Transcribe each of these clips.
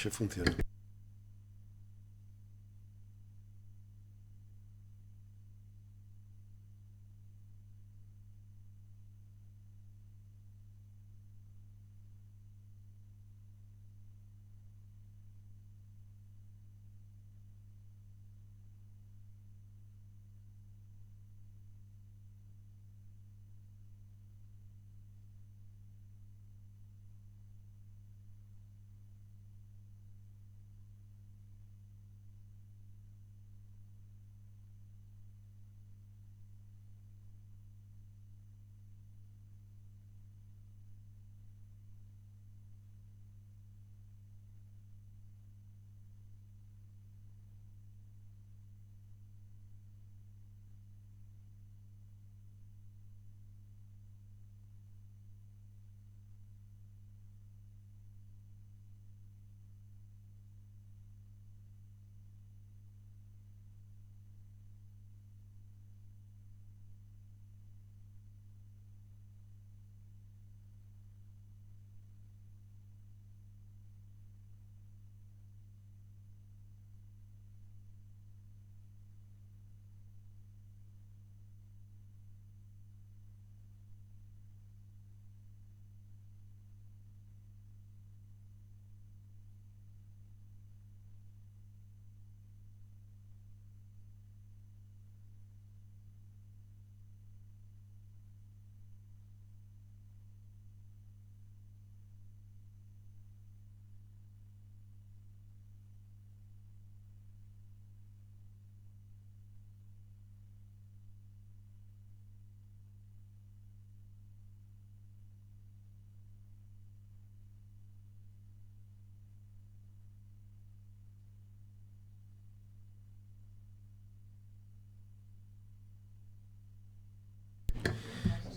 hoxe funciona.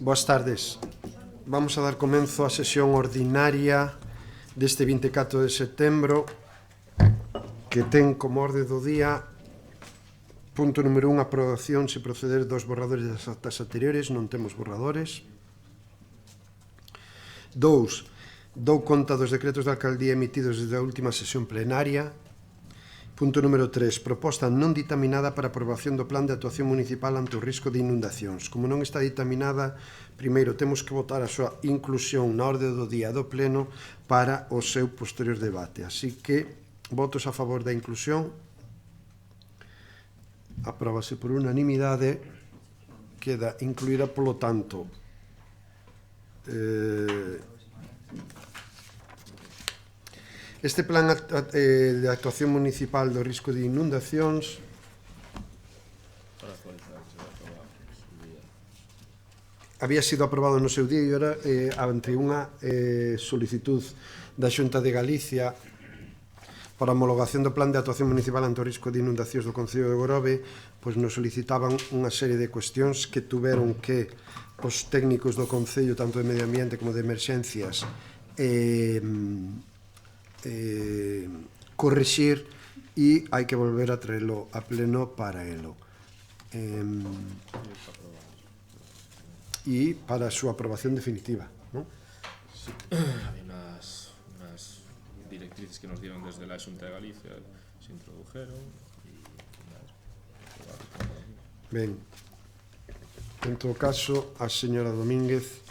Boas tardes. Vamos a dar comenzo á sesión ordinaria deste 24 de setembro, que ten como orde do día punto número 1, aprobación se proceder dos borradores das actas anteriores. Non temos borradores. 2, dou conta dos decretos de alcaldía emitidos desde a última sesión plenaria. Punto número 3, proposta non ditaminada para aprobación do Plan de Actuación Municipal ante o risco de inundacións. Como non está ditaminada, primeiro temos que votar a súa inclusión na orde do día do pleno para o seu posterior debate. Así que, votos a favor da inclusión. Apróbase por unanimidade. Queda incluída, polo tanto, este plan de actuación municipal do risco de inundacións había sido aprobado no seu día e ora ante unha solicitud da Xunta de Galicia para a homologación do plan de actuación municipal ante o risco de inundacións do Concello de Grove, pois nos solicitaban unha serie de cuestións que tuveron que os técnicos do Concello, tanto de Medio Ambiente como de Emerxencias, corrixir, e hai que volver a traelo a pleno para elo e para a súa aprobación definitiva, non? Sí. Había unas directrices que nos dieron desde la Xunta de Galicia, se introdujeron e ben, en todo caso a señora Domínguez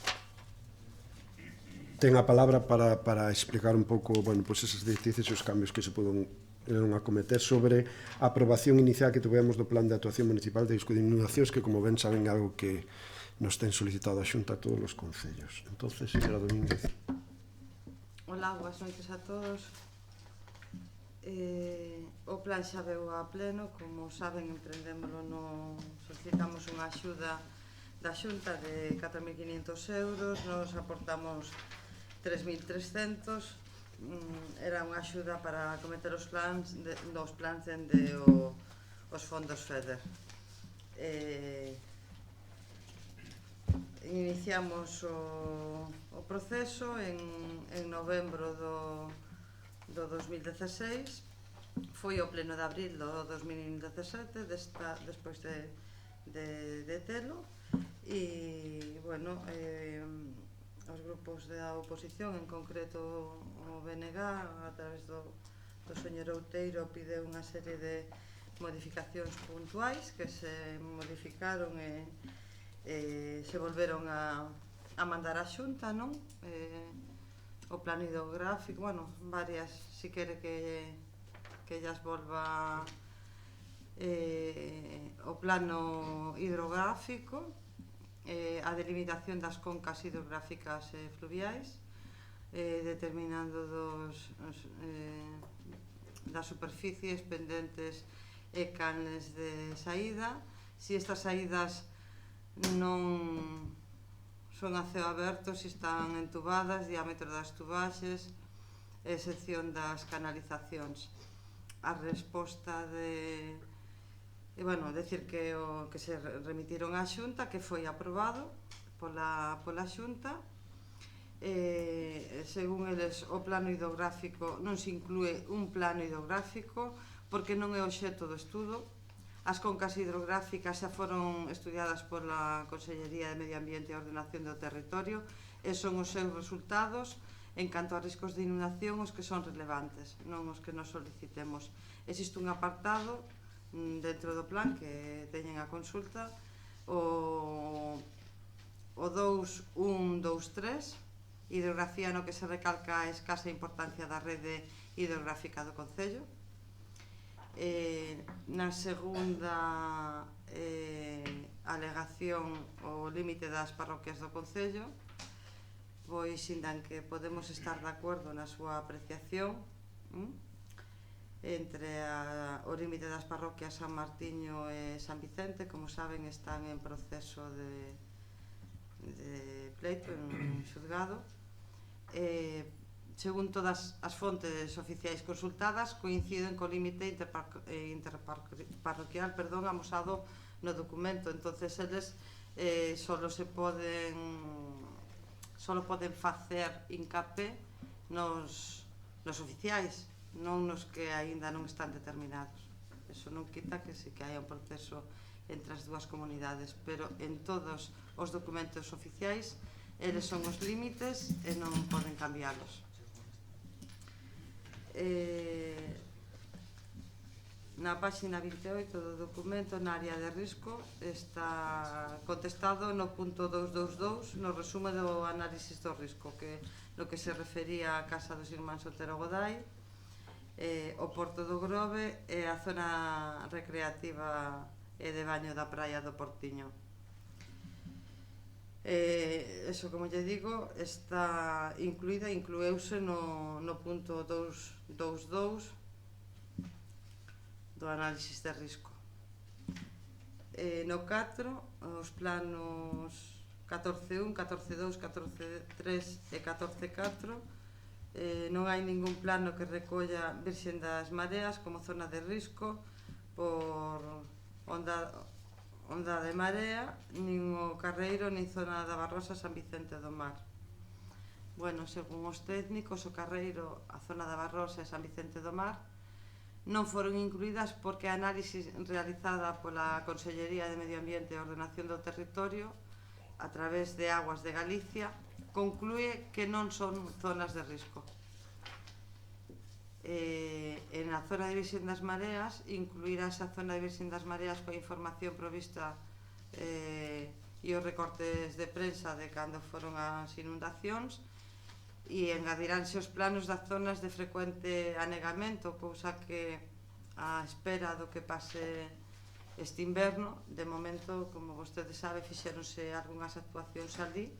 ten a palabra para explicar un pouco, bueno, pois esas directrices e os cambios que se poden acometer sobre a aprobación inicial que tivemos do Plan de Actuación Municipal de Risco de Inundacións, que, como ben saben, é algo que nos ten solicitado a Xunta a todos os concellos. Entonces, señora Domínguez. Hola, boas noites a todos. O plan xa veu a pleno, como saben, emprendémolo, solicitamos unha axuda da Xunta de 4.500 euros, nos aportamos 3.300, era unha axuda para acometer os plans dende os fondos FEDER. Iniciamos o proceso en novembro do 2016, foi o pleno de abril do 2017, despois de telo, e, bueno, os grupos da oposición, en concreto o BNG, a través Soñer Outeiro pide unha serie de modificacións puntuais que se modificaron e se volveron a mandar á Xunta, non? O plano hidrográfico, bueno, varias, si quere que llas volva o plano hidrográfico, a delimitación das concas hidrográficas e fluviais, determinando das superficies pendentes e canles de saída. Si estas saídas non son a ceo aberto, si están entubadas, diámetro das tubaxes, excepción das canalizacións. A resposta decir que se remitiron á Xunta, que foi aprobado pola Xunta. Según eles, o plano hidrográfico non se inclúe un plano hidrográfico porque non é obxecto do estudo. As concas hidrográficas xa foron estudiadas pola Consellería de Medio Ambiente e Ordenación do Territorio e son os seus resultados en canto a riscos de inundación os que son relevantes, non os que nos solicitemos. Existe un apartado dentro do plan que teñen a consulta, o 2.1.2.3, hidrografía, no que se recalca a escasa importancia da rede hidrográfica do Concello. Na segunda alegación, o límite das parroquias do Concello, pois sindan que podemos estar de acordo na súa apreciación entre o límite das parroquias San Martiño e San Vicente. Como saben, están en proceso de pleito en xulgado. Según todas as fontes oficiais consultadas, coinciden co límite interparroquial amosado no documento. Entonces, eles solo poden facer hincapé nos oficiais, non nos que aínda non están determinados. Eso non quita que sí que haya un proceso entre as dúas comunidades, pero en todos os documentos oficiais eles son os límites e non poden cambiálos. Na páxina 28 do documento, na área de risco, está contestado no punto 222, no resumo do análisis do risco, que no que se refería a Casa dos Irmáns Otero Godai, o Porto do Grove e a zona recreativa e de baño da praia do Portiño. Eso, como lle digo, está inclueuse no punto 222 do análisis de risco. No 4, os planos 14.1, 14.2, 14.3 e 14.4, non hai ningún plano que recolla Virxen das Mareas como zona de risco por onda de marea, nin o Carreiro, nin zona da Barrosa, San Vicente do Mar. Bueno, según os técnicos, o Carreiro, a zona da Barrosa e San Vicente do Mar non foron incluídas porque a análise realizada pola Consellería de Medio Ambiente e Ordenación do Territorio a través de Aguas de Galicia conclúe que non son zonas de risco. En a zona de Virxen das Mareas, incluir esa zona de Virxen das Mareas coa información provista e os recortes de prensa de cando foron as inundacións, e engadiránse os planos das zonas de frecuente anegamento, cousa que a espera do que pase este inverno, de momento, como vostede sabe, fixéronse algunhas actuacións ali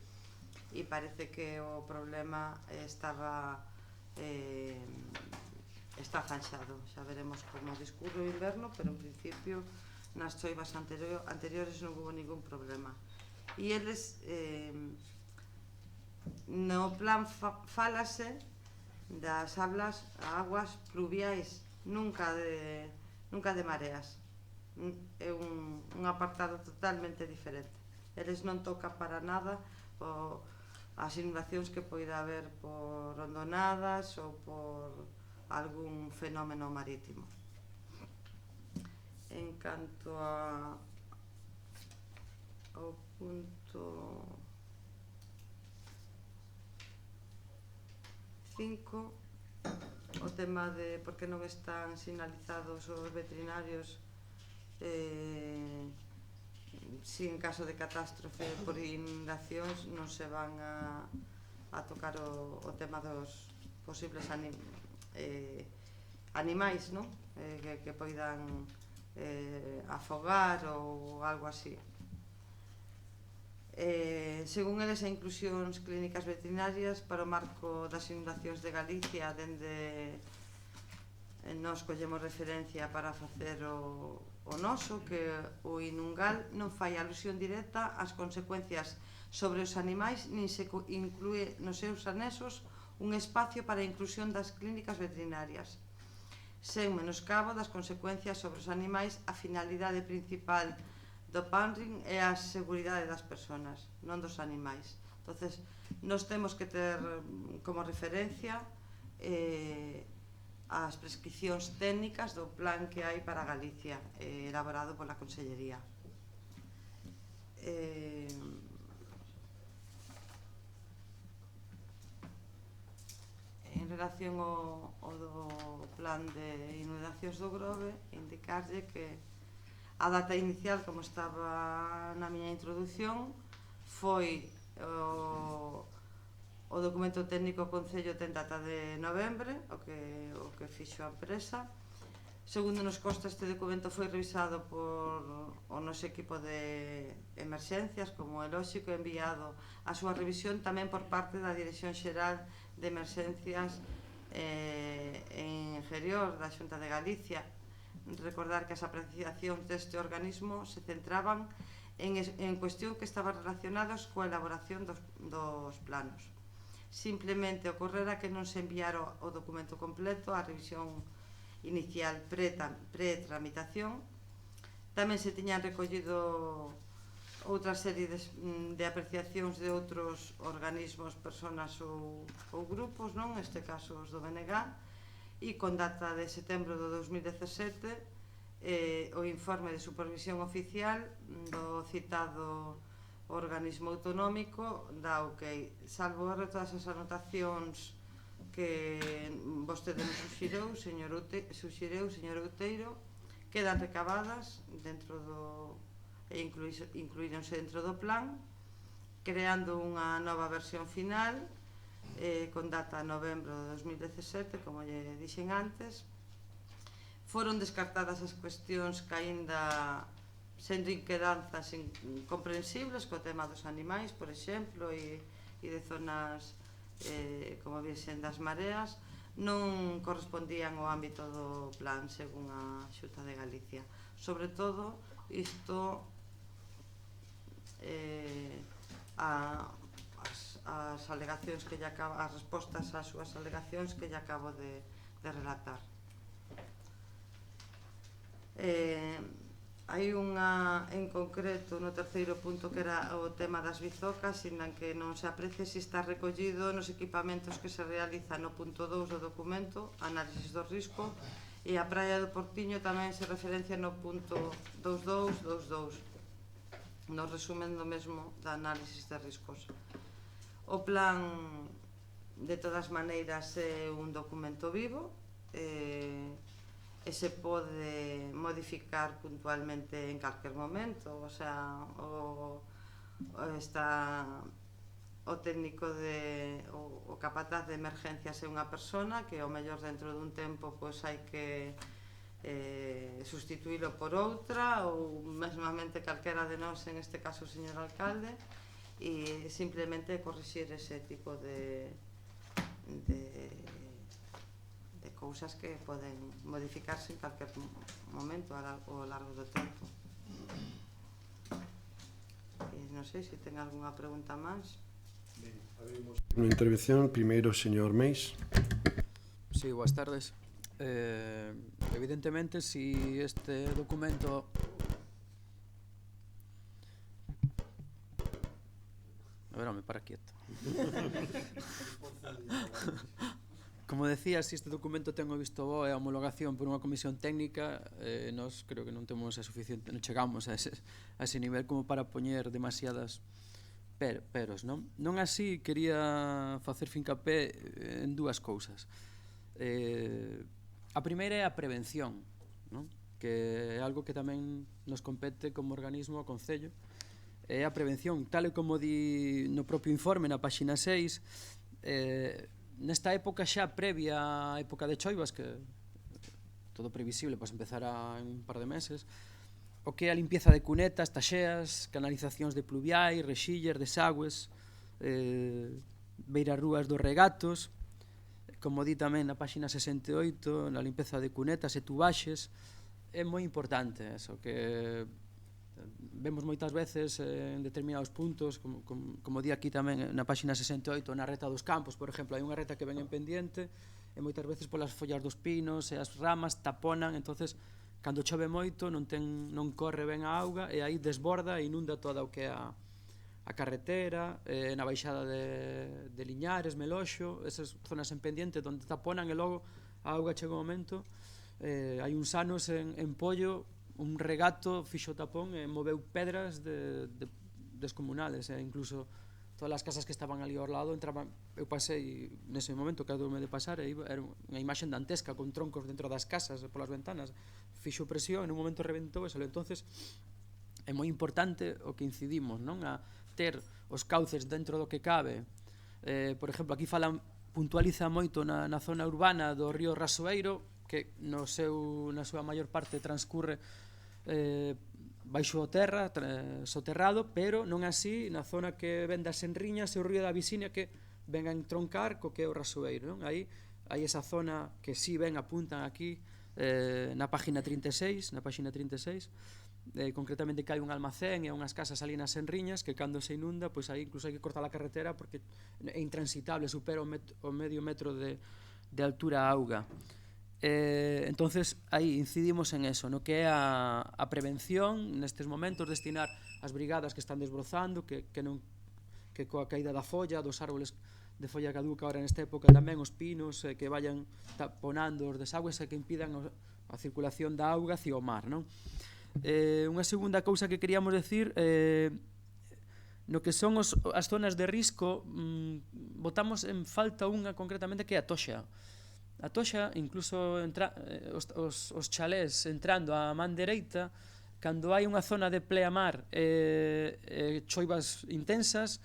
e parece que o problema está zanxado. Xa veremos como discurre o inverno, pero en principio nas choivas anteriores non hubo ningún problema. E eles no plan fálase das aguas pluviais, nunca de mareas. É un apartado totalmente diferente. Eles non tocan para nada as inundacións que poida haber por hondonadas ou por algún fenómeno marítimo. En canto ao punto 5, o tema de por que non están sinalizados os veterinarios si en caso de catástrofe por inundacións non se van a tocar o tema dos posibles animais, non? Que poidan afogar ou algo así. Según eles, a inclusións clínicas veterinarias para o marco das inundacións de Galicia, dende nós collemos referencia para facer o noso, que o Inungal non fai alusión directa ás consecuencias sobre os animais, nin se inclúe nos seus anexos un espacio para a inclusión das clínicas veterinarias, sen menoscabo das consecuencias sobre os animais. A finalidade principal do PANRIN é a seguridade das persoas, non dos animais. Entonces, nós temos que ter como referencia as prescripcións técnicas do plan que hai para Galicia, elaborado pola Consellería. En relación ao do plan de inundacións do Grove, indicarlle que a data inicial, como estaba na miña introdución, foi o documento técnico Concello ten data de novembre, o que fixo a empresa. Segundo nos consta, este documento foi revisado por o noso equipo de emerxencias, como é lóxico, enviado a súa revisión tamén por parte da Dirección Xeral de Emerxencias en inferior da Xunta de Galicia. Recordar que as apreciacións deste organismo se centraban en cuestión que estaban relacionadas coa elaboración dos planos. Simplemente ocorrera que non se enviara o documento completo á revisión inicial pre-tramitación. Tamén se tiñan recollido outra serie de apreciacións de outros organismos, personas ou grupos, non? Neste caso os do BNG, e con data de setembro de 2017 o informe de supervisión oficial do citado organismo autonómico dá ok, salvo erro todas as anotacións que vostede nos suxireu, señor Outeiro, quedan recabadas dentro do e incluíronse dentro do plan, creando unha nova versión final con data novembro de 2017, como lle dixen antes. Foron descartadas as cuestións que aínda sendo inquedanzas incomprensibles co tema dos animais, por exemplo, e de zonas como visen das mareas, non correspondían ao ámbito do plan según a Xunta de Galicia. Sobre todo, isto as alegacións que lle acabo, as respostas ás súas alegacións que lle acabo de relatar. Hai unha en concreto no terceiro punto que era o tema das bizocas, sindan que non se aprecie se está recollido nos equipamentos que se realizan no punto 2 do documento, análisis do risco, e a Praia do Portiño tamén se referencia no punto 2222, no resumen do mesmo da análisis de riscos. O plan, de todas maneiras, é un documento vivo e se pode modificar puntualmente en calquer momento, o sea, está o técnico o capataz de emergencias é unha persona que ao mellor dentro dun tempo pois hai que sustituílo por outra, ou mesmamente calquera de nós, en este caso o señor alcalde, e simplemente corrixir ese tipo de cousas que poden modificarse en calquer momento ao largo do tempo. Non sei se ten algunha pregunta máis. Abrimos unha intervención, primeiro o señor Meis. Sí, boas tardes. Evidentemente, si este documento a ver, home, para quieto. Como decía, si este documento ten o visto bo e a homologación por unha comisión técnica, nós creo que non temos suficiente, non chegamos a ese nivel como para poñer demasiadas peros, non? Non así, quería facer fincapé en dúas cousas. A primeira é a prevención, non? Que é algo que tamén nos compete como organismo ao Concello, é a prevención, tal e como di no propio informe na páxina 6, nesta época xa previa á época de choivas, que todo previsible, pois empezará en un par de meses, o que é a limpieza de cunetas, taxeas, canalizacións de pluviais, rexillas, desagües, beirarrúas dos regatos, como di tamén na páxina 68, na limpeza de cunetas e tubaxes. É moi importante eso, que vemos moitas veces en determinados puntos, como di aquí tamén na páxina 68, na reta dos campos, por exemplo, hai unha reta que ven en pendiente e moitas veces polas follas dos pinos e as ramas taponan, entonces cando chove moito non corre ben a auga e aí desborda e inunda toda o que é a carretera, na baixada de Liñares, Meloxo, esas zonas en pendiente onde taponan e logo a auga chega un momento. Hai uns anos en Pollo un regato fixo tapón e moveu pedras descomunales, incluso todas as casas que estaban ali ao lado entraban. Eu pasei nese momento, cadoume de pasar, e era unha imaxe dantesca con troncos dentro das casas polas ventanas, fixo presión, en un momento reventou e salió. Entonces é moi importante o que incidimos, non? A ter os cauces dentro do que cabe. Por exemplo, aquí puntualiza moito na zona urbana do río Rasoeiro, que na súa maior parte transcurre baixo a terra, soterrado, pero non así na zona que ven das Enriñas e o río da Visinia, que ven a entroncar co que é o Rasoeiro, non? Aí hai esa zona que si ben apuntan aquí na página 36, concretamente que hai un almacén e unhas casas ali nas Enriñas que cando se inunda, pois aí incluso hai que cortar a carretera porque é intransitable, supera o medio metro de altura a auga. Entonces aí incidimos en eso, no que é a prevención nestes momentos, destinar as brigadas que están desbrozando, que coa caída da folla, dos árboles de folla caduca ahora nesta época tamén, os pinos, que vayan taponando os desagües e que impidan a circulación da auga hacia o mar, non? Unha segunda cousa que queríamos decir, no que son as zonas de risco, botamos en falta unha concretamente que é a Toxa. A Toxa, incluso os chalés entrando á man dereita, cando hai unha zona de pleamar e choivas intensas,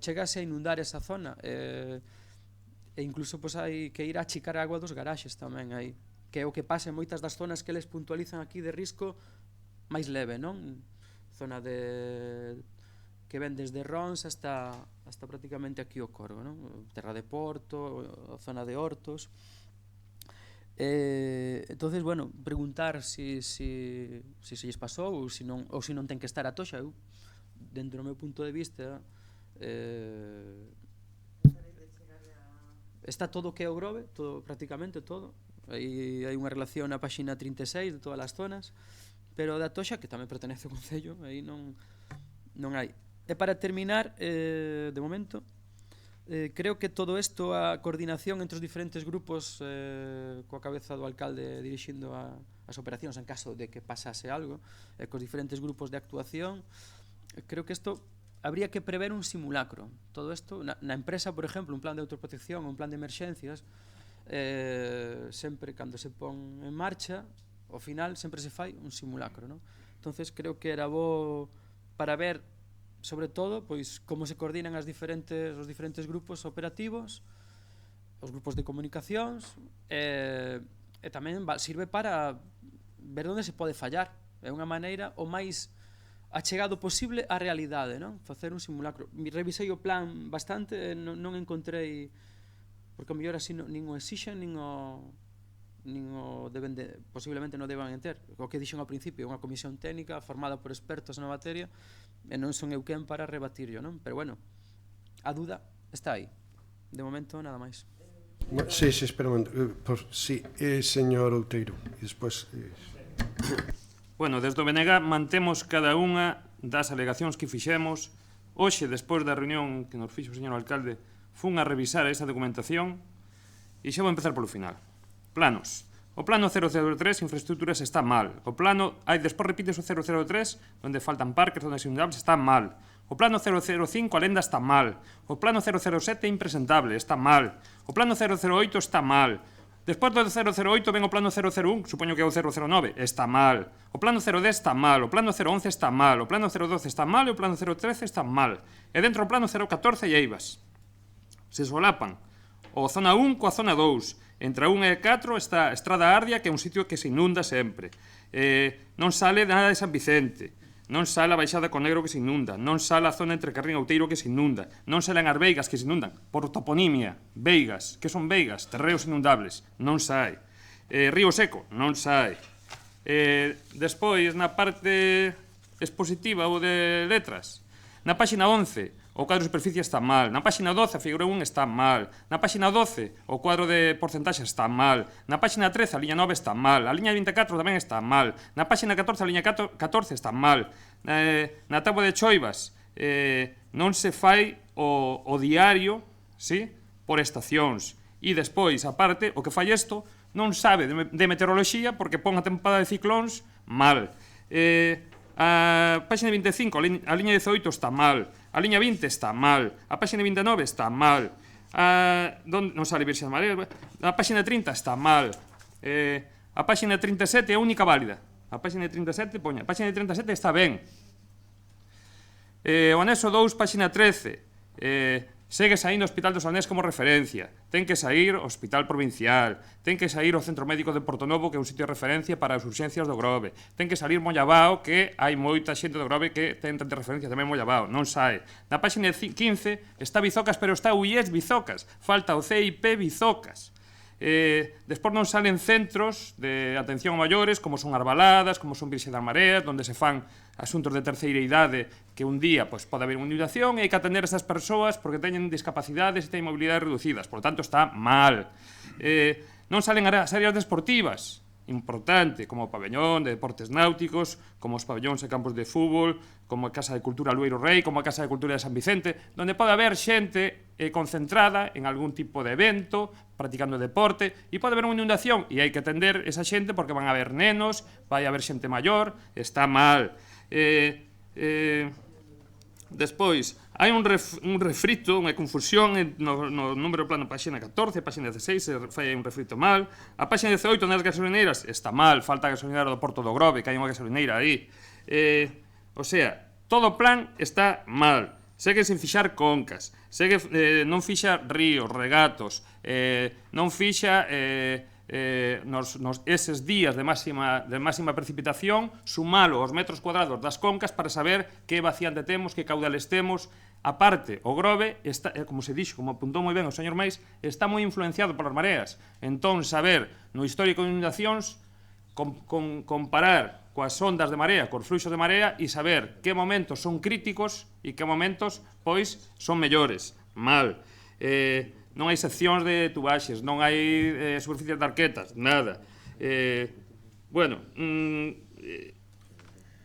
chegase a inundar esa zona, e incluso hai que ir a achicar a agua dos garaxes tamén aí, que é o que pasa en moitas das zonas que eles puntualizan aquí de risco máis leve, non? Zona que ven desde Rons hasta prácticamente aquí o Corgo, non? Terra de Porto, a zona de Hortos. Entonces, bueno, preguntar se lles pasou ou se non ten que estar a Toxa. Eu, dentro do meu punto de vista, está todo o que é o Grove, prácticamente todo. Hai unha relación na páxina 36 de todas as zonas, pero da Toxa, que tamén pertenece ao Concello, aí non hai. E para terminar, de momento, creo que todo isto, a coordinación entre os diferentes grupos, coa cabeza do alcalde dirixindo as operacións en caso de que pasase algo, cos diferentes grupos de actuación, creo que isto habría que prever un simulacro. Todo isto, na empresa, por exemplo, un plan de autoprotección, un plan de emerxencias, sempre cando se pon en marcha, ao final sempre se fai un simulacro, non? Entonces creo que era bo para ver, sobre todo, pois como se coordinan os diferentes grupos operativos, os grupos de comunicacións, e tamén sirve para ver onde se pode fallar. É unha maneira o máis achegado posible á realidade, non? Facer un simulacro. Revisei o plan bastante, non encontrei, porque o mellor así nin o exixen, nin o deben de, posiblemente non deban ter. O que dixen ao principio, unha comisión técnica formada por expertos na materia, e non son eu quen para rebatirlo, non? Pero bueno, a duda está aí. De momento, nada máis. Sí, espera un momento. Sí, señor Outeiro. E despois... Bueno, desde o BNG mantemos cada unha das alegacións que fixemos. Hoxe, despois da reunión que nos fixo o señor alcalde, fun a revisar esa documentación e xa vou empezar polo final. Planos. O plano 003, infraestructuras, está mal. O plano, despois repites o 003, onde faltan parques, onde son inundables, está mal. O plano 005, a lenda, está mal. O plano 007 é impresentable, está mal. O plano 008 está mal. Despois do 008 ven o plano 001, supoño que é o 009, está mal. O plano 010 está mal, o plano 011 está mal, o plano 012 está mal e o plano 013 está mal. E dentro do plano 014 hai eivas. Se solapan o zona 1 coa zona 2. Entre a 1 e a 4 está a Estrada Ardia, que é un sitio que se inunda sempre. Non sale nada de San Vicente. Non sale a Baixada con Negro, que se inunda. Non sale a zona entre Carrín e Outeiro, que se inunda. Non salen as veigas, que se inundan. Por toponimia, veigas. Que son veigas? Terreos inundables. Non sai. Río Seco. Non sai. Despois, na parte expositiva ou de letras, na páxina 11, o cuadro de superficie está mal. Na páxina 12, a figura 1 está mal. Na páxina 12, o cuadro de porcentaxe está mal. Na páxina 13, a liña 9 está mal. A liña 24 tamén está mal. Na páxina 14, a liña 14 está mal. Na táboa de choivas non se fai o diario, sí, por estacións. E despois, aparte, o que fai isto non sabe de meteoroloxía porque pon a tempada de ciclóns mal. A páxina 25, a liña 18 está mal. A liña 20 está mal. A páxina 29 está mal. Non sale Virxe de Marea. A páxina 30 está mal. A páxina 37 é a única válida. A páxina 37, poña. A páxina 37 está ben. O anexo 2, páxina 13. Segue saindo o Hospital do Salnés como referencia. Ten que sair o Hospital Provincial. Ten que sair o Centro Médico de Portonovo, que é un sitio de referencia para as urxencias do Grove. Ten que sair Mollabao, que hai moita xente do Grove que ten de referencia tamén Mollabao. Non sai. Na páxina 15 está Bizocas, pero está UIES Bizocas. Falta o CIP Bizocas. Despois non salen centros de atención a maiores, como son Arbaladas, como son Virxe das Mareas, onde se fan asuntos de terceira idade que un día pode haber unha inundación e hai que atender a esas persoas porque teñen discapacidades e teñen mobilidades reducidas. Por lo tanto, está mal. Non salen as áreas deportivas, importante, como o pabellón de deportes náuticos, como os pabellóns e campos de fútbol, como a Casa de Cultura Lueiro Rei, como a Casa de Cultura de San Vicente, onde pode haber xente concentrada en algún tipo de evento, practicando deporte, e pode haber unha inundación, e hai que atender esa xente porque van a haber nenos, vai haber xente maior, está mal. Despois, hai un refrito, unha confusión no número plano páxina 14, páxina 16, fai un refrito mal. A páxina 18 nas gasolineiras está mal, falta a gasolinera do Porto do Grove, que hai unha gasolineira aí. O sea, todo o plan está mal. Segue sin fixar concas, non fixa ríos, regatos, non fixa eses días de máxima precipitación, sumalo aos metros cuadrados das concas para saber que vaciante temos, que caudales temos. Aparte, o Grove, como se dixo, como apuntou moi ben o señor Mais, está moi influenciado polas mareas. Entón, saber no histórico de inundacións, comparar coas ondas de marea, cos fluxos de marea e saber que momentos son críticos e que momentos, pois, son mellores. Mal. Non hai seccións de tubaxes, non hai superficies de arquetas, nada. Bueno,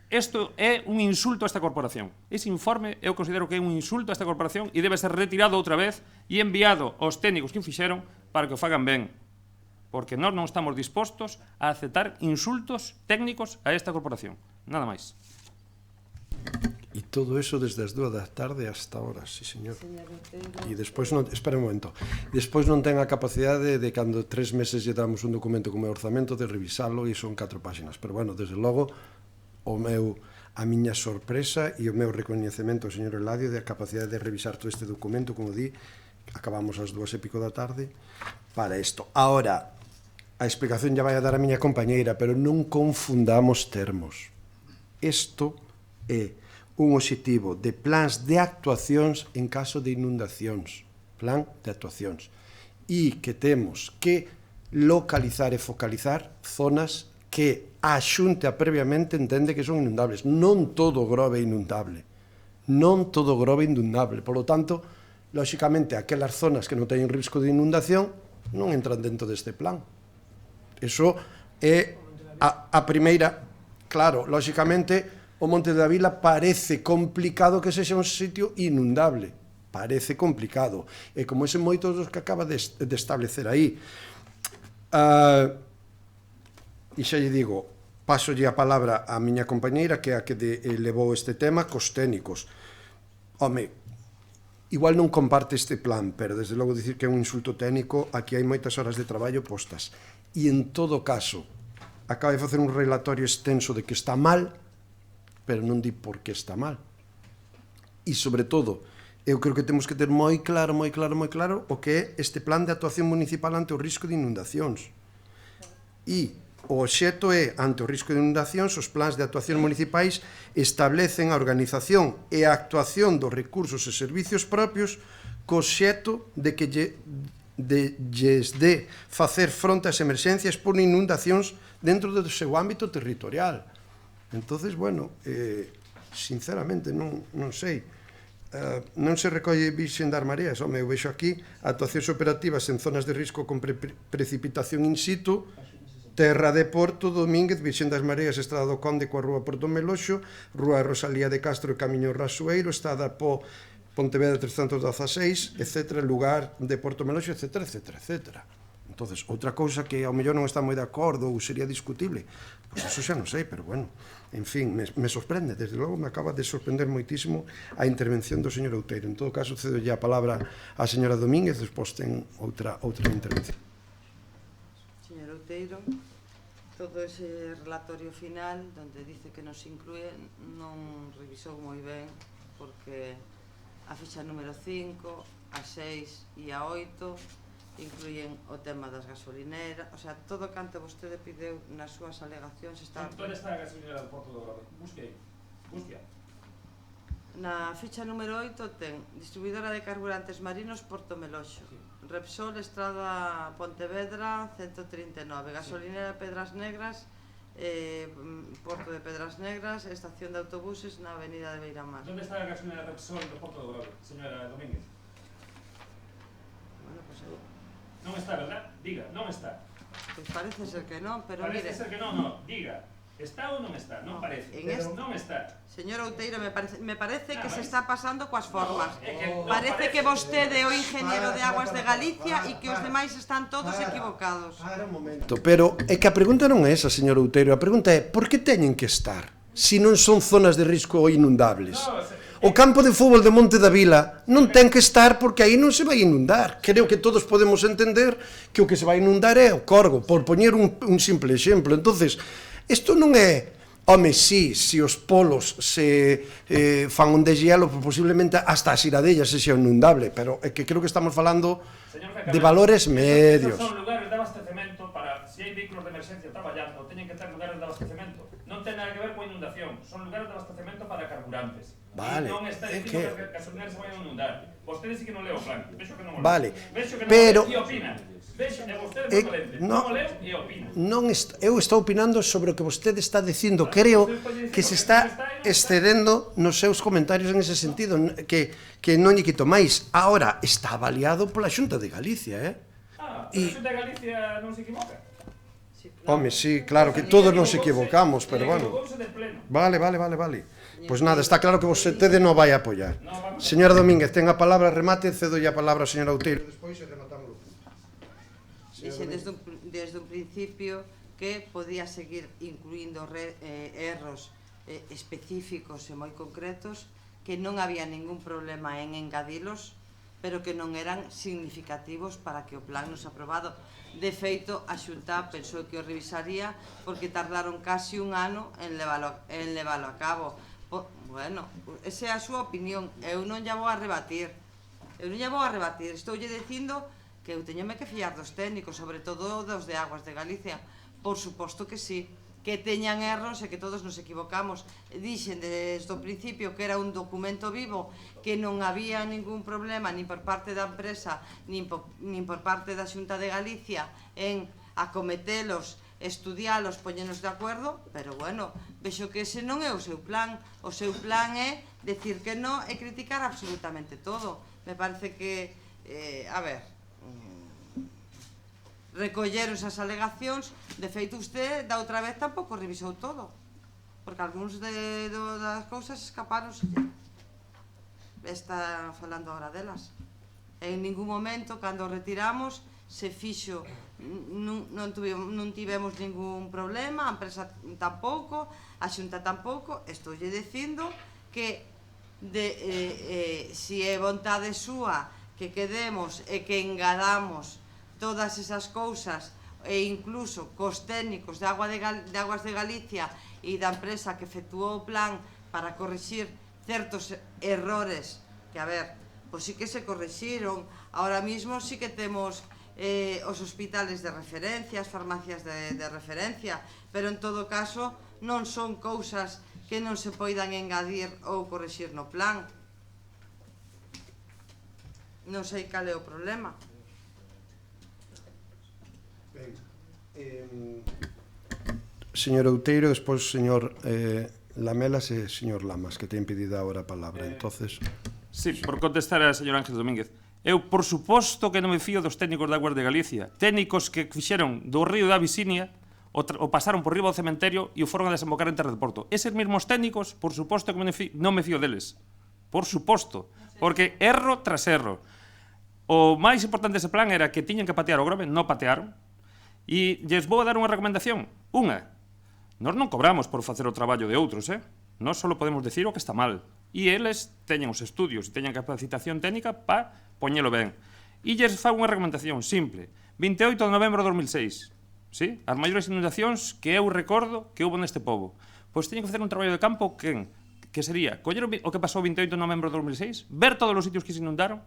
isto é un insulto a esta corporación. Ese informe eu considero que é un insulto a esta corporación e debe ser retirado outra vez e enviado aos técnicos que o fixeron para que o fagan ben. Porque nós non estamos dispostos a aceptar insultos técnicos a esta corporación. Nada máis. E todo eso desde as 2 da tarde hasta ahora, sí, señor. E despois non, espera un momento, despois non ten a capacidade de cando 3 meses lle damos un documento como orzamento de revisalo e son 4 páxinas. Pero bueno, desde logo, a miña sorpresa e o meu recoñecemento ao señor Eladio de a capacidade de revisar todo este documento, como di, acabamos ás 2:00 da tarde, para isto. Ahora, a explicación ya vai a dar a miña compañeira, pero non confundamos termos. Isto é un obxectivo de plans de actuacións en caso de inundacións. Plan de actuacións. E que temos que localizar e focalizar zonas que a Xunta previamente entende que son inundables. Non todo o Grove é inundable. Non todo o Grove é inundable. Por lo tanto, lóxicamente, aquelas zonas que non teñen risco de inundación non entran dentro deste plan. Eso é a primeira. Claro, lóxicamente, o Monte da Vila parece complicado que sexa un sitio inundable. Parece complicado. E como ese moitos dos que acaba de establecer aí. E xa lle digo, pasolle a palabra á miña compañeira, que é a que levou este tema cos técnicos. Home, igual non comparte este plan, pero desde logo dicir que é un insulto técnico, aquí hai moitas horas de traballo postas. E en todo caso, acaba de facer un relatorio extenso de que está mal, pero non di por que está mal. E, sobre todo, eu creo que temos que ter moi claro o que é este plan de actuación municipal ante o risco de inundacións. E o obxecto é, ante o risco de inundacións, os plans de actuación municipais establecen a organización e a actuación dos recursos e servicios propios co obxecto de que lles dé facer fronte ás emerxencias por inundacións dentro do seu ámbito territorial. Entonces, bueno, sinceramente, non sei. Non se recolle Virxen das Mareas. Home, eu vexo aquí actuacións operativas en zonas de risco con precipitación in situ, Terra de Porto, Domínguez, Virxen das Mareas, Estrada do Conde coa Rúa Porto Meloxo, Rúa Rosalía de Castro e Camiño Rasueiro, Estrada po Pontevedra 316, etc., lugar de Porto Meloxo, etc., etc., etc. Entonces, outra cousa que ao mellor non está moi de acordo ou sería discutible, pois eso xa non sei, pero bueno, en fin, me sorprende, desde logo me acaba de sorprender moitísimo a intervención do señor Outeiro. En todo caso, cedo a palabra á señora Domínguez, despois ten outra intervención. Señor Outeiro, todo ese relatorio final donde dice que nos incluye non revisou moi ben, porque a ficha número 5, a 6 e a 8 incluyen o tema das gasolineras, o sea, todo canto vostede pideu nas súas alegacións está... Onde está a gasolinera do Porto do Grove? Busque aí, busque. Na ficha número 8 ten distribuidora de carburantes marinos Porto Meloxo, Repsol, Estrada Pontevedra 139, gasolinera Pedras Negras, Porto de Pedras Negras, estación de autobuses na avenida de Beiramar. Onde está a gasolinera Repsol do Porto do Grove, señora Domínguez? Bueno, pues eu... Non está, verdad? Diga, non está. Pues parece ser que non, pero Parece mire... ser que non, diga. Está ou non está? Non parece, pero non está. Señor Outeiro, me parece que se está pasando coas formas. Parece que vostede é o ingeniero de Aguas de Galicia e que os demais están todos equivocados. Para un momento, pero é que a pregunta non é esa, señor Outeiro, a pregunta é por que teñen que estar se non son zonas de risco inundables? O campo de fútbol de Monte da Vila non ten que estar porque aí non se vai inundar. Creo que todos podemos entender que o que se vai inundar é o Corgo, por poñer un simple exemplo. Entonces, isto non é... Home, sí, se os polos se fan un deshielo, posiblemente hasta as iradellas se xa inundable, pero é que creo que estamos falando de valores medios. Son lugares de abastecemento para, se hai vehículos de emerxencia traballando, teñen que ter lugares de abastecemento. Non ten nada que ver coa inundación, son lugares de abastecemento para carburantes. Vale, non está dicindo que as gasolineras se vayan a inundar. Vostede sí que non leo o plan. Vexo que non o leo. Vale, Vexo que non pero... o leo e opina. Vexo que vostede é valente. Non o leo e opina. Eu estou opinando sobre o que vostede está dicindo. Creo que se está excedendo nos seus comentarios en ese sentido, que non lle quito máis. Ahora, está avaliado pola Xunta de Galicia, Ah, pero a Xunta de Galicia non se equivoca. Home, sí, claro, que todos nos equivocamos, pero bueno. Vale. Pois nada, está claro que vostede non vai a apoiar. Señora Domínguez, ten a palabra, remate, cedo a palabra ao señor Outeiro. Despois rematamos o punto. Dixe desde un principio que podía seguir incluindo erros específicos e moi concretos, que non había ningún problema en engadilos, pero que non eran significativos para que o plan nos aprobado. De feito, a Xunta pensou que o revisaría porque tardaron casi un ano en levalo a cabo. Bueno, esa é a súa opinión, eu non lla vou a rebatir. Estoulle dicindo que eu teñome que fiar dos técnicos, sobre todo dos de Aguas de Galicia. Por suposto que sí, que teñan erros e que todos nos equivocamos. Dixen desde o principio que era un documento vivo, que non había ningún problema nin por parte da empresa nin por parte da Xunta de Galicia en acometelos, estudialos, poñenos de acordo, pero bueno, vexo que ese non é o seu plan. O seu plan é decir que non e criticar absolutamente todo. Me parece que, recolleron esas alegacións. De feito, usted da outra vez tampouco revisou todo, porque algúns das cousas escapáronse. Está falando agora delas. En ningún momento, cando retiramos, se fixo, non tivemos ningún problema, a empresa tampouco, a Xunta tampouco. Estoulle dicindo que si é vontade súa que quedemos e que engadamos todas esas cousas, e incluso cos técnicos de Aguas de Galicia e da empresa que efectuou o plan para corrixir certos errores, que a ver, pois sí que se corrixiron. Ahora mismo sí que temos os hospitales de referencia, as farmacias de referencia, pero en todo caso non son cousas que non se poidan engadir ou corrixir no plan. Non sei cal é o problema. Señor Outeiro, despois señor Lamelas e señor Lamas, que ten pedido agora a palabra. Entonces... Sí, por contestar a señor Ángel Domínguez. Eu, por suposto, que non me fío dos técnicos de Aguas de Galicia. Técnicos que fixeron do río da Abisinia, o pasaron por riba do cementerio e o foron a desembocar en Terra de Porto. Eses mesmos técnicos, por suposto, que non me fío deles. Por suposto. Porque erro tras erro. O máis importante dese plan era que tiñan que patear o Grove, non patearon. E lles vou a dar unha recomendación. Unha, nós non cobramos por facer o traballo de outros, Nós só podemos decir o que está mal. E eles teñen os estudios e teñen capacitación técnica para poñelo ben. E lles fago unha recomendación simple. 28 de novembro de 2006, sí? As maiores inundacións que eu recordo que houve neste pobo. Pois teñen que facer un traballo de campo que sería coller o que pasou 28 de novembro de 2006, ver todos os sitios que se inundaron,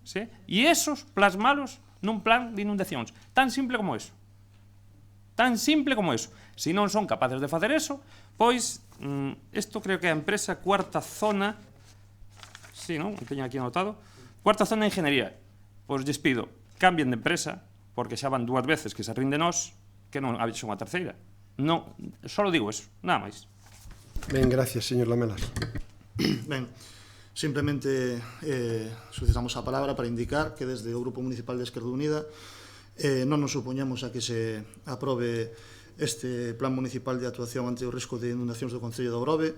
sí? E esos plasmalos nun plan de inundacións. Tan simple como eso. Tan simple como eso. Se non son capaces de facer eso, pois, isto creo que é a empresa Cuarta Zona, sí, non? Teño aquí anotado. Cuarta Zona de Ingeniería. Pois lles pido, cambien de empresa, porque xa van 2 veces que se rinde nós, que non haxe unha terceira. Non, só digo eso, nada máis. Ben, gracias, señor Lamelas. Ben, simplemente solicitamos a palabra para indicar que desde o Grupo Municipal de Esquerda Unida non nos opoñamos a que se aprobe este Plan Municipal de Actuación ante o risco de inundacións do Concello do Grove,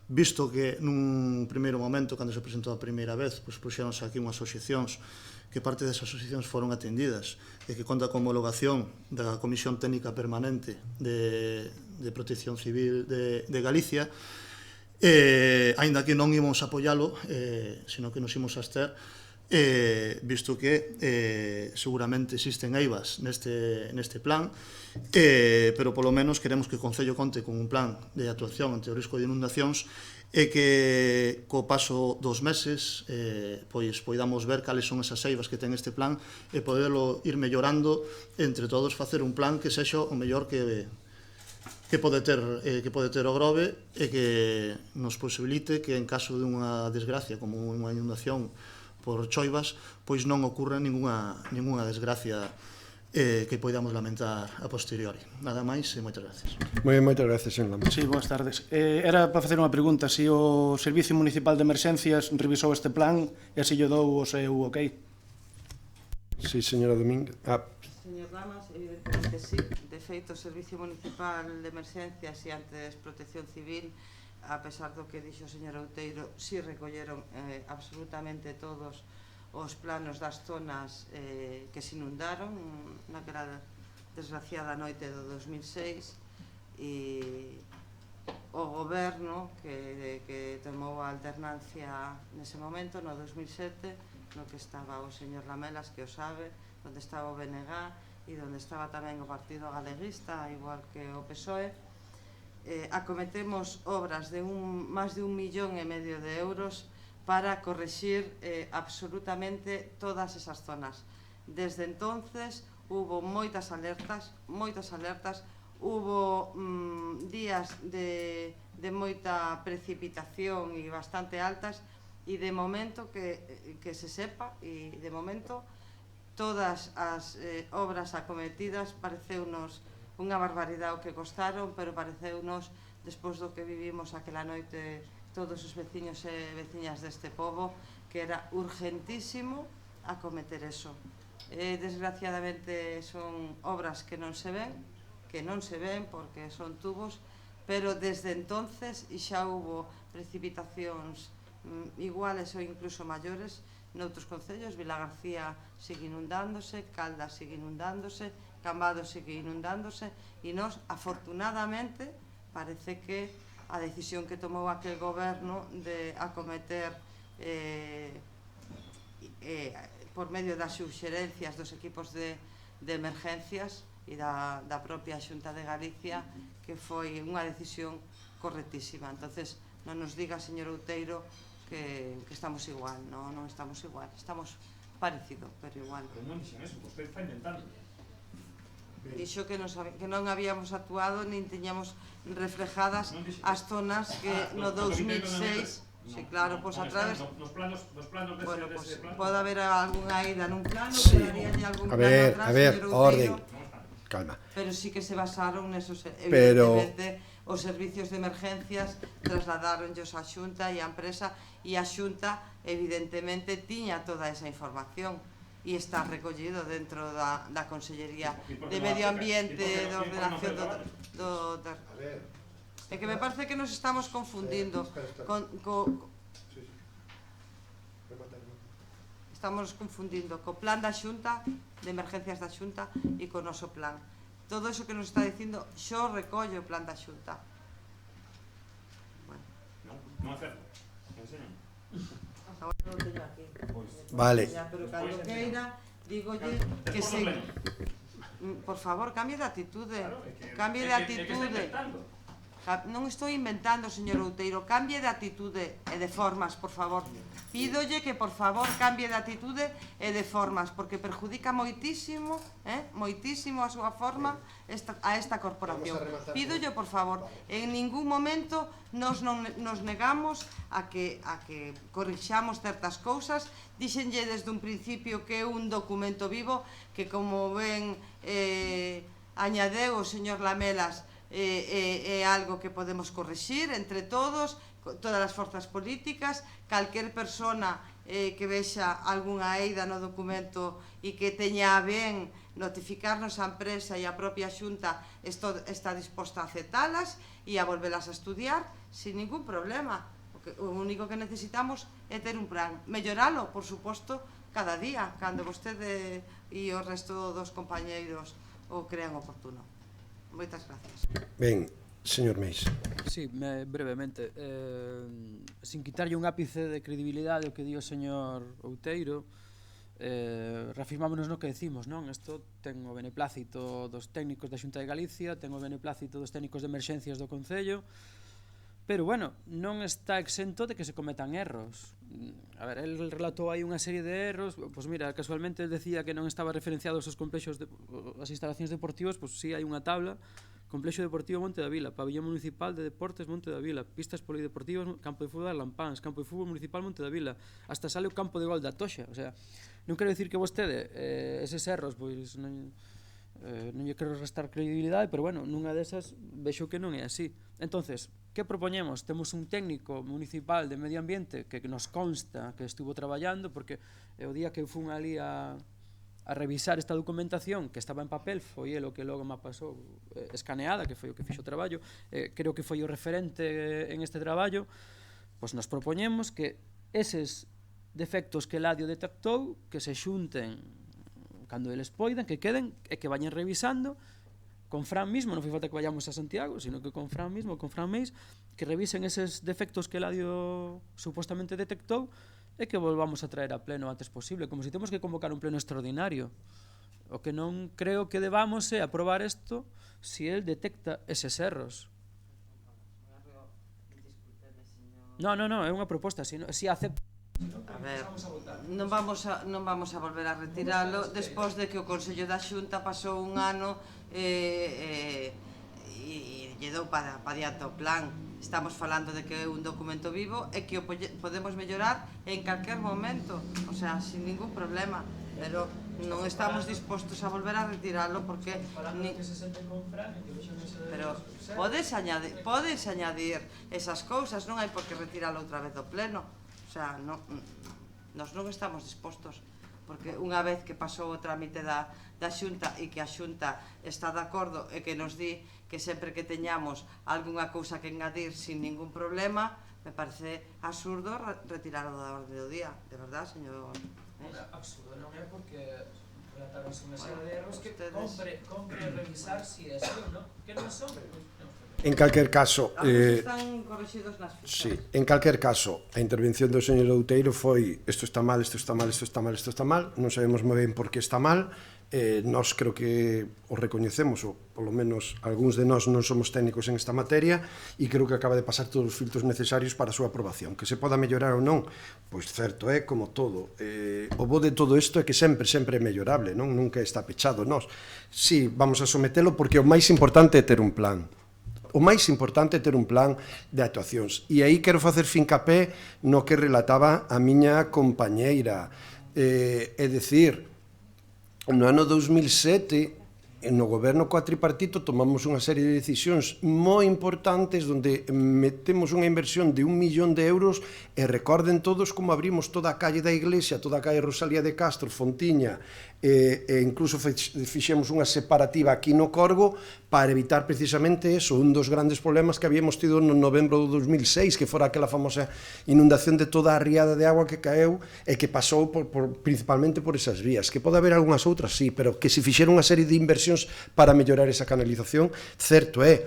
visto que nun primeiro momento, cando se presentou a primeira vez, pois puxéronse aquí unhas obxeccións, que parte desas obxeccións foron atendidas e que conta con homologación da Comisión Técnica Permanente de Protección Civil de Galicia, aínda que non ímos apoialo, sino que nos ímos abster, visto que seguramente existen eivas neste plan, pero polo menos queremos que o Concello conte con un plan de actuación ante o risco de inundacións e que co paso dos meses pois poidamos ver cales son esas eivas que ten este plan e poderlo ir mellorando entre todos, facer un plan que sexa o mellor que pode ter o Grove e que nos posibilite que en caso de unha desgracia como unha inundación por choivas, pois non ocorra ninguna desgracia que podamos lamentar a posteriori. Nada máis e moitas gracias. Moi ben, moitas gracias, señor Lamas. Sí, boas tardes. Era para facer unha pregunta, se o Servicio Municipal de Emerxencias revisou este plan e se lle dou o seu ok? Sí, señora Domínguez. Señor Lamas, evidentemente sí. De feito, o Servicio Municipal de Emerxencias e antes Protección Civil, a pesar do que dixo o señor Outeiro, si recolleron absolutamente todos os planos das zonas que se inundaron naquela desgraciada noite do 2006, e o goberno que tomou a alternancia nese momento, no 2007, no que estaba o señor Lamelas, que o sabe, onde estaba o BNG e onde estaba tamén o Partido Galeguista, igual que o PSOE, acometemos obras de máis de 1,5 millón de euros para corrixir absolutamente todas esas zonas. Desde entonces hubo moitas alertas, hubo días de moita precipitación e bastante altas, e de momento que se sepa, e de momento todas as obras acometidas pareceunos unha barbaridade o que costaron, pero pareceunos, despois do que vivimos aquela noite todos os veciños e veciñas deste pobo, que era urgentísimo acometer eso. Desgraciadamente son obras que non se ven porque son tubos, pero desde entonces xa hubo precipitacións iguales ou incluso maiores, noutros concellos. Vilagarcía sigue inundándose, Caldas sigue inundándose, Cambados sigue inundándose, e nós, afortunadamente, parece que a decisión que tomou aquel goberno de acometer por medio das suxerencias dos equipos de emergencias e da propia Xunta de Galicia, que foi unha decisión correctísima. Entonces, non nos diga, señor Outeiro, que estamos igual. Non estamos igual, estamos parecido, pero igual. Pero non dixen eso, vostede está intentando. Dixo que non habíamos actuado nin tiñamos reflejadas as zonas que no 2006. Sí, claro, pois a través... Nos planos Bueno, pois pode haber algunha ida nun plano, pero haríalle algún plano atrás, señor orden. Outeiro. Calma. Pero sí que se basaron nesos, evidentemente, os servicios de emergencias trasladaronllos á Xunta e á empresa, e a Xunta, evidentemente, tiña toda esa información e está recollido dentro da Consellería de Medio Ambiente, de Ordenación do É que me parece que nos estamos confundindo estamos confundindo co plan da Xunta, de emergencias da Xunta, e co noso plan. Todo eso que nos está dicindo, xo recollo o plan da Xunta. Non é certo, enseñan. Agora non teño aquí. Vale. Pero cando queira, dígolle que se... Por favor, cambie de atitude. Cambie de atitude. Non estou inventando, señor Outeiro. Cambie de atitude e de formas, por favor. Pídolle que, por favor, cambie de atitude e de formas, porque perjudica moitísimo, moitísimo a súa forma a esta corporación. Pídolle, por favor, en ningún momento nos negamos a que corrixamos certas cousas. Dixenlle desde un principio que é un documento vivo que, como ben añadeu o señor Lamelas, é algo que podemos corrixir entre todos, todas as forzas políticas. Calquer persona que vexa algunha eida no documento e que teña a ben notificarnos a empresa e a propia Xunta está disposta a aceptalas e a volvelas a estudiar sin ningún problema. O único que necesitamos é ter un plan, melloralo, por suposto, cada día, cando vostede e o resto dos compañeiros o crean oportuno. Moitas gracias. Ben, señor Meis. Sí, brevemente. Sin quitarlle un ápice de credibilidade ao que di o señor Outeiro, reafirmámonos no que decimos, non? Isto ten o beneplácito dos técnicos da Xunta de Galicia, ten o beneplácito dos técnicos de emerxencias do Concello, pero, bueno, non está exento de que se cometan erros. A ver, el relatou aí unha serie de erros. Pois mira, casualmente decía que non estaba referenciados os complexos, as instalacións deportivas. Pois sí, hai unha tabla: Complexo Deportivo Monte da Vila, Pabellón Municipal de Deportes Monte da Vila, Pistas Polideportivas, Campo de Fútbol de Lampáns, Campo de Fútbol Municipal Monte da Vila, hasta sale o campo de gol da Toxa. O sea, non quero dicir que vostede eses erros, pois non lle quero restar credibilidade, pero, bueno, nunha desas vexo que non é así. Entonces, que propoñemos? Temos un técnico municipal de medio ambiente que nos consta que estuvo traballando, porque o día que fun ali a revisar esta documentación que estaba en papel, foi el o que logo me pasou escaneada, que foi o que fixo o traballo, creo que foi o referente en este traballo. Pois nos propoñemos que eses defectos que Eladio detectou, que se xunten cando eles poidan, que queden e que vayan revisando con Fran mismo. Non foi falta que vayamos a Santiago, sino que con Fran mismo, con Fran Meis, que revisen eses defectos que Eladio supostamente detectou e que volvamos a traer a pleno antes posible, como se temos que convocar un pleno extraordinario. O que non creo que debamos é aprobar isto se el detecta eses erros. Non, é unha proposta, se acepta. A ver, non vamos a volver a retiralo despois de que o Consello da Xunta pasou un ano e lle dou para adiante o plan. Estamos falando de que é un documento vivo e que o podemos mellorar en calquer momento, o sea, sin ningún problema, pero non estamos dispostos a volver a retiralo porque pero podes añadir esas cousas, non hai por que retiralo outra vez do pleno. O sea, nós non estamos dispostos, porque unha vez que pasou o trámite da Xunta e que a Xunta está de acordo e que nos di que sempre que teñamos algunha cousa que engadir sin ningún problema, me parece absurdo retirarlo da orde do día, de verdad, señor. Absurdo non é porque relatáronse unha serie de erros que compre revisar si é así ou non, que non son. En calquer caso, Están corrixidos nas fichas. sí, en calquer caso, a intervención do señor Outeiro foi isto está mal, isto está mal, isto está mal, isto está mal, non sabemos moi ben por que está mal, nós creo que o recoñecemos, ou polo menos algúns de nós non somos técnicos en esta materia, e creo que acaba de pasar todos os filtros necesarios para a súa aprobación. Que se poda mellorar ou non, pois certo é, como todo. O bo de todo isto é que sempre é mellorable, non? Nunca está pechado. Nós, sí, vamos a sometelo porque o máis importante é ter un plan. O máis importante é ter un plan de actuacións. E aí quero facer fincapé no que relataba a miña compañeira. É dicir, no ano 2007, no goberno cuatripartito tomamos unha serie de decisións moi importantes onde metemos unha inversión de 1 millón de euros e recorden todos como abrimos toda a calle da Iglesia, toda a calle Rosalía de Castro, Fontiña, e incluso fixemos unha separativa aquí no Corgo para evitar precisamente eso, un dos grandes problemas que habíamos tido no novembro do 2006, que fora aquela famosa inundación de toda a riada de agua que caeu e que pasou principalmente por esas vías. Que pode haber algunhas outras, sí, pero que se fixeron unha serie de inversións para mellorar esa canalización, certo é,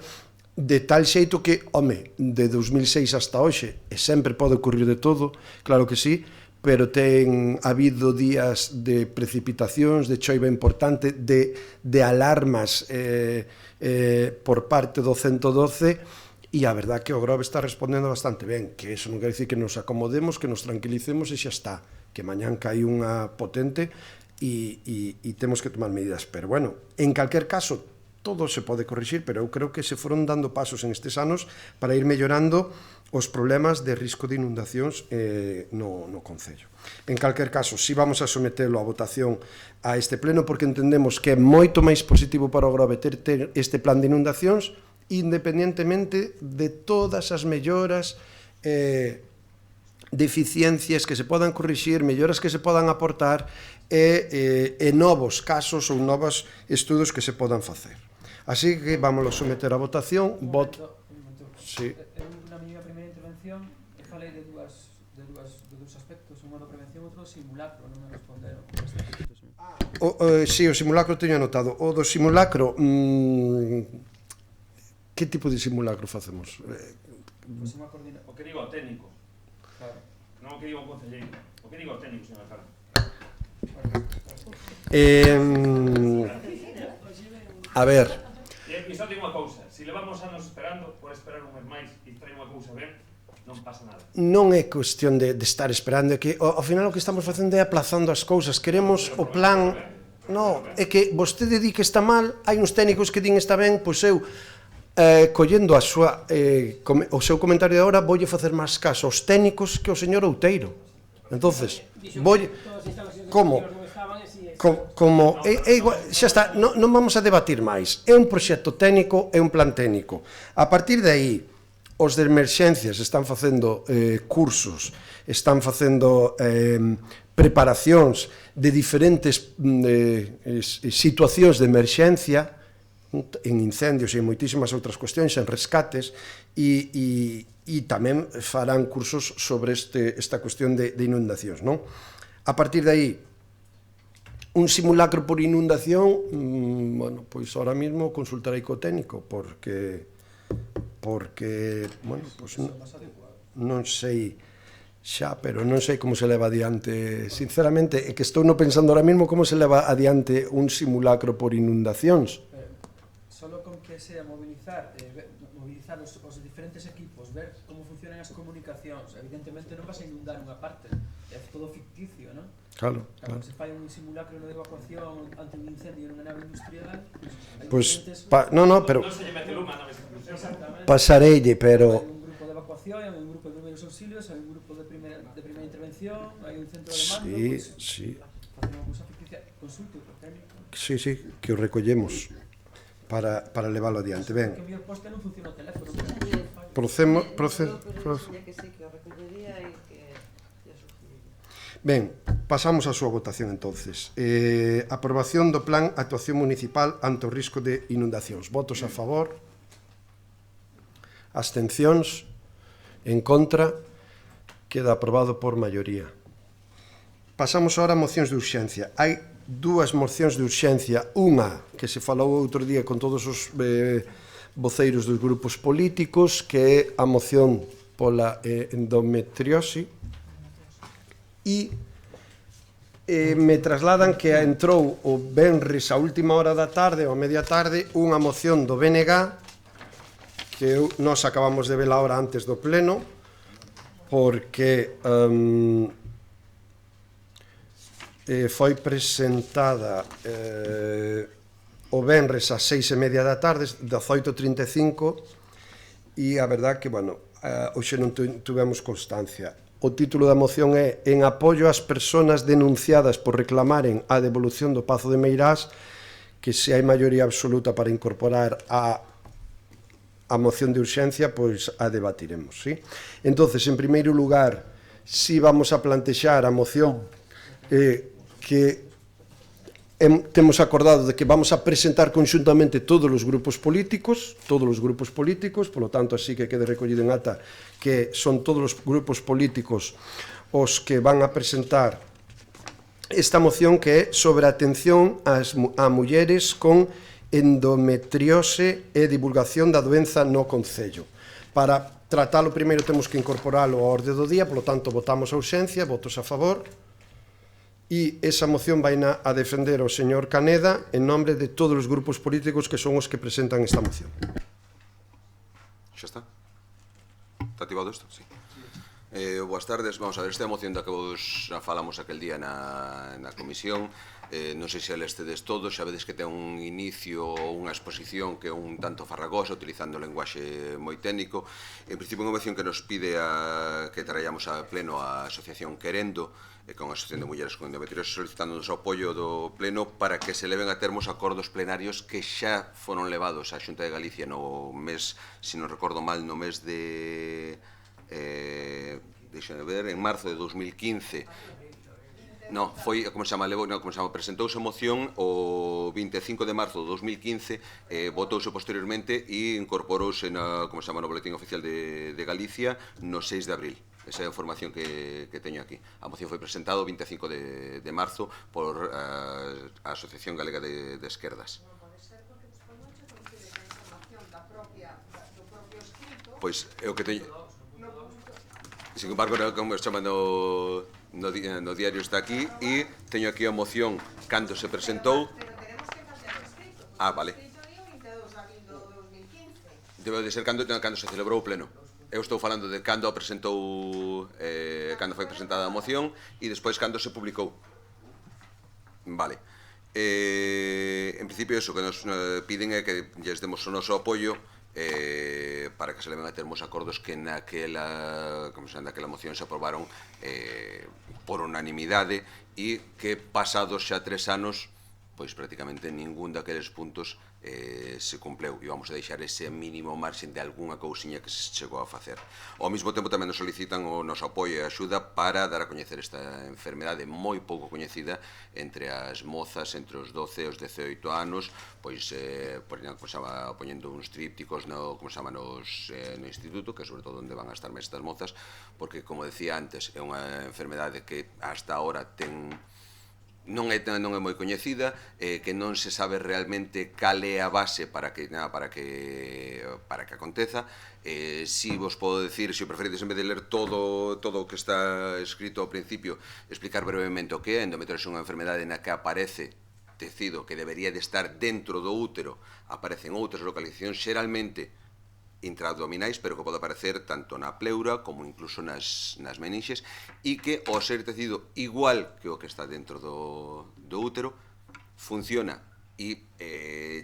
de tal xeito que, home, de 2006 hasta hoxe, e sempre pode ocurrir de todo, claro que sí, pero ten habido días de precipitacións, de choiva importante, de alarmas por parte do 112, e a verdad que o Grove está respondendo bastante ben, que eso non quer dicir que nos acomodemos, que nos tranquilicemos e xa está, que mañán cae unha potente e temos que tomar medidas. Pero bueno, en calquer caso, todo se pode corrixir, pero eu creo que se foron dando pasos en estes anos para ir mellorando os problemas de risco de inundacións no Concello. En calquer caso, si vamos a sometelo a votación a este pleno, porque entendemos que é moito máis positivo para o Grove ter este plan de inundacións, independentemente de todas as melloras, deficiencias que se podan corrixir, melloras que se podan aportar e novos casos ou novos estudos que se podan facer. Así que vamos a someter a votación. Sí. Na miña primeira intervención falei de dous aspectos, un do prevención e outro do simulacro, non me responderon. Sí, o simulacro teño anotado. O do simulacro, que tipo de simulacro facemos? O que digo ao técnico. Claro. Non o que digo ao concelleiro. O que digo ao técnico, señor Alcalde. A ver. E só digo unha cousa, se levamos anos esperando, por esperar un mes máis e trae unha cousa ben, non pasa nada. Non é cuestión de estar esperando, é que ao final o que estamos facendo é aplazando as cousas. Queremos o plan... Non, é que vostede di que está mal, hai uns técnicos que din está ben, pois eu, collendo o seu comentario de agora, voulle facer máis caso aos técnicos que ao señor Outeiro. Entonces, voulle... Como? Como xa está, non vamos a debatir máis. É un proxecto técnico, é un plan técnico. A partir de aí, os de emerxencias están facendo cursos, están facendo preparacións de diferentes situacións de emerxencia, en incendios e en moitísimas outras cuestións, en rescates, e tamén farán cursos sobre esta cuestión de inundacións, non? A partir de aí, un simulacro por inundación, bueno, pois ahora mismo consultarei co técnico, porque bueno, pois non sei xa, pero non sei como se leva adiante, sinceramente, é que estou non pensando ahora mismo como se leva adiante un simulacro por inundacións. Solo con que sea mobilizar os diferentes equipos, ver como funcionan as comunicacións, evidentemente non vas a inundar unha parte, é todo ficticio, non? Claro. Se fai un simulacro de evacuación ante un incendio nunha nave industrial, Pois, pero Non se lle mete luma na institución. pasareille, pero... Hai un grupo de evacuación, hai un grupo de primeros auxilios, hai un grupo de primeira intervención, hai un centro de mando, Sí. facer unha cousa ficticia, consulte o técnico. Sí, que o recollemos para leválo adiante. Ben, Que o mellor poste non funciona o teléfono. procedemos... Que sí, que o recollería e que lle sugeriría. Ben, pasamos á súa votación entonces. Aprobación do Plan Actuación Municipal ante o risco de inundacións. Votos a favor, abstencións, En contra, queda aprobado por maioría. Pasamos agora a mocións de urxencia. Hai dúas mocións de urxencia. Unha que se falou outro día con todos os voceiros dos grupos políticos, que é a moción pola endometriose, e me trasladan que entrou o venres a última hora da tarde ou a media tarde unha moción do BNG que nós acabamos de ver a hora antes do pleno porque foi presentada o venres a 6:30 da tarde, 18:35, e a verdad que, bueno, hoxe non tivemos constancia. O título da moción é En apoio ás persoas denunciadas por reclamaren a devolución do Pazo de Meirás, que se hai maioría absoluta para incorporar a moción de urxencia, pois a debatiremos, sí? Entonces, en primeiro lugar, si vamos a plantexar a moción que temos acordado de que vamos a presentar conxuntamente todos os grupos políticos, polo tanto, así que quede recollido en ata que son todos os grupos políticos os que van a presentar esta moción, que é sobre a atención a mulleres con endometriose e divulgación da doenza no Concello. Para tratalo primeiro temos que incorporalo á orde do día, polo tanto, votamos a urxencia, votos a favor. E esa moción vai a defender o señor Caneda en nombre de todos os grupos políticos que son os que presentan esta moción. Xa está? Está activado isto? Sí. Boas tardes. Vamos a ver, esta moción da que vos falamos aquel día na comisión, non sei se a lestedes todos, xa vedes que ten un inicio ou unha exposición que é un tanto farragosa, utilizando lenguaxe moi técnico. En principio, unha moción que nos pide que traíamos a pleno a Asociación Querendo, con a Asociación de Mulleres con Endometriose, solicitando o noso apoio do pleno para que se leven a termos acordos plenarios que xa foron levados á Xunta de Galicia no mes, se non recordo mal, no mes de deixen ver, en marzo de 2015. No, foi, como se chama, presentouse a moción o 25 de marzo de 2015, votouse posteriormente e incorporouse no Boletín Oficial de Galicia no 6 de abril. Esa é a información que teño aquí. A moción foi presentada o 25 de marzo por a Asociación Galega de Esquerdas. Pois é o que teño. Sin embargo, como se chama no diario está aquí, e teño aquí a moción cando se presentou. Vale. Debe de ser cando se celebrou o pleno. Eu estou falando de cando presentou, cando foi presentada a moción e despois cando se publicou. Vale. En principio, iso que nos piden é que lles demos o noso apoio para que se leven a termos acordos que naquela moción se aprobaron por unanimidade e que pasados xa 3 anos, pois prácticamente ningún daqueles puntos se cumpleu e vamos a deixar ese mínimo marxen de algunha cousiña que se chegou a facer. Ao mesmo tempo tamén nos solicitan o noso apoio e axuda para dar a coñecer esta enfermedade moi pouco coñecida entre as mozas entre os 12 e os 18 anos, pois poñendo uns trípticos no instituto, que é sobre todo onde van a estar máis estas mozas, porque, como decía antes, é unha enfermedade que hasta ahora non é moi coñecida, que non se sabe realmente cal é a base para que aconteza. Si vos podo decir, se o preferides, en vez de ler todo o que está escrito ao principio, explicar brevemente o que é. A endometriose é unha enfermedade na que aparece tecido que debería de estar dentro do útero, aparece en outras localizacións, xeralmente intraabdominais, pero que pode aparecer tanto na pleura como incluso nas meninxes, e que, ao ser tecido igual que o que está dentro do útero, funciona e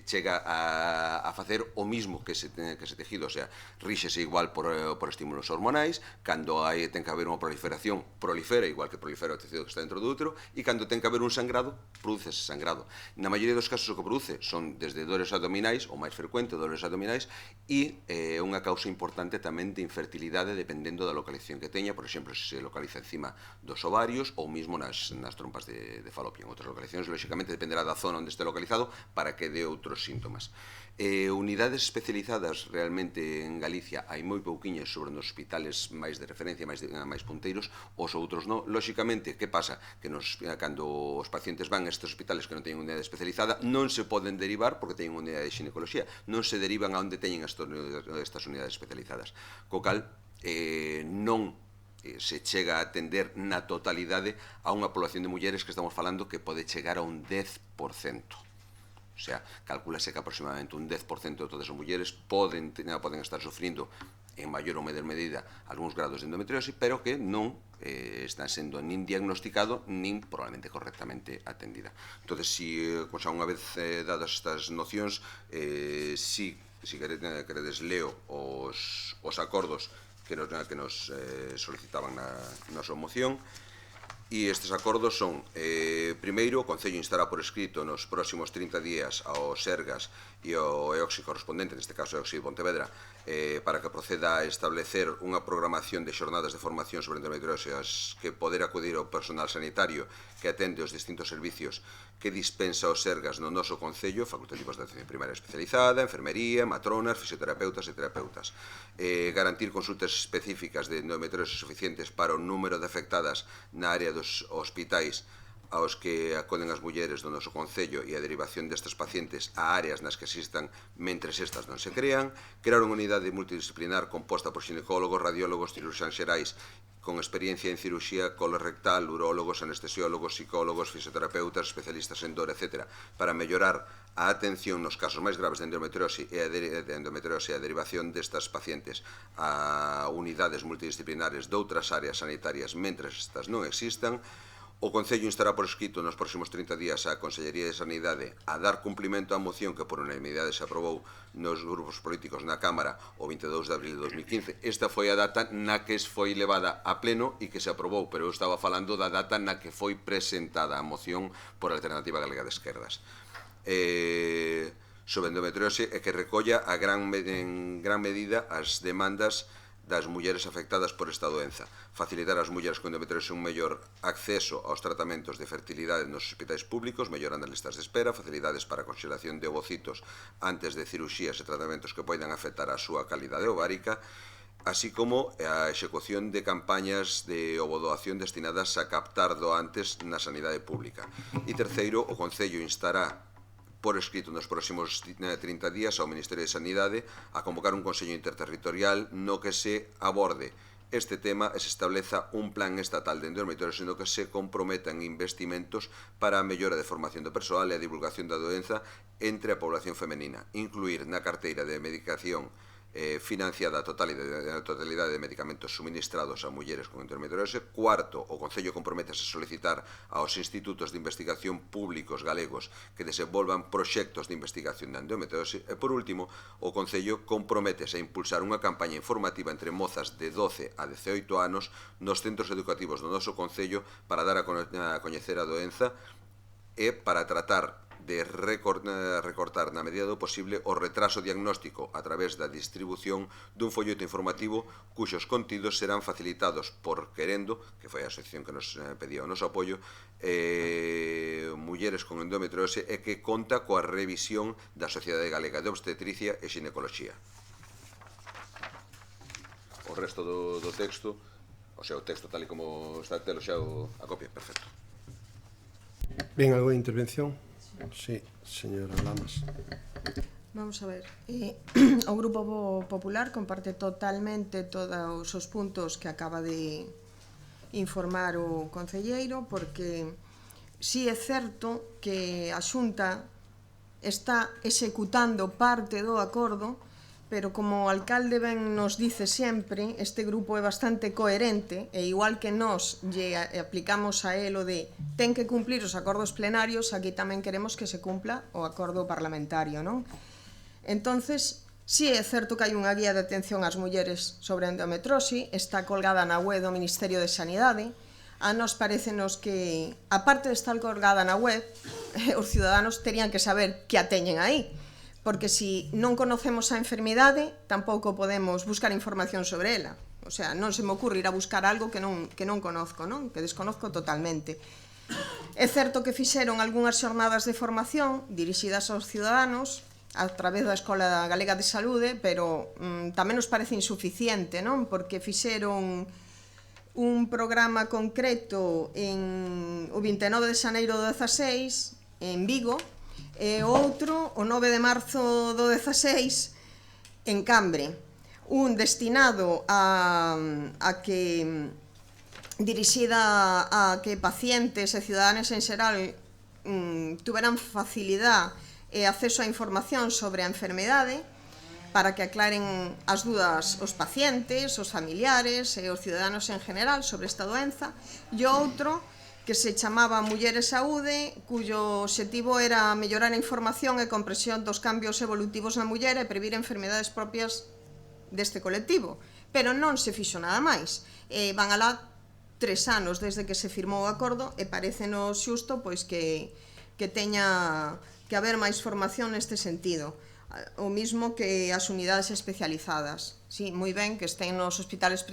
chega a facer o mismo que ese tejido, o sea, ríxese igual por estímulos hormonais. Cando ten que haber unha proliferación, prolifera igual que prolifera o tecido que está dentro do útero, e cando ten que haber un sangrado, produce ese sangrado. Na maioría dos casos o que produce son desde dores abdominais, o máis frecuente, dores abdominais, e unha causa importante tamén de infertilidade dependendo da localización que teña. Por exemplo, se se localiza encima dos ovarios ou mesmo nas trompas de falopio. En outras localizacións, lóxicamente, dependerá da zona onde este localizado para para que dé outros síntomas. Unidades especializadas realmente en Galicia hai moi pouquiñas sobre nos hospitales máis de referencia, máis punteiros, os outros non. Lóxicamente, que pasa? Que cando os pacientes van a estes hospitales que non teñen unidade especializada, non se poden derivar porque teñen unidade de ginecoloxía, non se derivan a onde teñen estas unidades especializadas. Co cal, non se chega a atender na totalidade a unha población de mulleres que estamos falando que pode chegar a un 10%. O sea, calculase que aproximadamente un 10% de todas as mulleres poden estar sufrindo en maior ou menor medida algúns grados de endometriosis, pero que non están sendo nin diagnosticado nin probablemente correctamente atendida. Entón, xa unha vez dadas estas nocións, si queredes leo os acordos que nos solicitaban na nosa moción. E estes acordos son, primeiro, o Concello instará por escrito nos próximos 30 días ao Sergas e ao EOXI correspondente, neste caso EOXI de Pontevedra, para que proceda a establecer unha programación de xornadas de formación sobre endometrioses que poder acudir ao personal sanitario que atende os distintos servicios que dispensa os Sergas no noso Concello, facultativos de atención primaria especializada, enfermería, matronas, fisioterapeutas e terapeutas. Garantir consultas específicas de endometriosis suficientes para o número de afectadas na área dos hospitais aos que acoden as mulleres do noso Concello e a derivación destas pacientes a áreas nas que existan mentres estas non se crean, crear unha unidade multidisciplinar composta por xinecólogos, radiólogos, cirurxáns xerais con experiencia en cirurxía colorectal, urólogos, anestesiólogos, psicólogos, fisioterapeutas, especialistas en dor, etc., para mellorar a atención nos casos máis graves de endometriose e a derivación destas pacientes a unidades multidisciplinares doutras áreas sanitarias mentres estas non existan. O Concello instará por escrito nos próximos 30 días a Consellería de Sanidade a dar cumplimento á moción que por unanimidade se aprobou nos grupos políticos na Cámara o 22 de abril de 2015. Esta foi a data na que foi levada a pleno e que se aprobou, pero eu estaba falando da data na que foi presentada a moción por a Alternativa Galega de Esquerdas. Sobre endometriose e que recolla en gran medida as demandas das mulleres afectadas por esta doenza, facilitar ás mulleres con endometriose un mellor acceso aos tratamentos de fertilidade nos hospitais públicos, mellorando as listas de espera, facilidades para a conxelación de ovocitos antes de cirurxías e tratamentos que poidan afectar a súa calidade ovárica, así como a execución de campañas de ovodoación destinadas a captar doantes na sanidade pública. E terceiro, o Concello instará por escrito nos próximos 30 días ao Ministerio de Sanidade a convocar un Consello Interterritorial no que se aborde este tema e se estableza un plan estatal de endometriose no que se comprometan investimentos para a mellora de formación do persoal e a divulgación da doenza entre a población femenina, incluir na carteira de medicación financiada a totalidade de medicamentos suministrados a mulleres con endometriose. Cuarto, o Concello comprométese a solicitar aos institutos de investigación públicos galegos que desenvolvan proxectos de investigación da endometriose. E, por último, o Concello comprométese a impulsar unha campaña informativa entre mozas de 12 a 18 anos nos centros educativos do noso Concello para dar a coñecer a doenza e para tratar de recortar na medida do posible o retraso diagnóstico a través da distribución dun folleto informativo cuxos contidos serán facilitados por Querendo, que foi a asociación que nos pedía o noso apoio, mulleres con endometriose e que conta coa revisión da Sociedade Galega de Obstetricia e Xinecoloxía. O resto do texto, o sea, o texto tal e como está, telo xa a copia, perfecto. Ben, algo de intervención? Sí, señora Lamas. Vamos a ver, o Grupo Popular comparte totalmente todos os puntos que acaba de informar o concelleiro, porque si é certo que a Xunta está executando parte do acordo, pero como o alcalde ben nos dice sempre, este grupo é bastante coherente, e igual que nós lle aplicamos a él o de ten que cumplir os acordos plenarios, aquí tamén queremos que se cumpla o acordo parlamentario, non? Entonces, si é certo que hai unha guía de atención ás mulleres sobre a endometrose, está colgada na web do Ministerio de Sanidade. A nos parecenos que, aparte de estar colgada na web, os ciudadanos terían que saber que a teñen aí, porque se non conocemos a enfermidade, tampouco podemos buscar información sobre ela. O sea, non se me ocurre ir a buscar algo que non conozco, non? Que desconozco totalmente. É certo que fixeron algunhas xornadas de formación dirixidas aos ciudadanos a través da Escola Galega de Saúde, pero tamén nos parece insuficiente, non? Porque fixeron un programa concreto o 29 de xaneiro do 16 en Vigo e outro o 9 de marzo do 16 en Cambre. Un destinado a que dirixida a que pacientes e ciudadanos en xeral tuveran facilidade e acceso a información sobre a enfermedade para que aclaren as dúdas os pacientes, os familiares e os ciudadanos en general sobre esta doenza, e outro que se chamaba Mulleres Saúde, cuyo obxectivo era mellorar a información e comprensión dos cambios evolutivos na muller e previr enfermedades propias deste colectivo. Pero non se fixo nada máis. Van alá 3 anos desde que se firmou o acordo e parecenos xusto pois que teña que haber máis formación neste sentido. O mismo que as unidades especializadas. Sí, moi ben que estén nos hospitales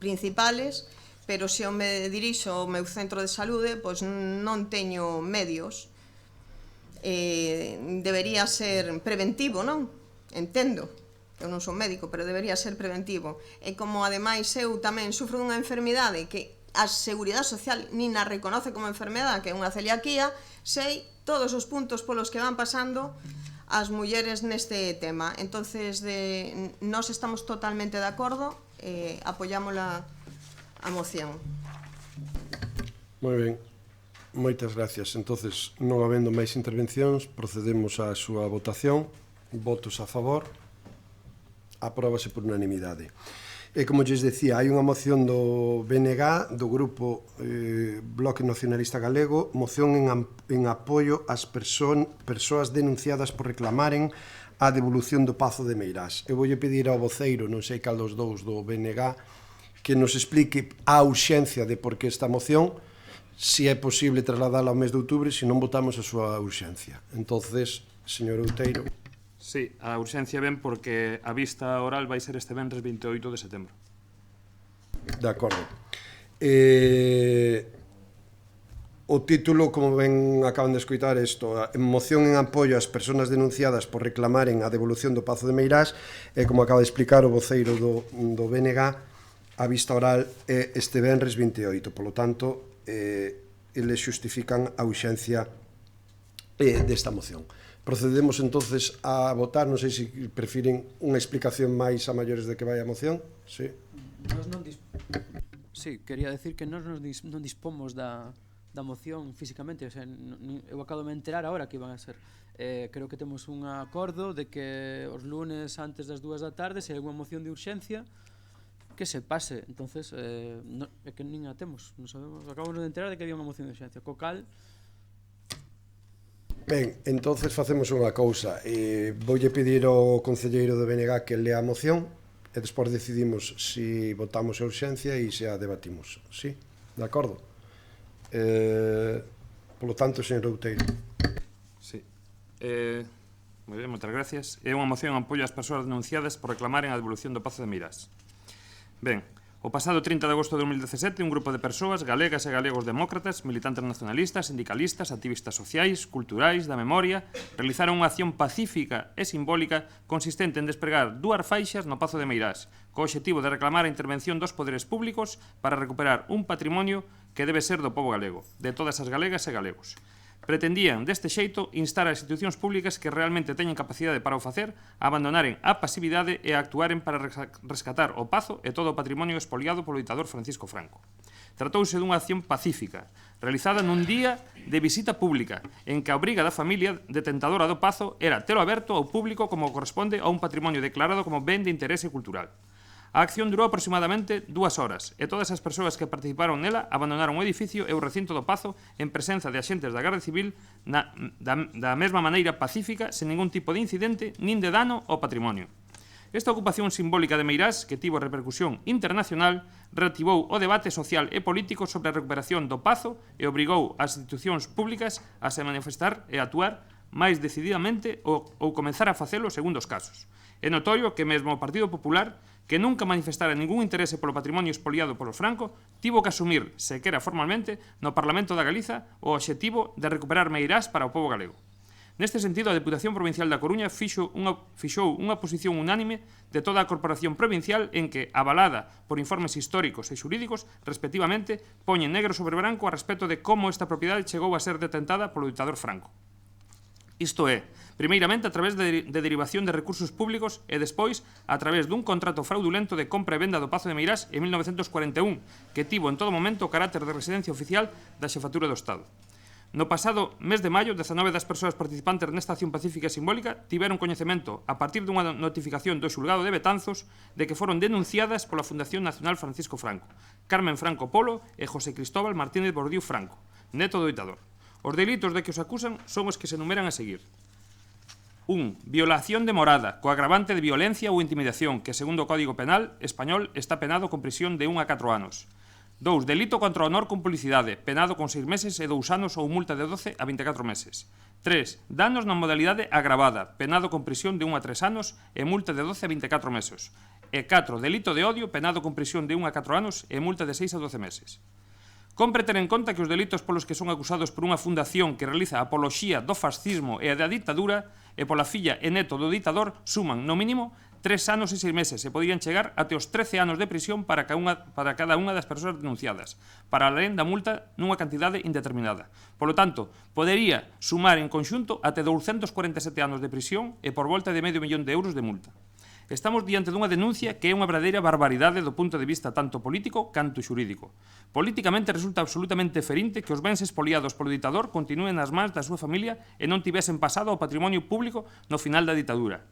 principales, pero se eu me dirixo ao meu centro de saúde, pois non teño medios. Debería ser preventivo, non? Entendo. Eu non son médico, pero debería ser preventivo. E como, ademais, eu tamén sufro dunha enfermidade que a Seguridade Social nin a reconoce como enfermedade, que é unha celiaquía, sei todos os puntos polos que van pasando as mulleres neste tema. Entonces, nós estamos totalmente de acordo, apoiamos a moción. Moi ben, moitas gracias. Entonces, non habendo máis intervencións, procedemos á súa votación. Votos a favor. Apróbase por unanimidade. E como lles decía, hai unha moción do BNG, do Grupo Bloque Nacionalista Galego, moción en apoio ás persoas denunciadas por reclamaren a devolución do Pazo de Meirás. Eu voulle pedir ao voceiro, non sei cal dos dous do BNG, que nos explique a urxencia de por que esta moción, se é posible trasladala ao mes de outubro, se non votamos a súa urxencia. Entonces, señor Outeiro. Sí, a urxencia ven porque a vista oral vai ser este venres 28 de setembro. De acordo. O título, como ben acaban de escoitar isto, moción en apoio ás persoas denunciadas por reclamaren a devolución do Pazo de Meirás, e como acaba de explicar o voceiro do BNG, a vista oral é este venres 28. Polo tanto, eles xustifican a urxencia desta moción. Procedemos entonces a votar, non sei se prefiren unha explicación máis a maiores de que vai a moción. Sí. Sí, quería decir que nós non dispomos da moción físicamente, o sea, eu acabo de me enterar agora que iban a ser. Creo que temos un acordo de que os lunes antes das 2 da tarde, se hai unha moción de urxencia, que se pase. Entonces, é que nin a temos, non sabemos, acabamos de enterar de que había unha moción de urxencia, co cal... Ben, entonces facemos unha cousa. Voulle pedir ao concelleiro do BNG que lea a moción e despois decidimos se votamos a urxencia e se a debatimos. Sí? De acordo? Polo tanto, señor Outeiro. Sí. Moi ben, moitas gracias. É unha moción en apoio ás persoas denunciadas por reclamaren a devolución do Pazo de Meirás. Ben, o pasado 30 de agosto de 2017, un grupo de persoas, galegas e galegos demócratas, militantes nacionalistas, sindicalistas, activistas sociais, culturais, da memoria, realizaron unha acción pacífica e simbólica consistente en despregar 2 faixas no Pazo de Meirás, co obxectivo de reclamar a intervención dos poderes públicos para recuperar un patrimonio que debe ser do pobo galego, de todas as galegas e galegos. Pretendían, deste xeito, instar as institucións públicas que realmente teñen capacidade para o facer a abandonaren a pasividade e a actuaren para rescatar o Pazo e todo o patrimonio expoliado polo ditador Francisco Franco. Tratouse dunha acción pacífica, realizada nun día de visita pública, en que a obriga da familia detentadora do Pazo era telo aberto ao público como corresponde a un patrimonio declarado como ben de interese cultural. A acción durou aproximadamente 2 horas e todas as persoas que participaron nela abandonaron o edificio e o recinto do Pazo en presenza de axentes da Garda Civil da mesma maneira pacífica, sen ningún tipo de incidente nin de dano ao patrimonio. Esta ocupación simbólica de Meirás, que tivo repercusión internacional, reactivou o debate social e político sobre a recuperación do Pazo e obrigou as institucións públicas a se manifestar e actuar máis decididamente ou comenzar a facelo segundo os casos. É notorio que mesmo o Partido Popular, que nunca manifestara ningún interese polo patrimonio expoliado polo Franco, tivo que asumir, sequera formalmente, no Parlamento da Galiza o obxectivo de recuperar Meirás para o pobo galego. Neste sentido, a Deputación Provincial da Coruña fixou unha posición unánime de toda a Corporación Provincial en que, avalada por informes históricos e xurídicos, respectivamente, poñen negro sobre branco a respecto de como esta propiedade chegou a ser detentada polo ditador Franco. Isto é, primeiramente a través de derivación de recursos públicos e despois a través dun contrato fraudulento de compra e venda do Pazo de Meirás en 1941, que tivo en todo momento o carácter de residencia oficial da Xefatura do Estado. No pasado mes de maio, 19 das persoas participantes nesta acción pacífica e simbólica tiveron coñecemento, a partir dunha notificación do xulgado de Betanzos, de que foron denunciadas pola Fundación Nacional Francisco Franco, Carmen Franco Polo e José Cristóbal Martínez Bordiú Franco, neto do ditador. Os delitos de que os acusan son os que se enumeran a seguir. 1. Violación de morada, co agravante de violencia ou intimidación, que segundo o Código Penal español está penado con prisión de 1 a 4 anos. 2. Delito contra o honor con publicidade, penado con 6 meses e 2 anos ou multa de 12 a 24 meses. 3. Danos na modalidade agravada, penado con prisión de 1 a 3 anos e multa de 12 a 24 meses. E 4. Delito de odio, penado con prisión de 1 a 4 anos e multa de 6 a 12 meses. Compre ter en conta que os delitos polos que son acusados por unha fundación que realiza apoloxía do fascismo e da ditadura e pola filla e neto do ditador suman, no mínimo, 3 anos e 6 meses e podían chegar até os 13 anos de prisión para cada unha das persoas denunciadas, para alén da multa nunha cantidade indeterminada. Polo tanto, podería sumar en conxunto até 247 anos de prisión e por volta de medio millón de euros de multa. Estamos diante dunha denuncia que é unha verdadeira barbaridade do punto de vista tanto político canto xurídico. Políticamente resulta absolutamente ferinte que os bens expoliados polo ditador continúen nas mans da súa familia e non tivesen pasado ao patrimonio público no final da ditadura.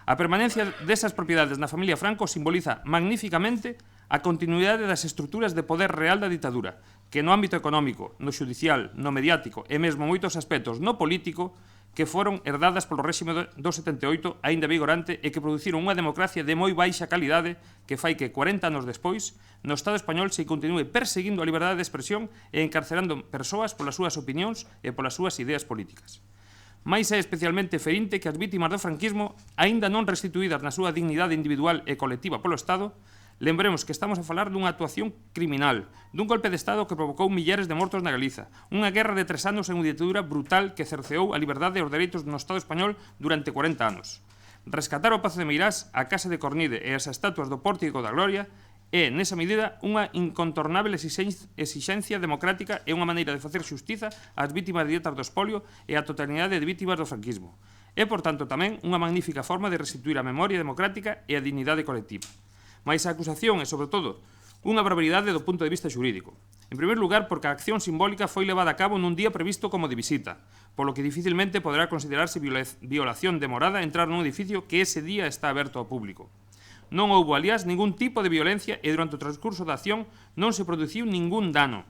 A permanencia desas propiedades na familia Franco simboliza magníficamente a continuidade das estruturas de poder real da ditadura, que no ámbito económico, no xudicial, no mediático e mesmo moitos aspectos no político que foron herdadas polo réxime do 78 aínda vigorante e que produciron unha democracia de moi baixa calidade que fai que 40 anos despois no Estado español se continúe perseguindo a liberdade de expresión e encarcerando persoas polas súas opinións e polas súas ideas políticas. Mais é especialmente ferinte que as vítimas do franquismo, aínda non restituídas na súa dignidade individual e colectiva polo Estado, lembremos que estamos a falar dunha actuación criminal, dun golpe de Estado que provocou millares de mortos na Galiza, unha guerra de 3 anos en unha ditadura brutal que cerceou a liberdade e os dereitos no Estado español durante 40 anos. Rescatar o Pazo de Meirás, a Casa de Cornide e as estatuas do Pórtico da Gloria é, nesa medida, unha incontornável exixencia democrática e unha maneira de facer xustiza ás vítimas directas do espolio e á totalidade de vítimas do franquismo. É, por tanto, tamén unha magnífica forma de restituir a memoria democrática e a dignidade colectiva. Mais a acusación é, sobre todo, unha barbaridade do punto de vista xurídico. En primeiro lugar, porque a acción simbólica foi levada a cabo nun día previsto como de visita, polo que dificilmente poderá considerarse violación de morada entrar nun edificio que ese día está aberto ao público. Non houbo, aliás, ningún tipo de violencia e durante o transcurso da acción non se produciu ningún dano.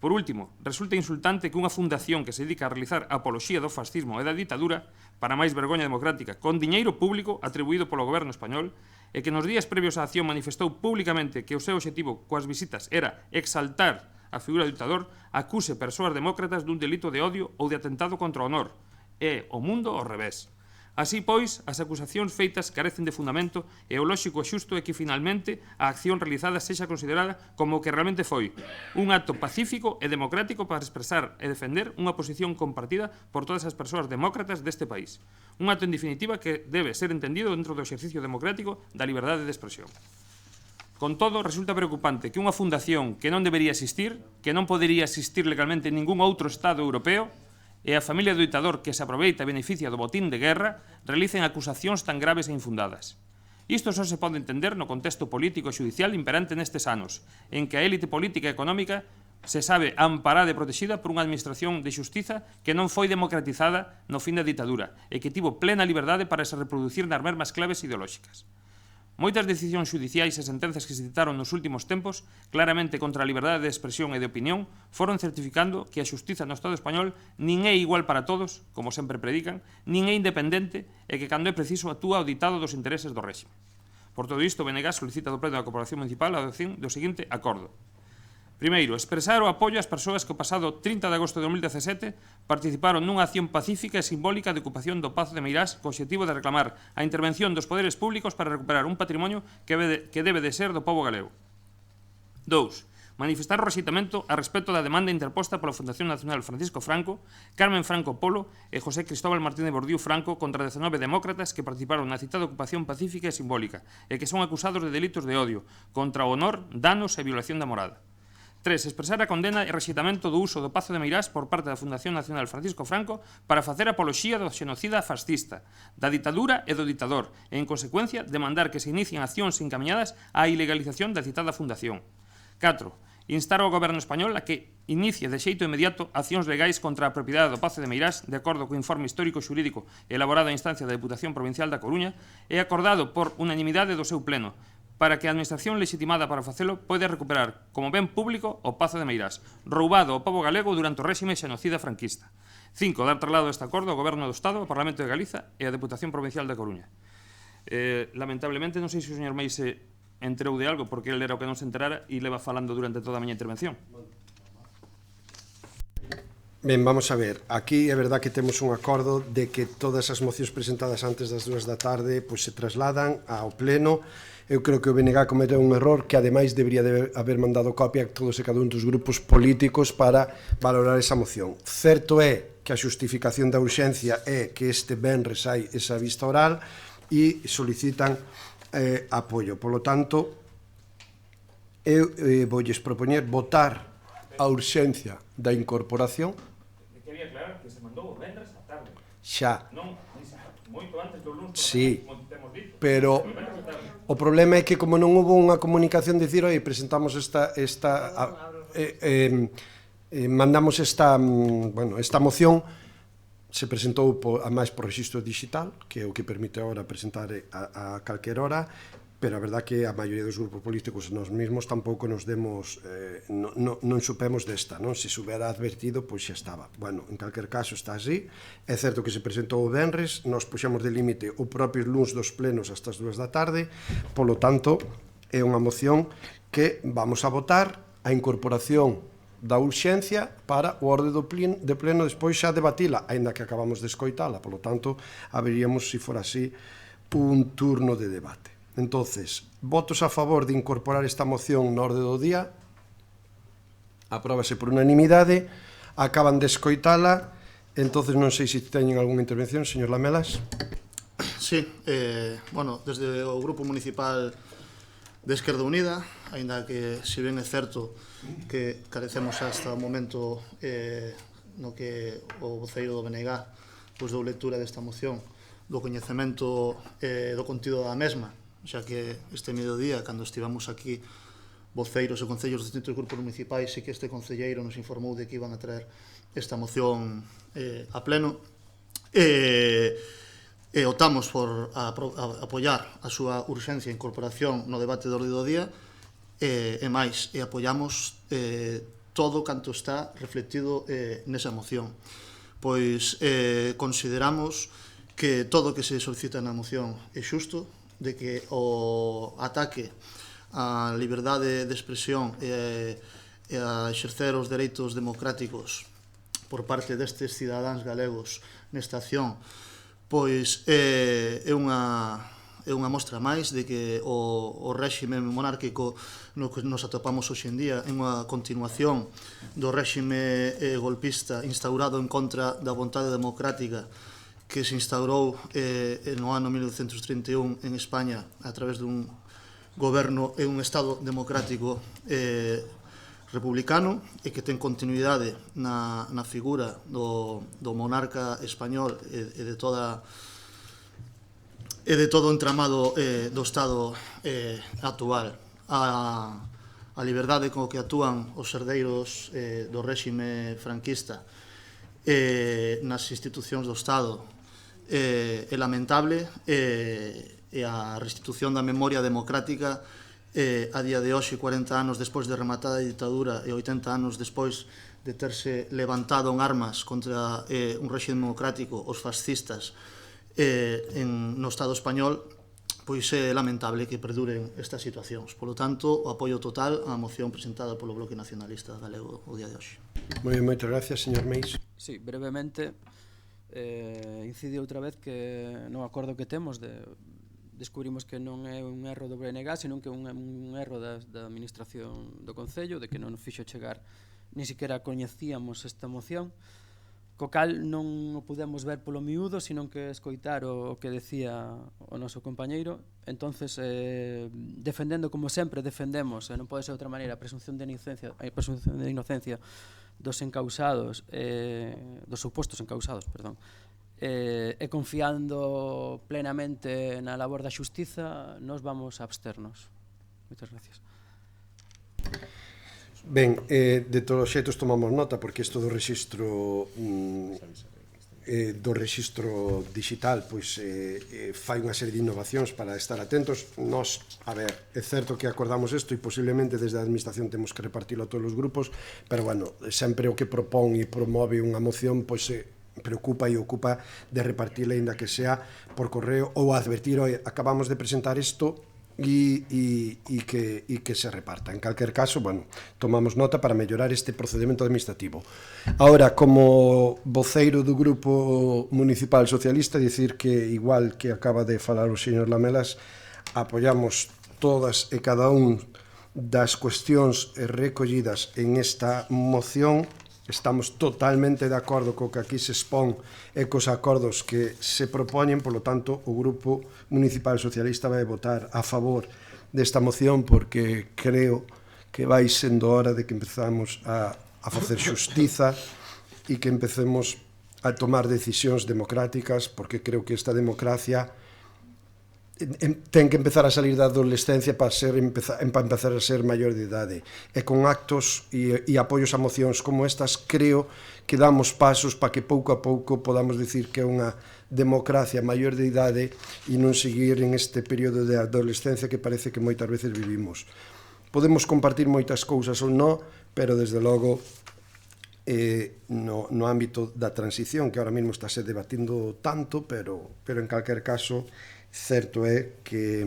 Por último, resulta insultante que unha fundación que se dedica a realizar apoloxía do fascismo e da ditadura, para máis vergoña democrática, con diñeiro público atribuído polo goberno español, e que nos días previos á acción manifestou públicamente que o seu obxectivo coas visitas era exaltar a figura do ditador, acuse persoas demócratas dun delito de odio ou de atentado contra o honor. É o mundo ao revés. Así, pois, as acusacións feitas carecen de fundamento e o lóxico e xusto é que, finalmente, a acción realizada sexa considerada como o que realmente foi, un acto pacífico e democrático para expresar e defender unha posición compartida por todas as persoas demócratas deste país. Un acto, en definitiva, que debe ser entendido dentro do exercicio democrático da liberdade de expresión. Con todo, resulta preocupante que unha fundación que non debería existir, que non podería existir legalmente en ningún outro Estado europeo, e a familia do ditador que se aproveita e beneficia do botín de guerra realicen acusacións tan graves e infundadas. Isto só se pode entender no contexto político e xudicial imperante nestes anos, en que a élite política e económica se sabe amparada e protexida por unha administración de xustiza que non foi democratizada no fin da ditadura e que tivo plena liberdade para se reproducir nas mesmas claves ideolóxicas. Moitas decisións xudiciais e sentenzas que se ditaron nos últimos tempos, claramente contra a liberdade de expresión e de opinión, foron certificando que a xustiza no Estado español nin é igual para todos, como sempre predican, nin é independente e que, cando é preciso, actúa ao ditado dos intereses do réxime. Por todo isto, o BNG solicita do Pleno da Corporación Municipal a adopción do seguinte acordo. Primeiro, expresar o apoio ás persoas que o pasado 30 de agosto de 2017 participaron nunha acción pacífica e simbólica de ocupación do Pazo de Meirás co obxectivo de reclamar a intervención dos poderes públicos para recuperar un patrimonio que debe de ser do pobo galego. 2. Manifestar o rexeitamento a respecto da demanda interposta pola Fundación Nacional Francisco Franco, Carmen Franco Polo e José Cristóbal Martínez Bordiú Franco contra 19 demócratas que participaron na citada ocupación pacífica e simbólica e que son acusados de delitos de odio contra o honor, danos e violación da morada. 3. Expresar a condena e rexeitamento do uso do Pazo de Meirás por parte da Fundación Nacional Francisco Franco para facer apoloxía do xenocida fascista, da ditadura e do ditador, e, en consecuencia, demandar que se inicien accións encaminhadas á ilegalización da citada fundación. 4. Instar ao Goberno español a que inicie de xeito inmediato accións legais contra a propiedade do Pazo de Meirás de acordo co informe histórico xurídico elaborado a instancia da Deputación Provincial da Coruña e acordado por unanimidade do seu pleno, para que a administración legitimada para facelo pode recuperar como ben público o Pazo de Meirás, roubado ao pobo galego durante o réxime xenocida franquista. 5. Dar traslado este acordo ao Goberno do Estado, ao Parlamento de Galiza e á Deputación Provincial da Coruña. Lamentablemente, non sei se o señor Meise enterou de algo, porque ele era o que non se enterara e leva falando durante toda a miña intervención. Ben, vamos a ver, aquí é verdad que temos un acordo de que todas as mocións presentadas antes das 2 da tarde pois se trasladan ao pleno. Eu creo que o BNG cometeu un error que ademais debería de haber mandado copia a todos e cada un dos grupos políticos para valorar esa moción. Certo é que a xustificación da urxencia é que este venres hai esa vista oral e solicitan apoio. Por lo tanto, eu voulles propoñer votar a urxencia da incorporación. Quería aclarar que se mandou o venres a tarde. Xa. Non, moito antes do lunes. Sí, pero o problema é que como non houve unha comunicación de dicir, oi, presentamos mandamos esta moción, se presentou a máis por rexistro digital, que é o que permite agora presentar a calquer hora, pero a verdad que a maioría dos grupos políticos nós mesmos tampouco nos demos, non supemos desta, non? Se subera advertido, pois xa estaba. Bueno, en calquer caso está así. É certo que se presentou o venres, nos puxemos de límite o propio luns dos plenos hasta as 2 da tarde, polo tanto, é unha moción que vamos a votar a incorporación da urxencia para o orde de pleno despois xa debatila, aínda que acabamos de escoitala, polo tanto, haberíamos, se for así, un turno de debate. Entonces, votos a favor de incorporar esta moción na orde do día, apróbase por unanimidade, acaban de escoitala, entonces non sei se teñen algunha intervención, señor Lamelas. Sí, bueno, desde o Grupo Municipal de Esquerda Unida, aínda que se ben é certo que carecemos hasta o momento no que o voceiro do BNG pois dou lectura desta moción, do coñecemento do contido da mesma, xa que este mediodía, cando estivamos aquí voceiros e concellos dos distintos grupos municipais, e que este concelleiro nos informou de que iban a traer esta moción a pleno, e optamos por apoiar a súa urxencia e incorporación no debate do orde do día, e máis, e apoiamos todo canto está reflectido nesa moción. Pois consideramos que todo o que se solicita na moción é xusto, de que o ataque á liberdade de expresión e a exercer os dereitos democráticos por parte destes cidadáns galegos nesta acción, pois é unha mostra máis de que o réxime monárquico no que nos atopamos hoxe en día é unha continuación do réxime golpista instaurado en contra da vontade democrática que se instaurou no ano 1931 en España a través dun goberno e un Estado democrático republicano e que ten continuidade na figura do monarca español e de todo o entramado do Estado actual. A liberdade con que actúan os herdeiros do réxime franquista nas institucións do Estado é lamentable, e a restitución da memoria democrática a día de hoxe, 40 anos despois de rematada a ditadura e 80 anos despois de terse levantado en armas contra un réxime democrático, os fascistas, no Estado español, pois é lamentable que perduren estas situacións. Polo tanto, o apoio total á moción presentada polo Bloque Nacionalista Galego o día de hoxe. Moi ben, moitas gracias, señor Meis. Sí, brevemente, incide outra vez que no acordo que temos descubrimos que non é un erro do BNG, senón que é un erro da administración do Concello, de que non nos fixo chegar, ni siquiera coñecíamos esta moción, co cal non o pudemos ver polo miúdo, senón que escoitar o que decía o noso compañeiro. Entonces, defendendo, como sempre defendemos, non pode ser de outra maneira, a presunción de inocencia dos encausados, dos supostos encausados, perdón, e confiando plenamente na labor da xustiza, nos vamos a absternos. Moitas gracias. Ben, de todos os xeitos tomamos nota, porque isto do rexistro digital pois fai unha serie de innovacións para estar atentos. Nos, a ver, é certo que acordamos isto e posiblemente desde a administración temos que repartilo a todos os grupos, pero bueno, sempre o que propón e promove unha moción pois se preocupa e ocupa de repartirla, ainda que sea por correo, ou advertir, acabamos de presentar isto e que se reparta. En calquer caso, bueno, tomamos nota para mellorar este procedimento administrativo. Ahora, como voceiro do Grupo Municipal Socialista, dicir que, igual que acaba de falar o señor Lamelas, apoiamos todas e cada un das cuestións recollidas en esta moción. Estamos totalmente de acordo co que aquí se expón e cos acordos que se propoñen, polo tanto, o Grupo Municipal Socialista vai votar a favor desta moción, porque creo que vai sendo hora de que empezamos a facer xustiza e que empecemos a tomar decisións democráticas, porque creo que esta democracia ten que empezar a salir da adolescencia para empezar a ser maior de idade, e con actos e apoios a mocións como estas creo que damos pasos para que pouco a pouco podamos dicir que é unha democracia maior de idade e non seguir en este período de adolescencia que parece que moitas veces vivimos. Podemos compartir moitas cousas ou non, pero desde logo no ámbito da transición, que ahora mesmo está se debatindo tanto, pero en calquer caso certo é que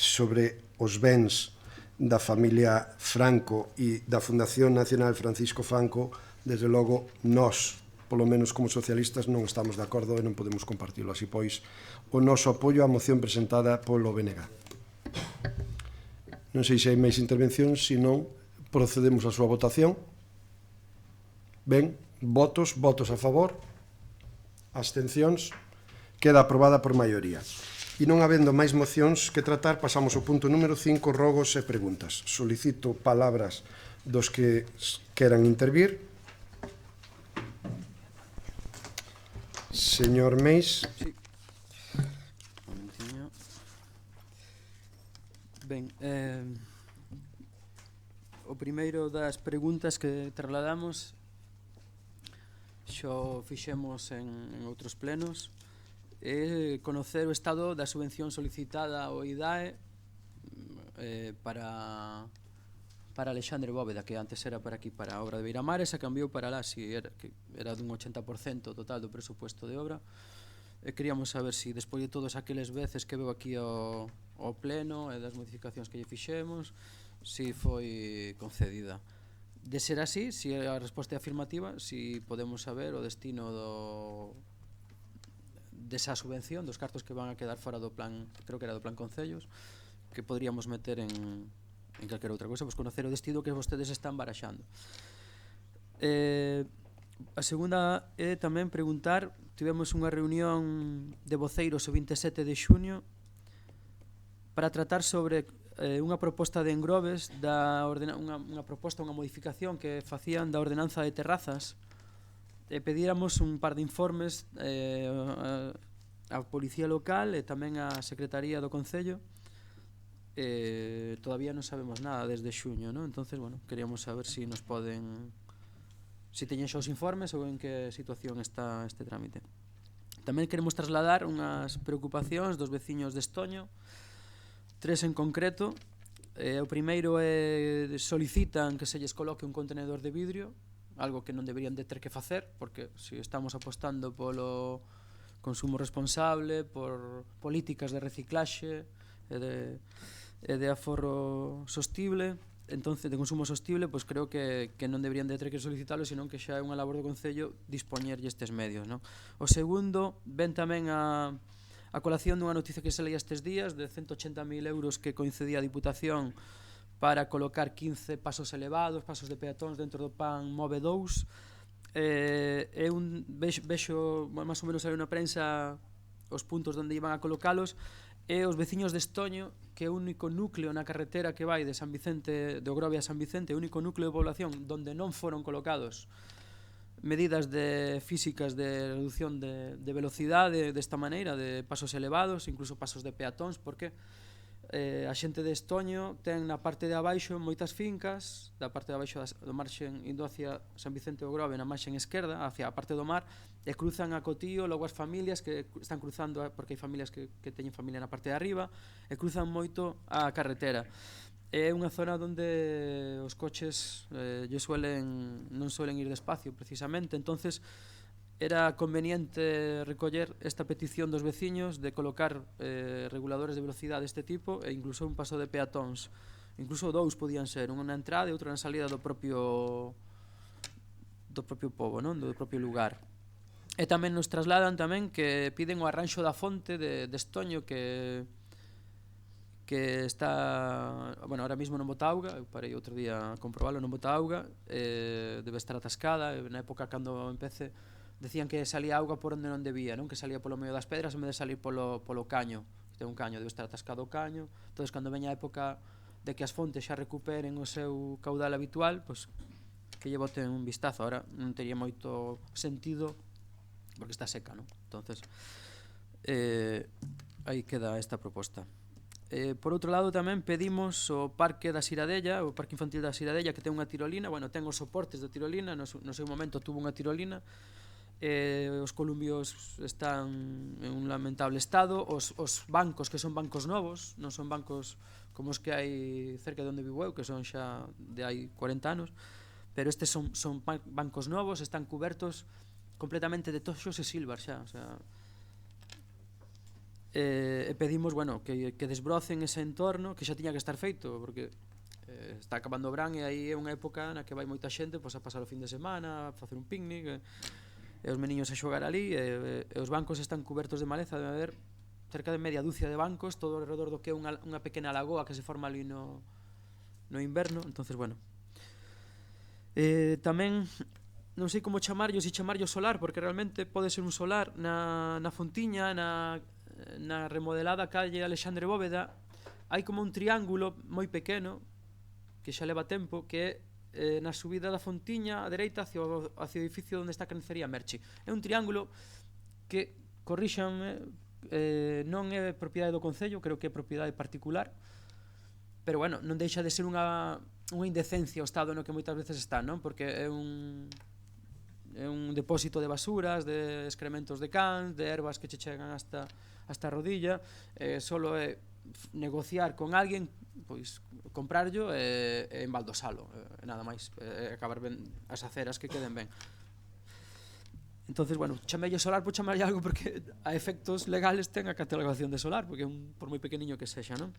sobre os bens da familia Franco e da Fundación Nacional Francisco Franco, desde logo nós, polo menos como socialistas, non estamos de acordo e non podemos compartilo. Así pois, o noso apoio á moción presentada polo BNG. Non sei se hai máis intervencións, se non, procedemos á súa votación. Ben, votos a favor, abstencións. Queda aprobada por maioría. E non habendo máis mocións que tratar, pasamos ao punto número 5, rogos e preguntas. Solicito palabras dos que queran intervir. Señor Meis. Sí. Un momentiño. Ben, o primeiro das preguntas que trasladamos xo fixemos en outros plenos, é conocer o estado da subvención solicitada ao IDAE para Alexandre Bóveda, que antes era para aquí, para a obra de Beiramares, e cambiou para lá, que era dun 80% total do presupuesto de obra. Queríamos saber se, despois de todos aqueles veces que veu aquí ao pleno e das modificacións que lle fixemos, se foi concedida. De ser así, se a resposta é afirmativa, se podemos saber o destino desa subvención, dos cartos que van a quedar fora do plan, creo que era do plan Concellos, que poderíamos meter en calquera outra cousa, pois conocer o destino que vostedes están baraxando. A segunda é tamén preguntar, tivemos unha reunión de voceiros o 27 de xuño para tratar sobre unha proposta de engrobes, unha proposta, unha modificación que facían da ordenanza de terrazas. Pedíramos un par de informes á Policía Local e tamén á Secretaría do Concello. Todavía non sabemos nada desde xuño, ¿no? Entonces, bueno, queríamos saber se nos poden, se teñen xa os informes ou en que situación está este trámite. Tamén queremos trasladar unhas preocupacións dos veciños de Estoño, 3 en concreto. O primeiro é solicitan que se lles coloque un contenedor de vidrio, algo que non deberían de ter que facer, porque se estamos apostando polo consumo responsable, por políticas de reciclaxe e de aforro sostible, entonces de consumo sostible, pois creo que non deberían de ter que solicitalo, senón que xa é unha labor do Concello dispoñerlle estes medios, non? O segundo, ven tamén a colación dunha noticia que se leía estes días de 180.000 euros que concedía a Diputación para colocar 15 pasos elevados, pasos de peatóns dentro do plan MOVE 2. Vexo máis ou menos ali na prensa os puntos onde iban a colocalos, e os veciños de Estoño, que é o único núcleo na carretera que vai de San Vicente, de Ogrovia a San Vicente, o único núcleo de población donde non foron colocados medidas físicas de reducción de velocidade desta maneira, de pasos elevados, incluso pasos de peatóns, porque a xente de Estoño ten na parte de abaixo moitas fincas, da parte de abaixo do marxen indo hacia San Vicente o Grove na marxen esquerda, hacia a parte do mar, e cruzan a Cotío, logo as familias que están cruzando, porque hai familias que teñen familia na parte de arriba, e cruzan moito a carretera. É unha zona onde os coches non suelen ir despacio, precisamente, entonces era conveniente recoller esta petición dos veciños de colocar reguladores de velocidade deste tipo e incluso un paso de peatóns. Incluso dous podían ser, unha na entrada e outra na salida do propio pobo, non? Do propio lugar. E tamén nos trasladan tamén que piden o arranxo da fonte de Estoño que está, bueno, ahora mismo non bota auga, eu parei outro día a comprobalo, non bota auga, debe estar atascada, na época cando empece decían que salía auga por onde non debía, non? Que salía polo medio das pedras en vez de salir polo caño. Ten un caño, debe estar atascado o caño. Entón, cando veña a época de que as fontes xa recuperen o seu caudal habitual, pois que lle boten un vistazo. Ahora non tería moito sentido porque está seca, non? Entonces, aí queda esta proposta. Por outro lado, tamén pedimos o Parque da Siradella, o Parque Infantil da Siradella, que ten unha tirolina, bueno, ten os soportes da tirolina, no seu momento tuvo unha tirolina, os columbios están en un lamentable estado, os bancos, que son bancos novos, non son bancos como os que hai cerca de onde vivo eu, que son xa de hai 40 anos, pero estes son bancos novos, están cubertos completamente de toxos e silvar xa, o sea, e pedimos, bueno, que desbrocen ese entorno, que xa tiña que estar feito, porque está acabando o verán e aí é unha época na que vai moita xente pois a pasar o fin de semana, a facer un picnic, e os meniños a xogar ali, e os bancos están cubertos de maleza, debe haber cerca de media dúcia de bancos, todo alrededor do que é unha pequena lagoa que se forma ali no inverno, entonces, bueno. Tamén, non sei como chamarlo, se chamarlo solar, porque realmente pode ser un solar na Fontiña, na remodelada calle Alexandre Bóveda, hai como un triángulo moi pequeno, que xa leva tempo, que é na subida da Fontiña a dereita hacia o edificio onde está a carnicería Merchi. É un triángulo que, corríxanme, non é propiedade do Concello, creo que é propiedade particular, pero bueno, non deixa de ser unha indecencia o estado no que moitas veces está, non? Porque é un depósito de basuras, de excrementos de cans, de ervas que che chegan hasta a rodilla, solo é negociar con alguén, pois comprarlo e embaldosalo, nada máis, acabar ben as aceras que queden ben. Entonces, bueno, chamelle solar, pois chamarlle algo porque a efectos legales ten a catalogación de solar, porque por moi pequeniño que sexa, non?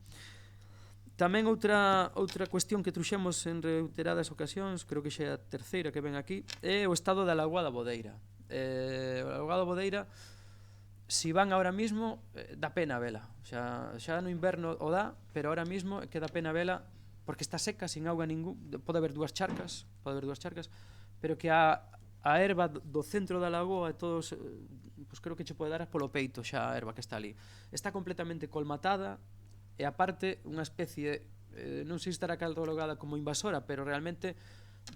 Tamén outra cuestión que truxemos en reiteradas ocasións, creo que xa é a terceira que ven aquí, é o estado da Lagoa da Bodeira. A Lagoa da Bodeira, si van ahora mismo, dá pena vela. Xa no inverno o dá, pero ahora mismo que dá pena vela porque está seca, sin auga ningún. Pode haber dúas charcas, pero que a erva do centro da lagoa e todos, pois creo que che pode dar polo peito xa a erva que está ali. Está completamente colmatada e aparte unha especie, non sei se estará catalogada como invasora, pero realmente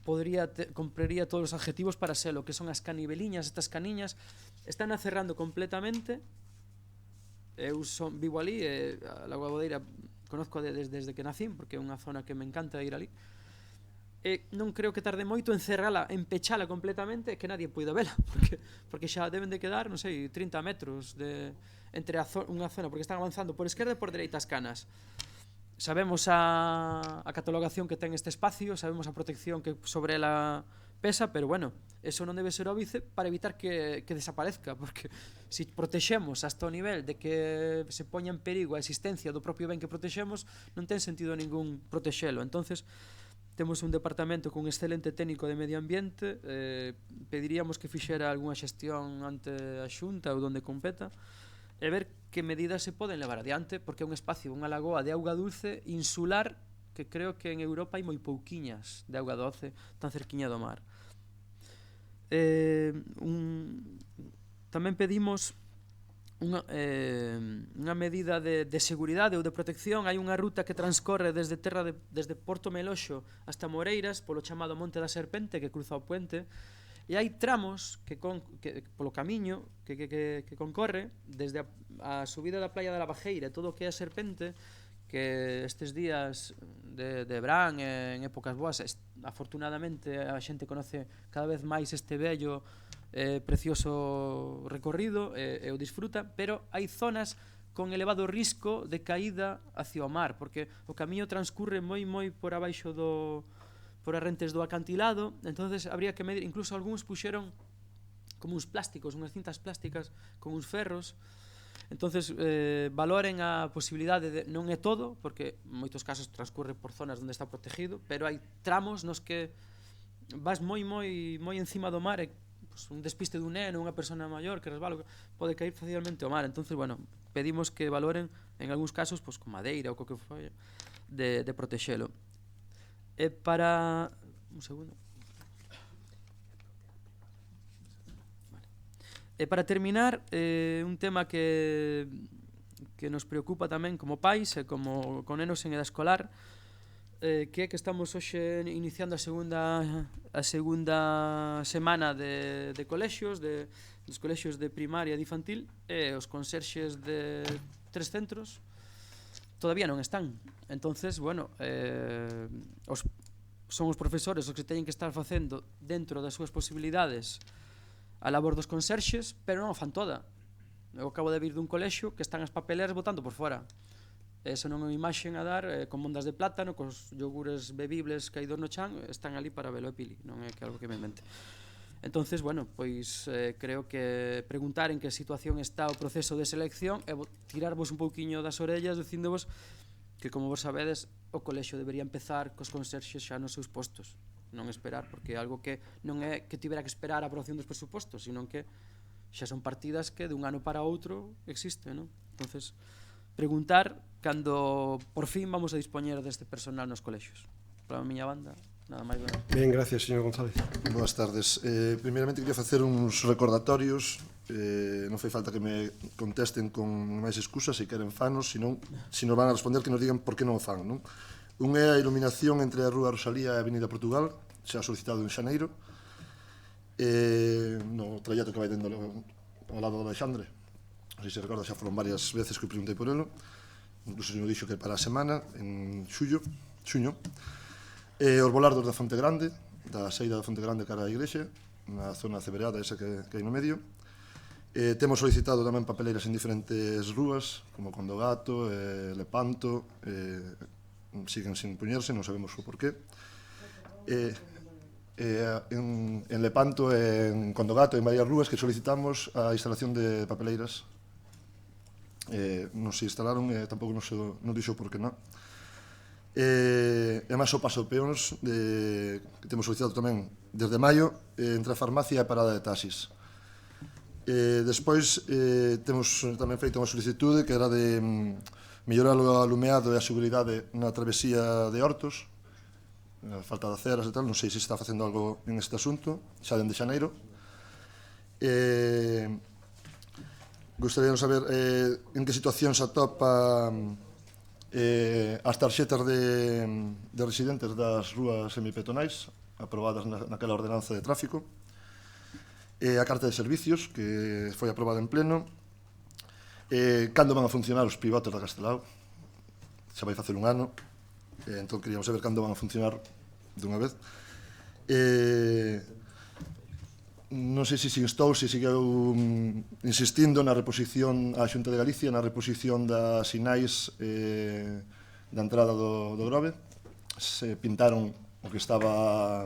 compraría todos os adjetivos para selo, que son as canibeliñas, estas caniñas, están acerrando completamente. Eu vivo ali, a Lagoa Bodeira conozco desde que nacín, porque é unha zona que me encanta ir ali, e non creo que tarde moito en cerrala, en pechala completamente, e que nadie poida vela, porque xa deben de quedar, non sei, 30 metros entre unha zona, porque están avanzando por esquerda e por dereita as canas. Sabemos a catalogación que ten este espacio, sabemos a protección que sobre ela pesa, pero bueno, eso non debe ser óbice para evitar que desaparezca, porque se protexemos hasta o nivel de que se poña en perigo a existencia do propio ben que protexemos, non ten sentido ningún protexelo. Entonces, temos un departamento con un excelente técnico de medio ambiente, pediríamos que fixera algunha xestión ante a Xunta ou donde competa, e ver que medidas se poden levar adiante, porque é un espacio, unha lagoa de auga dulce insular, que creo que en Europa hai moi pouquiñas de auga doce tan cerquiña do mar. Tamén pedimos unha medida de seguridade ou de protección. Hai unha ruta que transcorre desde Porto Meloxo hasta Moreiras polo chamado Monte da Serpente, que cruza o puente, e hai tramos polo camiño que concorre desde a subida da playa da Lavajeira, todo o que é a Serpente, que estes días de verán, en épocas boas, afortunadamente a xente conoce cada vez máis este bello precioso recorrido e o disfruta, pero hai zonas con elevado risco de caída hacia o mar, porque o camiño transcurre moi por abaixo por as rentes do acantilado. Entonces habría que medir, incluso algúns puxeron como uns plásticos, unhas cintas plásticas con uns ferros. Entonces valoren a posibilidade de, non é todo, porque en moitos casos transcurre por zonas onde está protegido, pero hai tramos nos que vas moi encima do mar e un despiste dun neno, unha persona maior que resbala, pode cair facilmente ao mar. Entonces, bueno, pedimos que valoren en algúns casos con madeira ou co que foi de protexelo. E para un segundo. E para terminar, un tema que nos preocupa tamén como pais e como con nenos en edad escolar, que é que estamos hoxe iniciando a segunda semana de colexios, dos colexios de primaria e de infantil, e os conserxes de 3 centros todavía non están. Entonces, bueno, son os profesores os que teñen que estar facendo dentro das súas posibilidades a labor dos conserxes, pero non o fan toda. Eu acabo de vir dun colexio que están as papeleras botando por fora. Esa non é unha imaxe a dar, con mondas de plátano, cos yogures bebibles caídos no chan, están ali para velo e pili, non é que algo que me invente. Entonces, bueno, pois creo que preguntar en que situación está o proceso de selección e tirarvos un pouquiño das orellas dicíndovos que, como vos sabedes, o colexio debería empezar cos conserxes xa nos seus postos, non esperar, porque é algo que non é que tivera que esperar a aprobación dos presupostos, sino que xa son partidas que dun ano para outro existe, non? Entonces, preguntar cando por fin vamos a dispoñer deste personal nos colexios. Para a miña banda, nada máis. Ben, gracias, señor González. Boas tardes. Primeiramente, quería facer uns recordatorios. Non fai falta que me contesten con máis excusas, se queren fanos, se nos van a responder que nos digan por que non o fan, non? Un é a iluminación entre a Rúa Rosalía e a Avenida Portugal, xa solicitado en xaneiro, no trayeto que vai dendo ao lado do Alexandre. Non sei se recorda, xa foron varias veces que preguntei por elo, incluso se me dixo que para a semana, en xuño. Os volardos da Fonte Grande, da saída da Fonte Grande cara á igrexa, na zona ceberada esa que hai no medio. Temos solicitado tamén papeleiras en diferentes rúas, como Condogato, Lepanto, siguen sin poñerse, non sabemos o porqué. En Lepanto e en Condogato, en varias rúas que solicitamos a instalación de papeleiras. Non se instalaron e tampouco non dixo por que non. E máis o paso peóns que temos solicitado tamén desde maio entre a farmacia e a parada de taxis. Despois temos tamén feito unha solicitude que era de mellorar o alumeado e a seguridade na travesía de Hortos, a falta de aceras e tal. Non sei se está facendo algo en este asunto xa dende xaneiro. Gostaríamos saber en que situación se atopa as tarxetas de residentes das rúas semipetonais aprobadas naquela ordenanza de tráfico, a carta de servicios que foi aprobada en pleno, cando van a funcionar os pivotes da Castelao. Xa vai facer un ano, entón queríamos saber cando van a funcionar dunha vez. Non sei se instou, se segueu insistindo na reposición á Xunta de Galicia, na reposición das sinais da entrada do Grove. Se pintaron o que estaba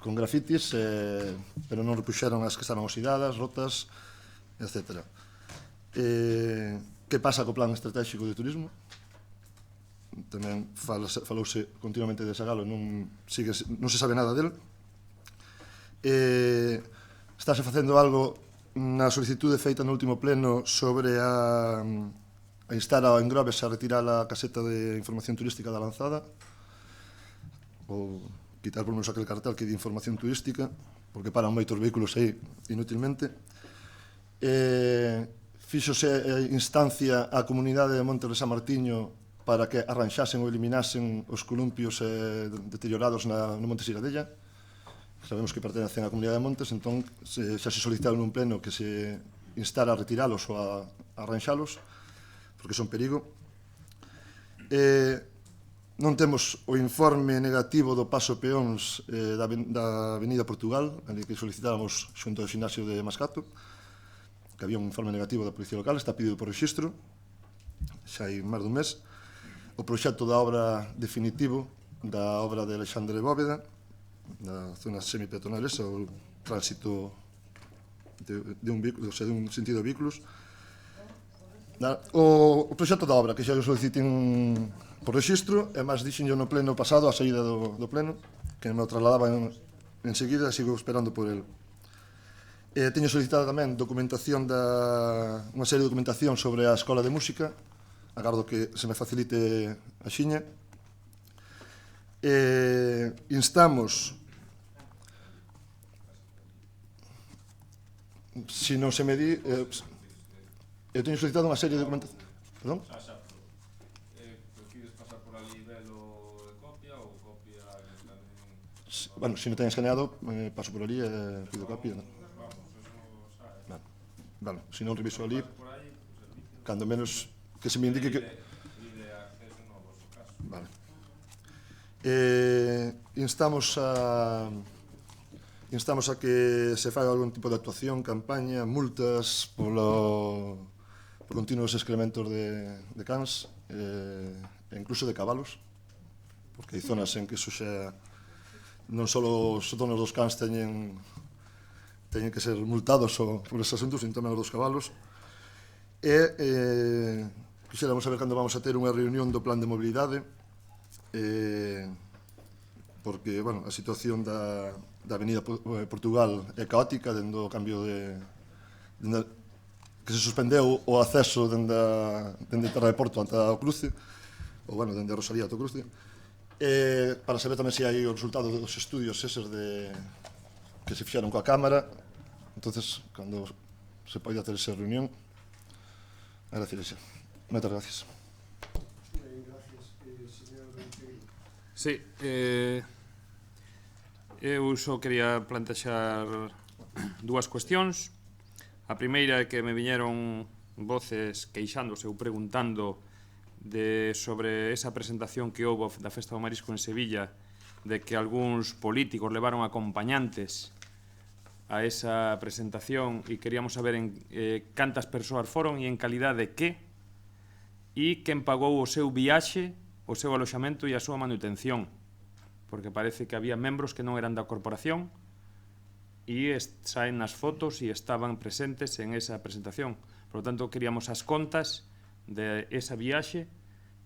con grafitis, pero non repuxeron as que estaban oxidadas, rotas, etc. Que pasa co plan estratégico de turismo? Tamén falouse continuamente de Sagalo, non se sabe nada del. Estáse facendo algo na solicitude feita no último pleno sobre a instar ao Engrobes a retirar a caseta de información turística da Lanzada, ou quitar por menos aquel cartel que de información turística, porque paran moitos vehículos aí inútilmente. Fíxose instancia á comunidade de Montes de San Martiño para que arranxasen ou eliminasen os columpios deteriorados no Monte Sigadella. Sabemos que pertenecen á comunidade de Montes, entón xa se solicitaron un pleno que se instara a retiralos ou a arranxalos, porque son perigo. Non temos o informe negativo do paso peóns da Avenida Portugal, ali que solicitáramos xunto ao ximnasio de Mascato, que había un informe negativo da Policía Local, está pedido por rexistro, xa hai máis dun mes. O proxecto da obra definitivo da obra de Alexandre Bóveda, da zona semipeatonal esa, o tránsito de un sentido de vehículos. O proxecto da obra, que xa o soliciten por rexistro, e máis dixen no pleno pasado, a saída do pleno, que me o trasladaba enseguida, sigo esperando por el. Teño solicitado tamén documentación unha serie de documentación sobre a Escola de Música, agardo que se me facilite a xiña. Instamos, se non se me di, eu teño solicitado unha serie de documentación. Perdón? Bueno, se non ten escaneado, paso por ali e pido copia. Vale, se non reviso ali, cando menos que se me indique que... Vale. Instamos a que se faga algún tipo de actuación, campaña, multas por continuos excrementos de cans e incluso de cabalos, porque hai zonas en que iso xa non só os donos dos cans teñen que ser multados por esos asuntos, sino tamén os dos cabalos. Quixéramos saber cando vamos a ter unha reunión do plan de mobilidade, porque, bueno, a situación da Avenida Portugal é caótica, dende o cambio que se suspendeu o acceso dende Terra de Porto ante o cruce, ou, bueno, dende a Rosalía ante o cruce, para saber tamén se hai o resultado dos estudios eses que se fixaron coa Cámara. Entonces, cando se pode hacer esa reunión, agradecer. Moitas gracias. Sí, eu só quería plantexar dúas cuestións. A primeira é que me viñeron voces queixándose ou preguntando sobre esa presentación que houve da Festa do Marisco en Sevilla, de que algúns políticos levaron acompañantes a esa presentación e queríamos saber cantas persoas foron e en calidad de que, e quen pagou o seu viaxe, o seu aloxamento e a súa manutención, porque parece que había membros que non eran da corporación e saen nas fotos e estaban presentes en esa presentación. Por lo tanto, queríamos as contas de esa viaxe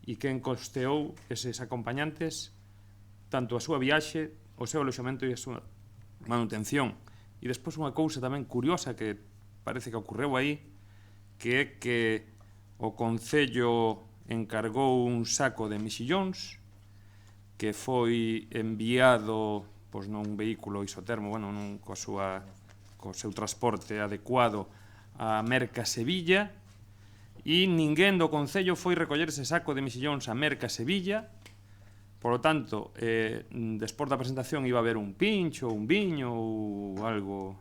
e quen costeou eses acompañantes, tanto a súa viaxe, o seu aloxamento e a súa manutención. E despois unha cousa tamén curiosa que parece que ocorreu aí, que é que o Concello encargou un saco de mexillóns que foi enviado nun vehículo isotermo, co seu transporte adecuado a Merca Sevilla, e ninguén do Concello foi recoller ese saco de mexillóns a Merca Sevilla. Por lo tanto, despois da presentación iba a haber un pincho, un viño ou algo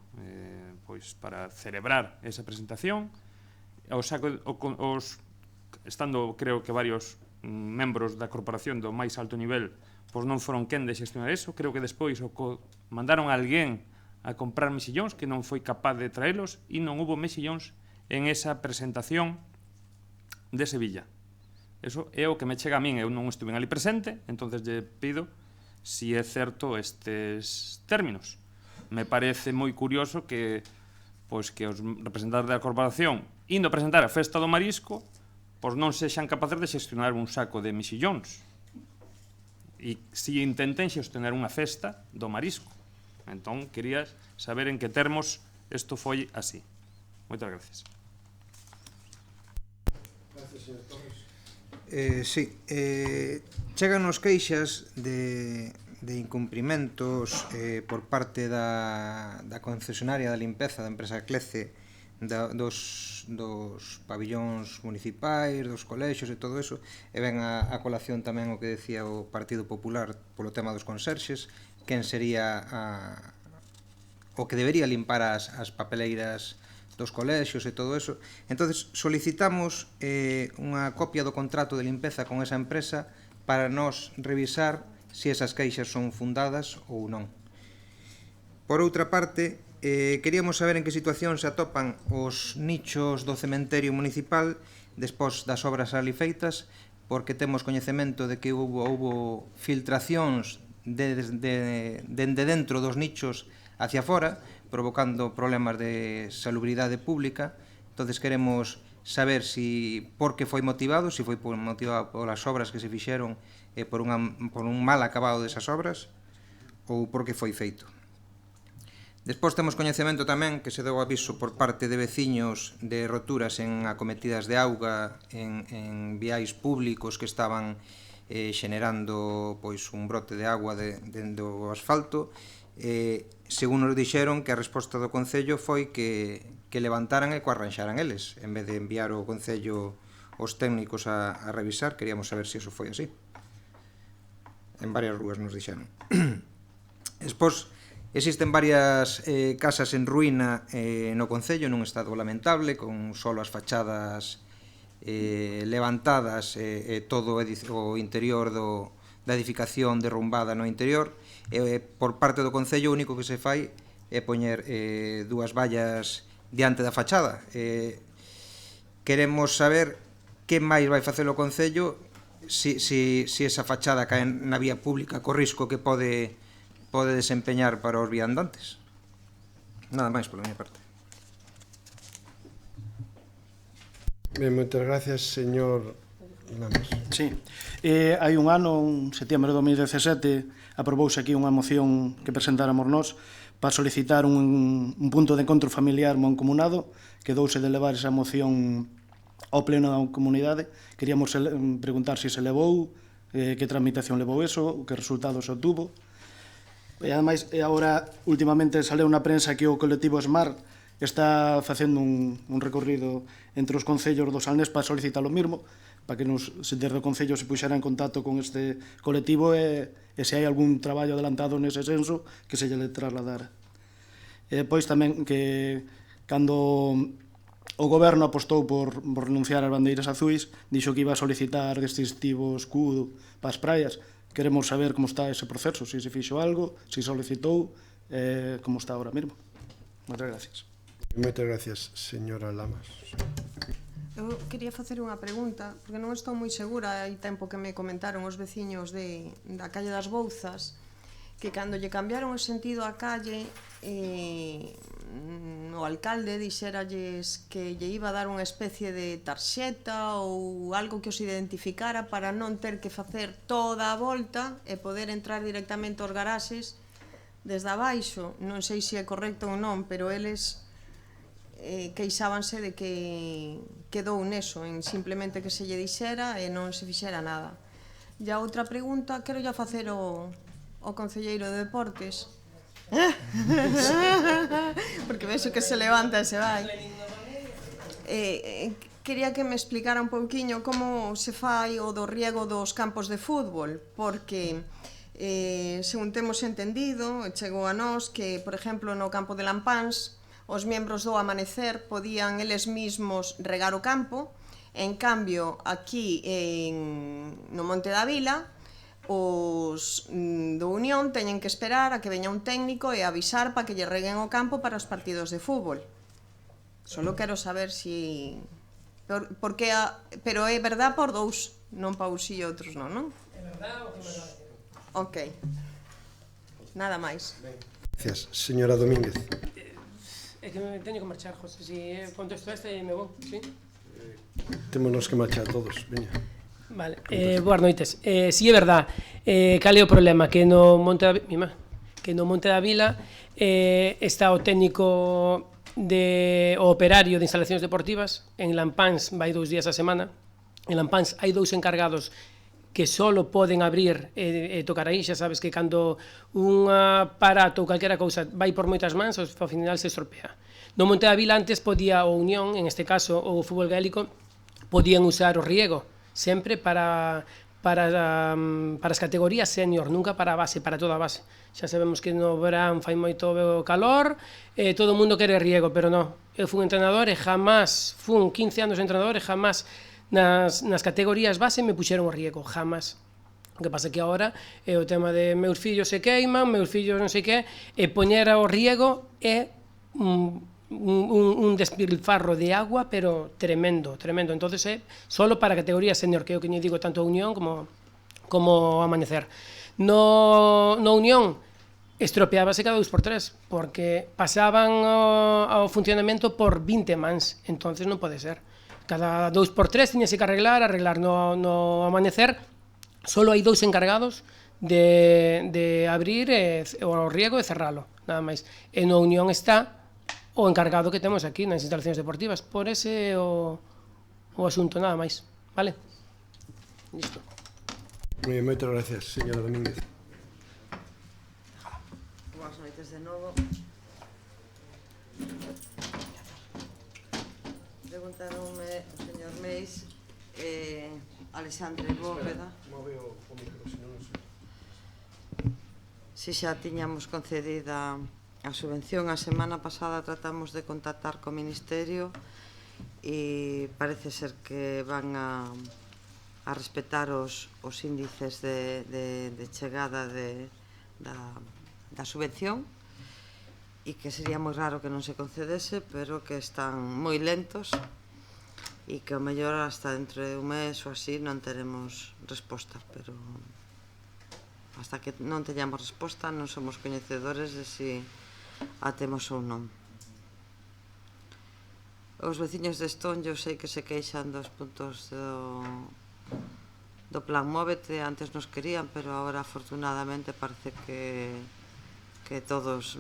para celebrar esa presentación. Estando, creo que varios membros da corporación do máis alto nivel non foron quen de xestionar eso. Creo que despois mandaron a alguén a comprar mexillóns que non foi capaz de traelos e non hubo mexillóns en esa presentación de Sevilla. Eso é o que me chega a min. Eu non estuve ali presente, entonces lle pido si é certo estes términos. Me parece moi curioso que os representantes da corporación, indo a presentar a festa do marisco, pois non sexan capaces de xestionar un saco de mexillóns. E si intenten xestionar unha festa do marisco. Entón, quería saber en que termos isto foi así. Moitas gracias. Gracias, señor Torres. Sí, chegan nos queixas de incumprimentos por parte da concesionaria da limpeza da empresa Clece dos pabillóns municipais, dos colexios e todo eso, e ven a colación tamén o que decía o Partido Popular polo tema dos conserxes, quen sería o que debería limpar as papeleiras dos colexios e todo eso. Entonces solicitamos unha copia do contrato de limpeza con esa empresa para nos revisar se esas queixas son fundadas ou non. Por outra parte, queríamos saber en que situación se atopan os nichos do cementerio municipal despois das obras ali feitas, porque temos coñecemento de que houbo filtracións dende dentro dos nichos hacia fora, provocando problemas de salubridade pública. Entonces queremos saber por que foi motivado, se foi motivado polas obras que se fixeron por un mal acabado desas obras ou por que foi feito. Despois temos coñecemento tamén que se deu aviso por parte de veciños de roturas en acometidas de auga en viais públicos que estaban xenerando un brote de agua do asfalto. Según nos dixeron que a resposta do Concello foi que levantaran e que arranxaran eles, en vez de enviar o Concello os técnicos a revisar. Queríamos saber se iso foi así. En varias rúas nos dixeron. Despois, existen varias casas en ruína no Concello nun estado lamentable, con solo as fachadas levantadas e todo o interior da edificación derrumbada no interior. Por parte do Concello o único que se fai é poñer dúas vallas diante da fachada. Queremos saber que máis vai facer o Concello se esa fachada cae na vía pública co risco que pode desempeñar para os viandantes. Nada máis pola miña parte. Ben, moitas gracias, señor Lamas. Sí. Hai un ano, en setembro de 2017, aprobouse aquí unha moción que presentáramos nós para solicitar un punto de encontro familiar mancomunado. Quedouse de levar esa moción ao pleno da comunidade. Queríamos preguntar se se levou, que tramitación levou eso, que resultados obtuvo. E ademais, agora, últimamente saleu na prensa que o colectivo Smart está facendo un recorrido entre os concellos do Salnés para solicitar o mismo, para que desde o Concello se puxera en contacto con este colectivo e se hai algún traballo adelantado nese senso que se lle trasladara. E depois tamén que cando o goberno apostou por renunciar ás bandeiras azuis, dixo que iba a solicitar distintivo escudo para as praias. Queremos saber como está ese proceso, se se fixo algo, se solicitou, como está ahora mesmo. Moitas gracias. Moitas gracias, señora Lamas. Eu quería facer unha pregunta, porque non estou moi segura, hai tempo que me comentaron os veciños da calle das Bouzas, que cando lle cambiaron o sentido á calle, o alcalde dixeralles que lle iba a dar unha especie de tarxeta ou algo que os identificara para non ter que facer toda a volta e poder entrar directamente aos garaxes desde abaixo. Non sei se é correcto ou non, pero eles queixábanse de que quedou neso, en simplemente que se lle dixera e non se fixera nada. E a outra pregunta quero ya facer ao concelleiro de Deportes, porque vexo que se levanta e se vai. Quería que me explicara un pouquiño como se fai o do riego dos campos de fútbol, porque según temos entendido, chegou a nós que, por exemplo, no campo de Lampáns, os membros do Amanecer podían eles mismos regar o campo. En cambio, aquí no Monte da Vila, os do Unión teñen que esperar a que veña un técnico e avisar para que lle reguen o campo para os partidos de fútbol. Solo quero saber si... Pero é verdad por dous, non pa uns e outros non, non? É verdad o que me... Ok. Nada máis. Gracias. Señora Domínguez. É que me teño que marchar, José. Si contesto esta e me vou, sí? Témonos que marchar todos, veña. Vale, boas noites. Si é verdad, cal é o problema? Que no Monte da Vila está o técnico o operario de instalacións deportivas. En Lampáns vai 2 días a semana. En Lampáns hai 2 encargados que solo poden abrir e tocar aí. Xa sabes que cando un aparato ou calquera cousa vai por moitas mans, ao final se estropea. No Monte da Vila antes podía o Unión, en este caso o fútbol gaélico, podían usar o riego sempre para as categorías senior, nunca para a base, para toda a base. Xa sabemos que no verán fai moito calor, todo o mundo quere riego, pero non. Eu fui entrenador e jamás, fun 15 anos de entrenador e jamás nas categorías base me puxeron o riego, jamás. O que pasa que agora é o tema de meus fillos se queiman, meus fillos non sei que, e poñer o riego é un despilfarro de agua, pero tremendo, tremendo. Entonces é solo para categoría senior, que é o que lle digo tanto a Unión como Amanecer. No Unión estropeábase cada 2x3, porque pasaban ao funcionamento por 20 mans, entonces non pode ser. Cada 2x3 tiñase que arreglar no Amanecer. Solo hai 2 encargados de abrir o riego e cerralo, nada máis. E no Unión está o encargado que temos aquí nas instalacións deportivas. Por ese o asunto, nada máis. Vale? Listo. Moi ben, moitas gracias, señora Domínguez. Boas noites de novo. Preguntaronme o señor Meis Alexandre Bóveda si xa tiñamos concedida a subvención. A semana pasada tratamos de contactar co Ministerio e parece ser que van a respetar os índices de chegada da subvención, e que sería moi raro que non se concedese, pero que están moi lentos e que ao mellor hasta dentro de un mes ou así non teremos resposta, pero hasta que non teñamos resposta non somos coñecedores de si a temos ou non. Os veciños de Estonllo sei que se queixan dos puntos do plan Móvete. Antes nos querían, pero agora afortunadamente parece que todos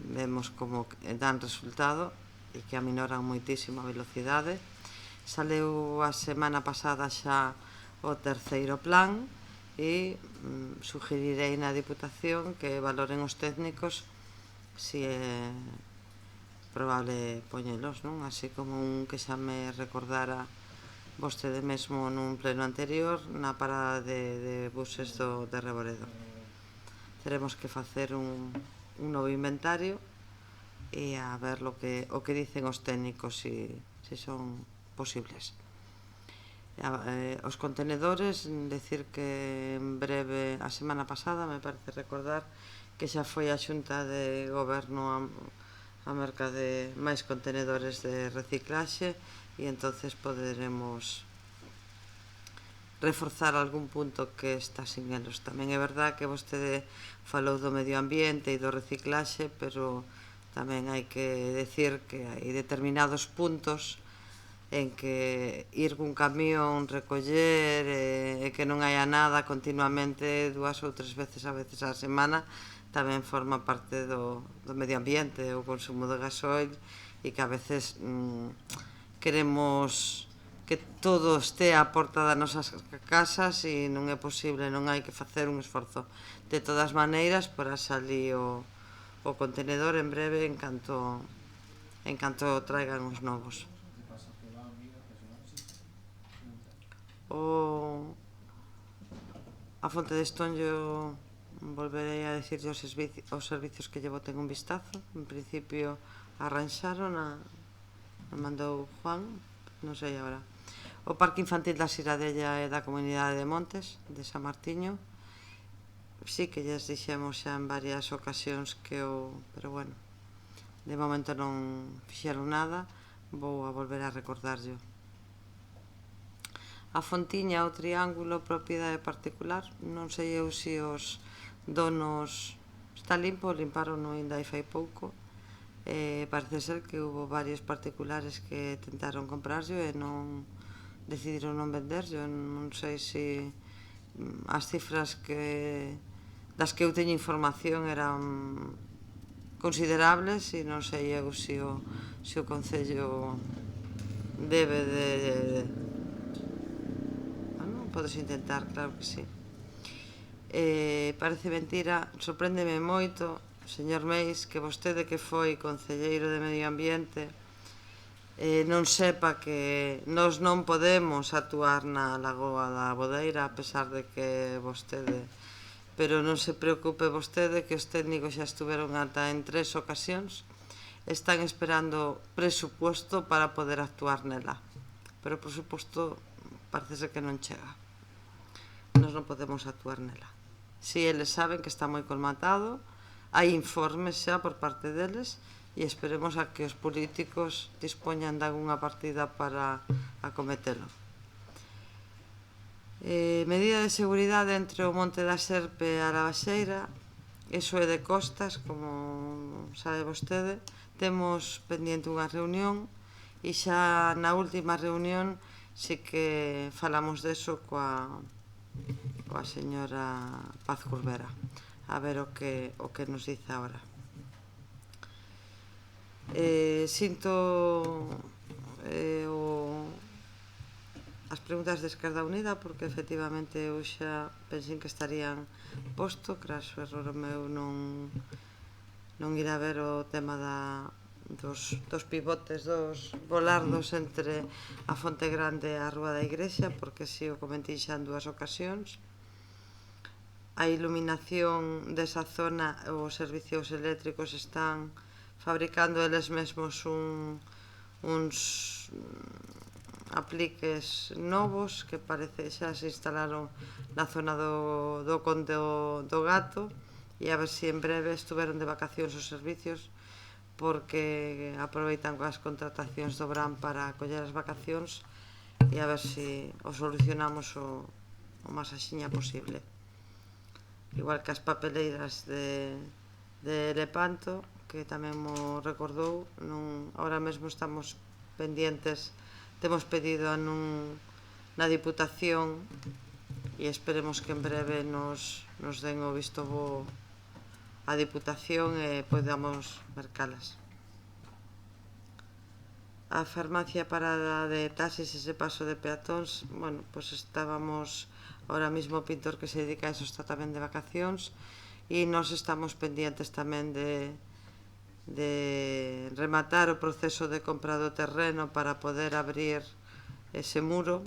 vemos como dan resultado e que aminoran moitísimo a velocidade. Saleu a semana pasada xa o 3º plan e sugerirei na Diputación que valoren os técnicos si é probable poñelos, non? Así como un que xa me recordara vostede mesmo nun pleno anterior na parada de buses de Reboredo. Teremos que facer un novo inventario e a ver o que dicen os técnicos si son posibles. Os contenedores, decir que en breve, a semana pasada, me parece recordar que xa foi a Xunta de Goberno a merca de máis contenedores de reciclaxe e entonces poderemos reforzar algún punto que está sin elos. Tamén é verdad que vostede falou do medio ambiente e do reciclaxe, pero tamén hai que decir que hai determinados puntos en que ir cun camión, recoller e que non haya nada continuamente 2 ou 3 veces a semana tamén forma parte do medio ambiente, o consumo de gasoil, e que a veces queremos que todo este á porta das nosas casas e non é posible, non hai que facer un esforzo. De todas maneiras, para salir o contenedor en breve en canto traigan os novos. A Fonte de Estonllo volverei a decir os servicios que lle boten un vistazo. En principio arranxaron, me mandou Juan, non sei agora. O Parque Infantil da Siradella é da Comunidade de Montes, de San Martiño. Sí que lles dixemos xa en varias ocasións pero bueno, de momento non fixeron nada. Vou a volver a recordarllo. A Fontiña, o Triángulo, propiedade particular, non sei eu se os donos está limpo, limparon ainda hai fai pouco. Parece ser que hubo varios particulares que tentaron comprarlo e non decidiron non venderlo. Non sei se as cifras das que eu teño información eran considerables e non sei eu se o Concello debe de... Bueno, podes intentar, claro que sí. Parece mentira, sorpréndeme moito, señor Meis, que vostede que foi concelleiro de Medio Ambiente non sepa que nós non podemos actuar na Lagoa da Bodeira a pesar de que vostede... Pero non se preocupe vostede que os técnicos xa estuveron ata en 3 ocasións, están esperando presupuesto para poder actuar nela, pero o presupuesto parece ser que non chega, nós non podemos actuar nela. Si eles saben que está moi colmatado, hai informes xa por parte deles e esperemos a que os políticos dispoñan de alguna partida para acometelo. Medida de seguridade entre o Monte da Serpe e a Lavaxeira, iso é de costas, como sabe vostede. Temos pendiente unha reunión e xa na última reunión si que falamos deso coa señora Paz Curbera, a ver o que nos dice agora. Sinto as preguntas de Esquerda Unida porque efectivamente eu xa pensei que estarían posto, craso error meu non ir a ver o tema dos pivotes, dos volardos entre a Fonte Grande e a Rúa da Igrexa, porque si o comentei xa en 2 ocasións. A iluminación desa zona, os servicios eléctricos están fabricando eles mesmos uns apliques novos que parece xa se instalaron na zona do Conde do Gato e a ver se en breve estuveron de vacacións os servicios porque aproveitan coas contratacións do Bram para coller as vacacións e a ver se o solucionamos o máis axiña posible. Igual que as papeleiras de Lepanto, que tamén mo recordou, ahora mesmo estamos pendientes, temos pedido na Diputación e esperemos que en breve nos den o visto bo a Diputación e podamos mercalas. A farmacia parada de taxis e ese paso de peatóns, bueno, pois estábamos ahora mismo o pintor que se dedica a eso está tamén de vacacións e nós estamos pendientes tamén de rematar o proceso de compra do terreno para poder abrir ese muro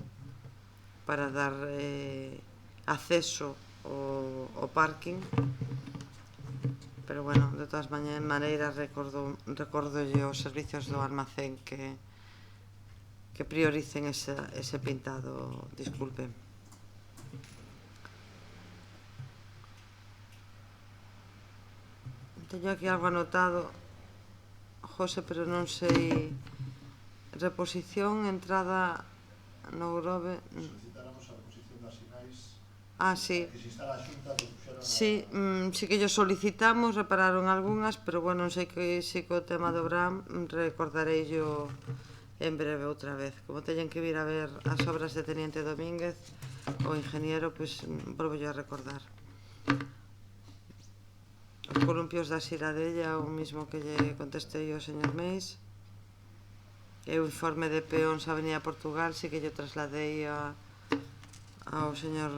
para dar acceso ao parking. Pero bueno, de todas maneiras recordolle os servicios do almacén que prioricen ese pintado, disculpen. Teño aquí algo anotado, José, pero non sei. Reposición, entrada no Grove. Solicitáramos a reposición das sinais. Sí. Que se instala a Xunta, que puxeron Sí que yo solicitamos, repararon algunhas, pero bueno, non sei que si co tema do Bram recordarei yo en breve outra vez. Como teñen que vir a ver as obras de Teniente Domínguez, o ingeniero, pois volvo yo a recordar. Os columpios da Xiradella, o mismo que lle contestei ao señor Meis. E o informe de peóns a Avenida Portugal, si que lle trasladei ao señor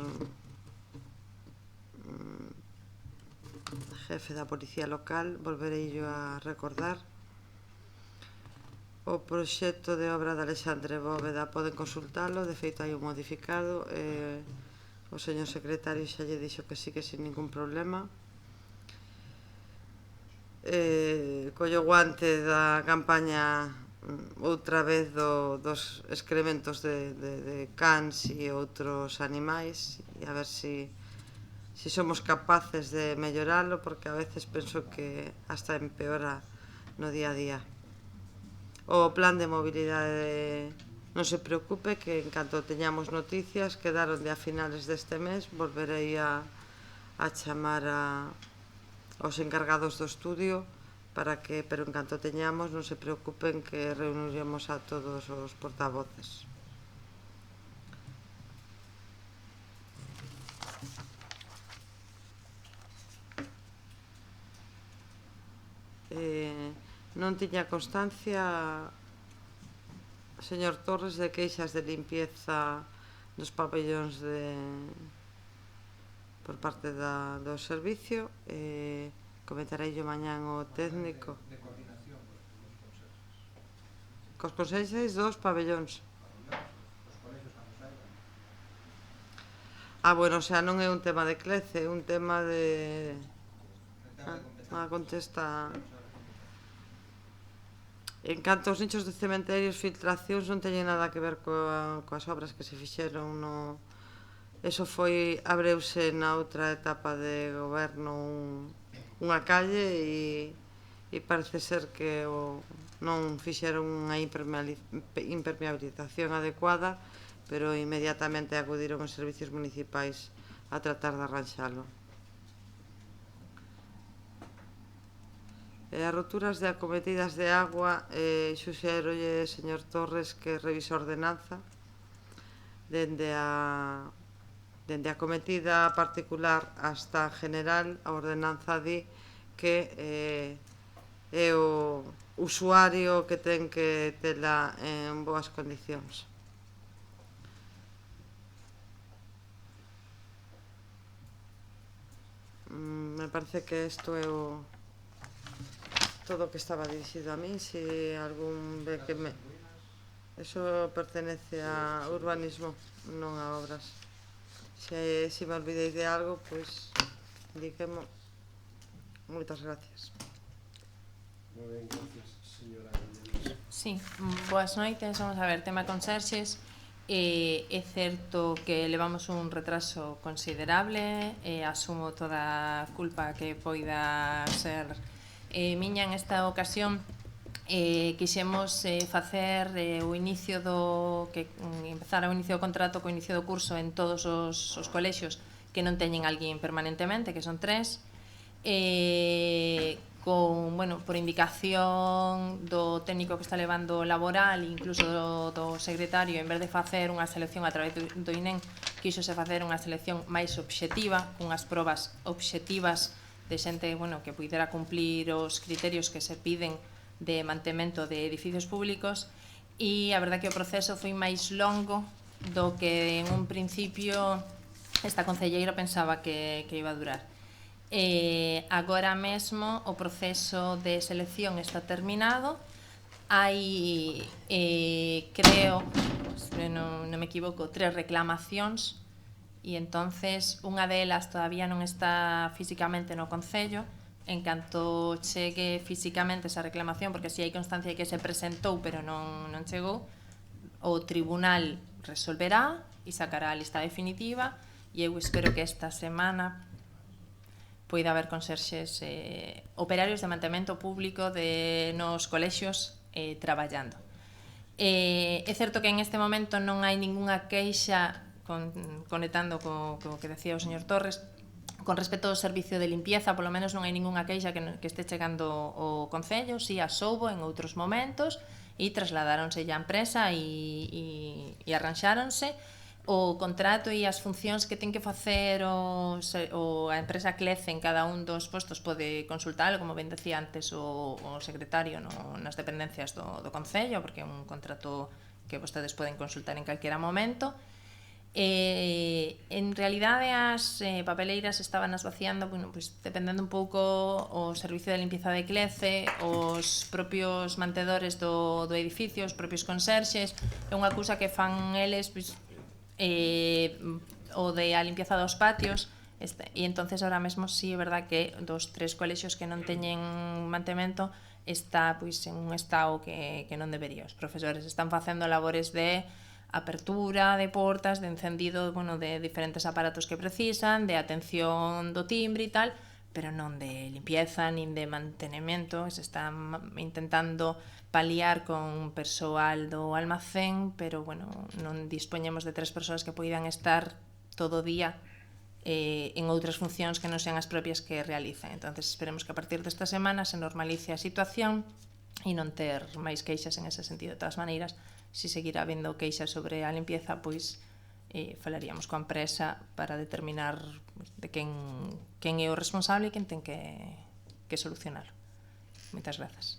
jefe da Policía Local, volverei yo a recordar. O proxecto de obra de Alexandre Bóveda poden consultalo, de feito hai un modificado, o señor secretario xa lle dixo que sí, que sin ningún problema. Collo guante da campaña outra vez dos excrementos de cans e outros animais e a ver se somos capaces de melloralo, porque a veces penso que hasta empeora no día a día. O plan de mobilidade, non se preocupe, que en canto teñamos noticias, quedaron de a finales deste mes, volverei a chamar aos encargados do estudio para que, pero en canto teñamos, non se preocupen que reuniremos a todos os portavoces. Non tiña constancia, señor Torres, de queixas de limpieza dos pabellóns por parte do servicio. Comentarei yo mañán o técnico. De coordinación cos conserxes dos pabellóns. Bueno, o sea, non é un tema de Clece, é un tema de... a contesta... En canto aos nichos de cementerios, filtracións non teñen nada que ver coas obras que se fixeron no... Eso foi, abreuse na outra etapa de goberno unha calle e parece ser que non fixeron unha impermeabilización adecuada, pero inmediatamente acudiron os servicios municipais a tratar de arranxalo. As roturas de acometidas de agua, xuxérolle, señor Torres, que revise a ordenanza dende a cometida particular hasta general. A ordenanza di que é o usuario que ten que tela en boas condicións. Me parece que isto é todo o que estaba dirixido a min. Se algún ve que me... Eso pertenece a urbanismo, non a obras. Se me olvidei de algo, pois indiquemo. Moitas gracias. Moi ben, gracias, señora. Sí, boas noites. Vamos a ver, tema conserxes. É certo que levamos un retraso considerable, asumo toda a culpa que poida ser miña en esta ocasión. Quixemos facer o inicio empezar o inicio do contrato co inicio do curso en todos os colexios que non teñen alguén permanentemente, que son 3, por indicación do técnico que está levando laboral, incluso do secretario, en vez de facer unha selección a través do INEM, quixose facer unha selección máis obxectiva, unhas probas obxectivas de xente que puidera cumplir os criterios que se piden de mantemento de edificios públicos, e a verdade que o proceso foi máis longo do que en un principio esta concelleira pensaba que iba a durar. Agora mesmo o proceso de selección está terminado. Hai, creo, se non me equivoco, 3 reclamacións, e entonces unha delas todavía non está físicamente no Concello. En canto chegue físicamente esa reclamación, porque si hai constancia de que se presentou pero non chegou, o tribunal resolverá e sacará a lista definitiva, e eu espero que esta semana poida haber conserxes operarios de mantemento público nos colexios traballando. É certo que en este momento non hai ningunha queixa, conectando co que decía o señor Torres, con respecto ao servicio de limpieza, polo menos non hai ningunha queixa que este chegando ao Concello. Si as houbo en outros momentos e trasladáronse a empresa e arranxáronse. O contrato e as funcións que ten que facer a empresa Clece en cada un dos postos pode consultalo, como ben decía antes o secretario, nas dependencias do Concello, porque é un contrato que vostedes poden consultar en calquera momento. En realidade as papeleiras estaban vaciando, dependendo un pouco o servicio de limpieza de Clece, os propios mantedores do edificio, os propios conserxes. É unha cousa que fan eles, o de a limpieza dos patios, e entonces ahora mesmo sí é verdad que dos 3 colexios que non teñen mantemento está en un estado que non debería. Os profesores están facendo labores de apertura de portas, de encendido de diferentes aparatos que precisan, de atención do timbre e tal, pero non de limpieza nin de mantenimento. Se están intentando paliar con persoal do almacén, pero non dispoñemos de 3 persoas que poidan estar todo o día en outras funcións que non sean as propias que realicen. Entón, esperemos que a partir desta semana se normalice a situación e non ter máis queixas en ese sentido. De todas maneiras, se seguirá habendo queixas sobre a limpieza, pois falaríamos coa empresa para determinar de quen é o responsable e quen ten que solucionar. Moitas grazas.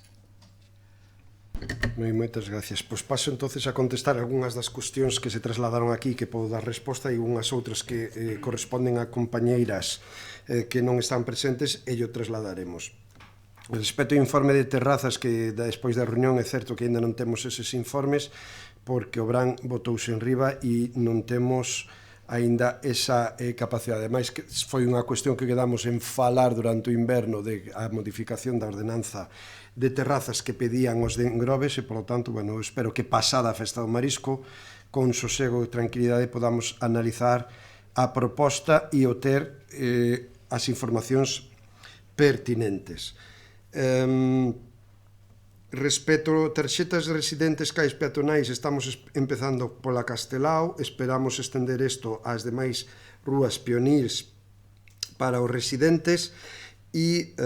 Moitas gracias. Pois paso entonces a contestar algunhas das cuestións que se trasladaron aquí, que podo dar resposta, e unhas outras que corresponden a compañeiras que non están presentes, e yo trasladaremos. Respecto ao informe de terrazas, que despois da reunión é certo que ainda non temos eses informes, porque o Bran botouse en riba e non temos aínda esa capacidade. Ademais, que foi unha cuestión que quedamos en falar durante o inverno de a modificación da ordenanza de terrazas que pedían os de Engrobes, e, polo tanto, bueno, espero que pasada a festa do marisco, con sosego e tranquilidade, podamos analizar a proposta e obter as informacións pertinentes. Respecto a tarxetas de residentes cais peatonais, estamos empezando pola Castelao, esperamos estender isto ás demais rúas pionís para os residentes e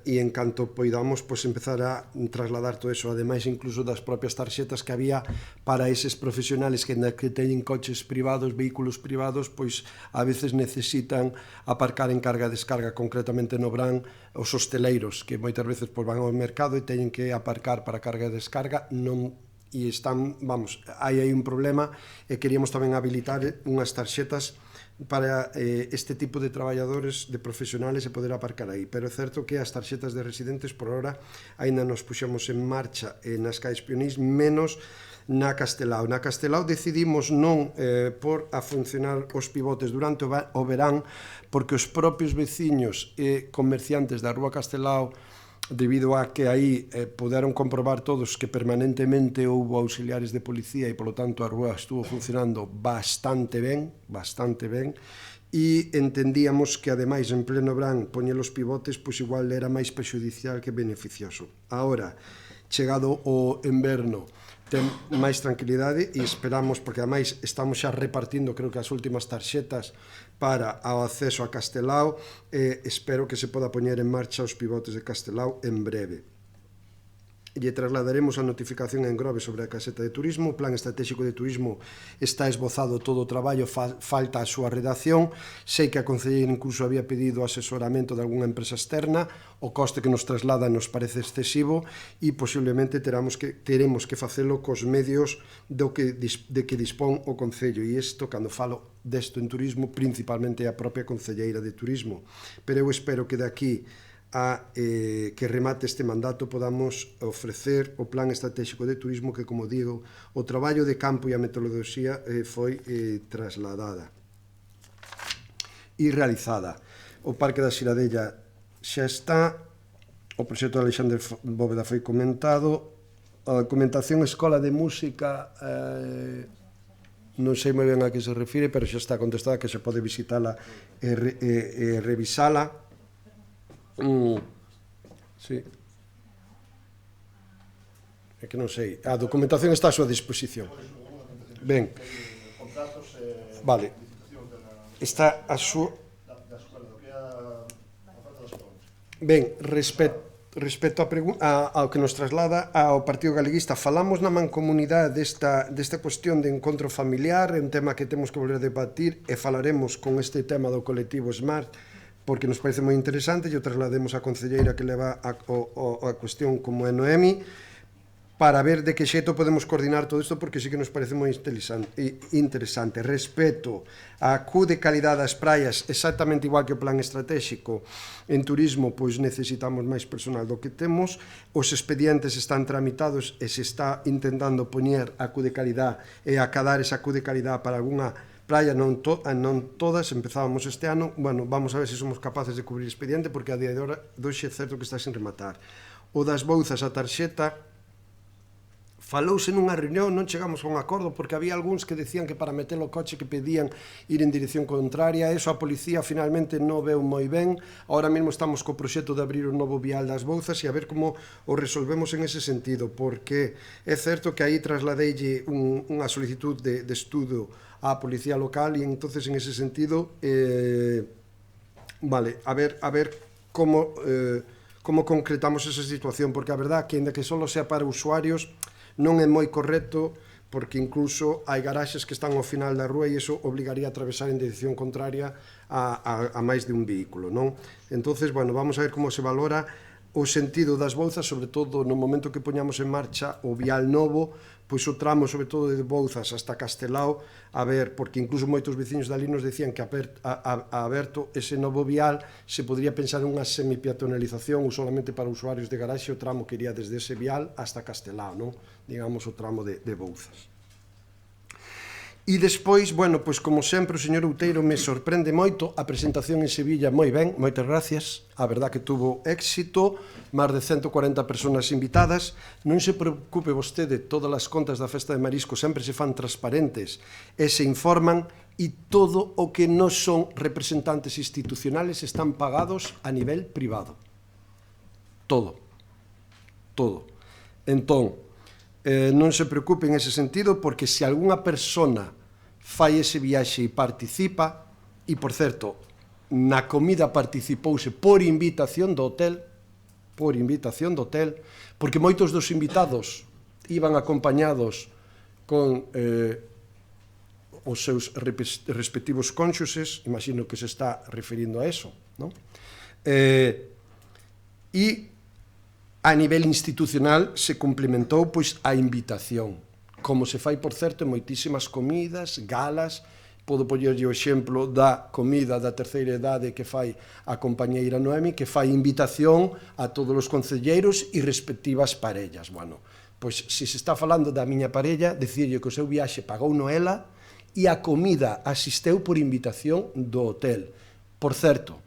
en canto poidamos, pois, empezar a trasladar todo eso, ademais incluso das propias tarxetas que había para eses profesionales que teñen coches privados, vehículos privados, pois a veces necesitan aparcar en carga-descarga, concretamente no Bran, os hosteleiros, que moitas veces pois van ao mercado e teñen que aparcar para carga-descarga, non e están, vamos, hai un problema, e queríamos tamén habilitar unhas tarxetas para este tipo de traballadores, de profesionales, e poder aparcar aí. Pero é certo que as tarxetas de residentes por hora aínda nos puxemos en marcha nas cais pionís, menos na Castelao. Na Castelao decidimos non por a funcionar os pivotes durante o verán, porque os propios veciños e comerciantes da Rúa Castelao, debido a que aí poderon comprobar todos que permanentemente houbo auxiliares de policía e, polo tanto, a rúa estuvo funcionando bastante ben, e entendíamos que, ademais, en pleno verán, poñer os pivotes, pois igual era máis prexudicial que beneficioso. Ahora, chegado o inverno, ten máis tranquilidade e esperamos, porque ademais estamos xa repartindo, creo que as últimas tarxetas para o acceso a Castelao, espero que se poda poñer en marcha os pivotes de Castelao en breve. Lle trasladaremos a notificación en Grove sobre a caseta de turismo. O plan estratégico de turismo está esbozado todo o traballo, falta a súa redacción. Sei que a concelleira incluso había pedido asesoramento de algunha empresa externa. O coste que nos traslada nos parece excesivo e posiblemente teremos que facelo cos medios de que dispón o Concello. E isto, cando falo desto en turismo, principalmente a propia concelleira de turismo. Pero eu espero que de aquí a que remate este mandato podamos ofrecer o plan estratégico de turismo que, como digo, o traballo de campo e a metodoloxía foi trasladada e realizada. O Parque da Xiradella xa está, o proxecto de Alexandre Bóveda foi comentado, a documentación Escola de Música non sei moi ben a que se refire, pero xa está contestada, que se pode visitala e revisala. Sí. É que non sei. A documentación está a súa disposición. Ben. Vale. Está a súa... Ben, respecto ao que nos traslada ao Partido Galeguista, falamos na mancomunidade desta cuestión de encontro familiar, un tema que temos que volver a debatir, e falaremos con este tema do colectivo Smart, porque nos parece moi interesante, e o traslademos á concelleira que leva a cuestión como é Noemi, para ver de que xeito podemos coordinar todo isto, porque sí que nos parece moi interesante. Respecto a CU de calidade das praias, exactamente igual que o plan estratégico en turismo, pois necesitamos máis personal do que temos, os expedientes están tramitados e se está intentando poñer a CU de calidade e acadar esa CU de calidade para algunha praia, non todas, empezábamos este ano, bueno, vamos a ver se somos capaces de cubrir expediente, porque a día de hoxe é certo que está sin rematar. O das bouzas, a tarxeta Falouse nunha reunión, non chegamos a un acordo porque había algúns que decían que para meter o coche que pedían ir en dirección contraria. Eso a policía finalmente non veu moi ben. Ahora mesmo estamos co proxecto de abrir un novo vial das Bouzas e a ver como o resolvemos en ese sentido, porque é certo que aí trasladeille unha solicitud de estudo á policía local e entonces en ese sentido vale, a ver como concretamos esa situación, porque a verdad que, ainda que só sea para usuarios, non é moi correcto, porque incluso hai garaxes que están ao final da rúa e iso obligaría a atravesar en dirección contraria a máis de un vehículo, non? Entonces, bueno, vamos a ver como se valora o sentido das Bouzas, sobre todo no momento que poñamos en marcha o vial novo, pois o tramo, sobre todo de Bouzas hasta Castelao, a ver, porque incluso moitos veciños dali nos decían que aberto ese novo vial se podría pensar en unha semipeatonalización ou solamente para usuarios de garaxe o tramo que iría desde ese vial hasta Castelao, non? Digamos o tramo de Bouzas. E despois, bueno, pois como sempre o señor Outeiro me sorprende moito, a presentación en Sevilla moi ben, moitas gracias, a verdad que tuvo éxito, máis de 140 personas invitadas, non se preocupe vostede, todas as contas da Festa de Marisco sempre se fan transparentes e se informan e todo o que non son representantes institucionales están pagados a nivel privado. Todo. Entón, non se preocupe en ese sentido, porque se algunha persona fai ese viaxe e participa, e, por certo, na comida participouse por invitación do hotel, porque moitos dos invitados iban acompañados con os seus respectivos cónxuses, imagino que se está referindo a eso, non? E a nivel institucional se complementou pois a invitación, como se fai, por certo, en moitísimas comidas, galas. Podo poñerlle o exemplo da comida da terceira idade que fai a compañeira Noemi, que fai invitación a todos os concelleiros e respectivas parellas. Bueno, pois se está falando da miña parella, dicirlle que o seu viaxe pagou ela e a comida asisteu por invitación do hotel. Por certo,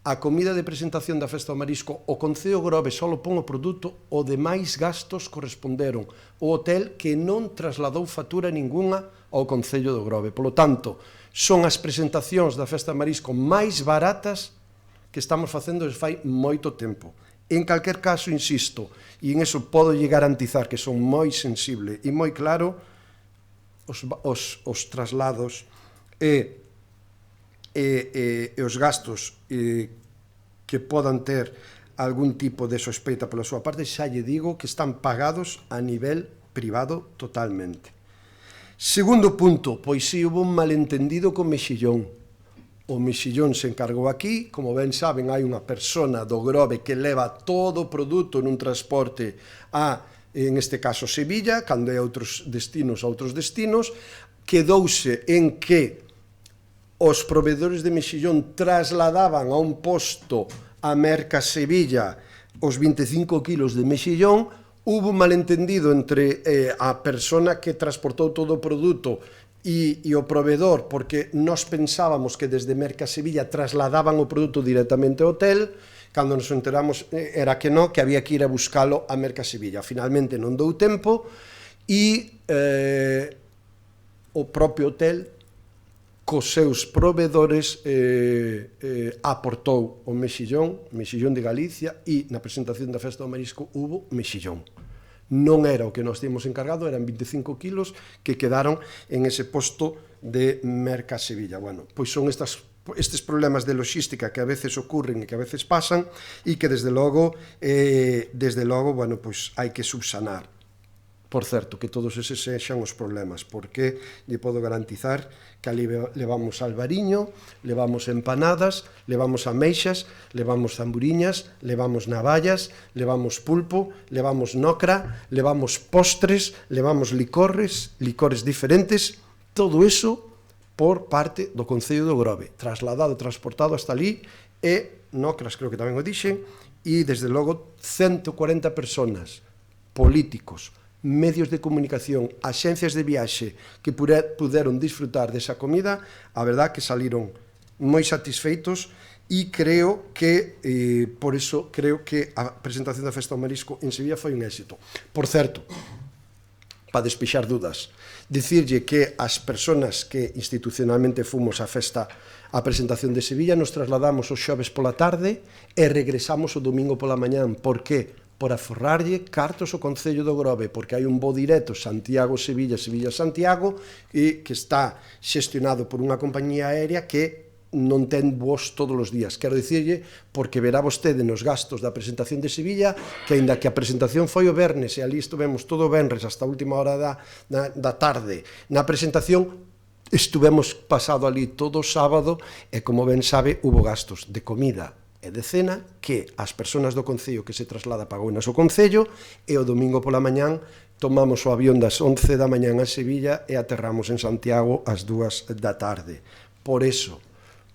a comida de presentación da Festa do Marisco, o Concello Grove só pon o produto, o demais gastos corresponderon ao hotel, que non trasladou factura ninguna ao Concello do Grove. Polo tanto, son as presentacións da Festa do Marisco máis baratas que estamos facendo desde fai moito tempo. En calquer caso, insisto, e en eso podo lle garantizar que son moi sensible e moi claro, os traslados e os gastos que podan ter algún tipo de sospeita pola súa parte, xa lle digo que están pagados a nivel privado totalmente. Segundo punto, pois si houve un malentendido con Mexillón. O Mexillón se encargou aquí, como ben saben, hai unha persona do Grove que leva todo o produto nun transporte a, en este caso, Sevilla, cando é a outros destinos, quedouse en que os proveedores de Mexillón trasladaban a un posto a Merca Sevilla os 25 kilos de mexillón. Hubo un malentendido entre a persona que transportou todo o produto e o proveedor, porque nós pensábamos que desde Merca Sevilla trasladaban o produto directamente ao hotel. Cando nos enteramos era que non, que había que ir a buscalo a Merca Sevilla. Finalmente non dou tempo e o propio hotel cos seus proveedores aportou o mexillón de Galicia, e na presentación da Festa do Marisco hubo mexillón. Non era o que nós tínhamos encargado, eran 25 kilos que quedaron en ese posto de Merca Sevilla. Bueno, pois son estes problemas de logística que a veces ocurren e que a veces pasan e que desde logo, bueno, pois hai que subsanar. Por certo, que todos eses sexan os problemas, porque lle podo garantizar que ali levamos albariño, levamos empanadas, levamos ameixas, levamos zamburiñas, levamos navallas, levamos pulpo, levamos nocra, levamos postres, levamos licores diferentes, todo eso por parte do Concello do Grove, trasladado, transportado hasta ali, e nocras, creo que tamén o dixen, e desde logo 140 personas, políticos, medios de comunicación, axencias de viaxe que puderon disfrutar desa comida, a verdad que saliron moi satisfeitos e creo que, por iso, creo que a presentación da Festa do Marisco en Sevilla foi un éxito. Por certo, para despexar dudas. Dicirlle que as persoas que institucionalmente fomos á festa, a presentación de Sevilla, nos trasladamos os xoves pola tarde e regresamos o domingo pola mañán. Por que? Por aforrarlle cartos ao Concello do Grove, porque hai un voo directo Santiago-Sevilla, Sevilla-Santiago, e que está xestionado por unha compañía aérea que non ten voos todos os días. Quero dicirlle, porque verá vostede nos gastos da presentación de Sevilla, que aínda que a presentación foi o vernes, e ali estuvemos todo o venres hasta a última hora da tarde, na presentación estuvemos pasado ali todo o sábado, e como ben sabe, hubo gastos de comida e de cena que as persoas do Concello que se traslada pagou nas o Concello, e o domingo pola mañán tomamos o avión das 11 da mañán a Sevilla e aterramos en Santiago ás 2 da tarde. Por eso,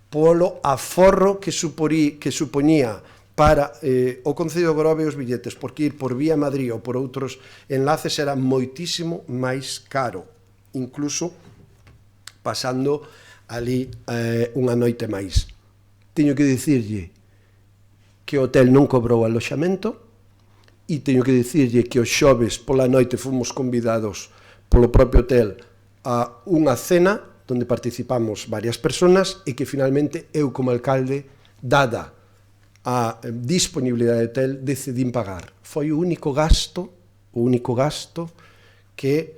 polo aforro que supoñía para o Concello de Grove os billetes, porque ir por vía Madrid ou por outros enlaces era moitísimo máis caro, incluso pasando ali unha noite máis. Teño que dicirlle que o hotel non cobrou aloxamento, e teño que dicirlle que os xoves pola noite fomos convidados polo propio hotel a unha cena onde participamos varias persoas, e que finalmente eu como alcalde, dada a disponibilidade do hotel, decidín pagar. Foi o único gasto que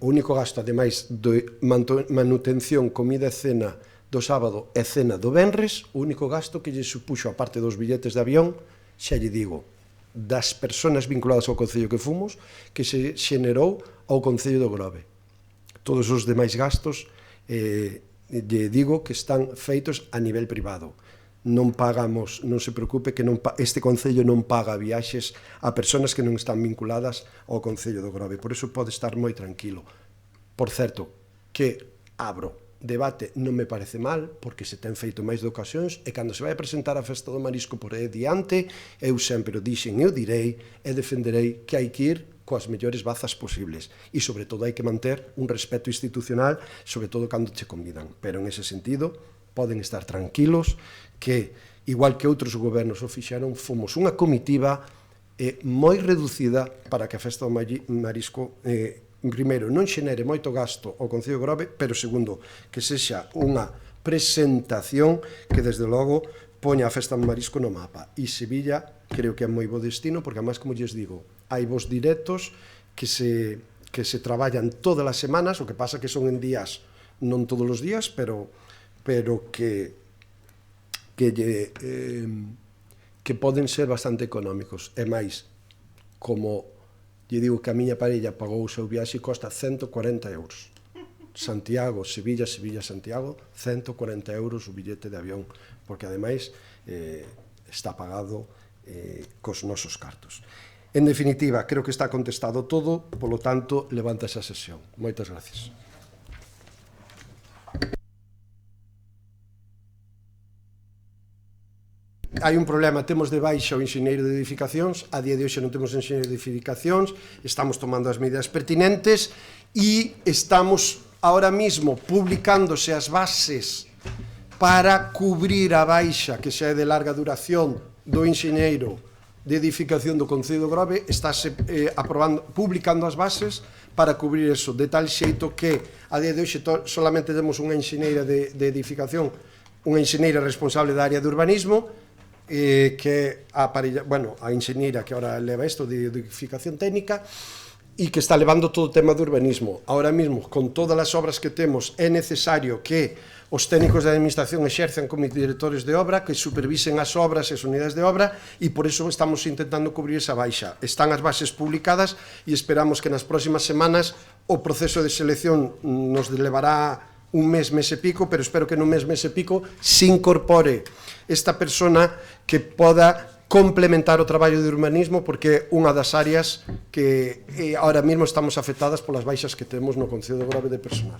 o único gasto, ademais de manutención, comida e cena do sábado e cena do venres, o único gasto que lle supuxo, a parte dos billetes de avión, xa lle digo, das persoas vinculadas ao Concello que fomos, que se xenerou ao Concello do Grove. Todos os demais gastos, lle digo que están feitos a nivel privado. Non pagamos, non se preocupe, que este Concello non paga viaxes a persoas que non están vinculadas ao Concello do Grove. Por iso pode estar moi tranquilo. Por certo, que abro debate non me parece mal, porque se ten feito máis de ocasións, e cando se vai a presentar a Festa do Marisco por aí diante, eu sempre o dixen, eu direi e defenderei que hai que ir coas mellores bazas posibles, e sobre todo hai que manter un respeto institucional, sobre todo cando che convidan. Pero en ese sentido poden estar tranquilos que, igual que outros gobernos o fixeron, fomos unha comitiva moi reducida para que a Festa do Marisco primeiro non xenere moito gasto ao Concello de Grove, pero segundo, que sexa unha presentación que desde logo poña a Festa do Marisco no mapa. E Sevilla creo que é moi bo destino, porque además, como lles digo, hai voos directos que se traballan todas as semanas, o que pasa que son en días, non todos os días, pero que poden ser bastante económicos. E máis, como lle digo que a miña parella pagou o seu viaxe e costa 140 euros. Santiago, Sevilla, Sevilla, Santiago, 140 euros o billete de avión, porque ademais está pagado cos nosos cartos. En definitiva, creo que está contestado todo, polo tanto, levanta esa sesión. Moitas gracias. Hai un problema, temos de baixa o enxeñeiro de edificacións, a día de hoxe non temos enxeñeiro de edificacións, estamos tomando as medidas pertinentes e estamos ahora mismo publicándose as bases para cubrir a baixa que xa é de larga duración do enxeñeiro de edificación do Concello do Grove, estáse publicando as bases para cubrir eso, de tal xeito que a día de hoxe solamente temos unha enxeñeira de edificación, unha enxeñeira responsable da área de urbanismo, que a enxeñeira que ahora leva isto de edificación técnica, e que está levando todo o tema do urbanismo. Ahora mesmo, con todas as obras que temos, é necesario que os técnicos da administración exercen como directores de obra, que supervisen as obras e as unidades de obra, e por iso estamos intentando cubrir esa baixa. Están as bases publicadas e esperamos que nas próximas semanas o proceso de selección nos levará un mes e pico, pero espero que nun mes e pico se incorpore esta persona que poda complementar o traballo de urbanismo, porque é unha das áreas que ahora mesmo estamos afectadas polas baixas que temos no Concello de Grove de personal.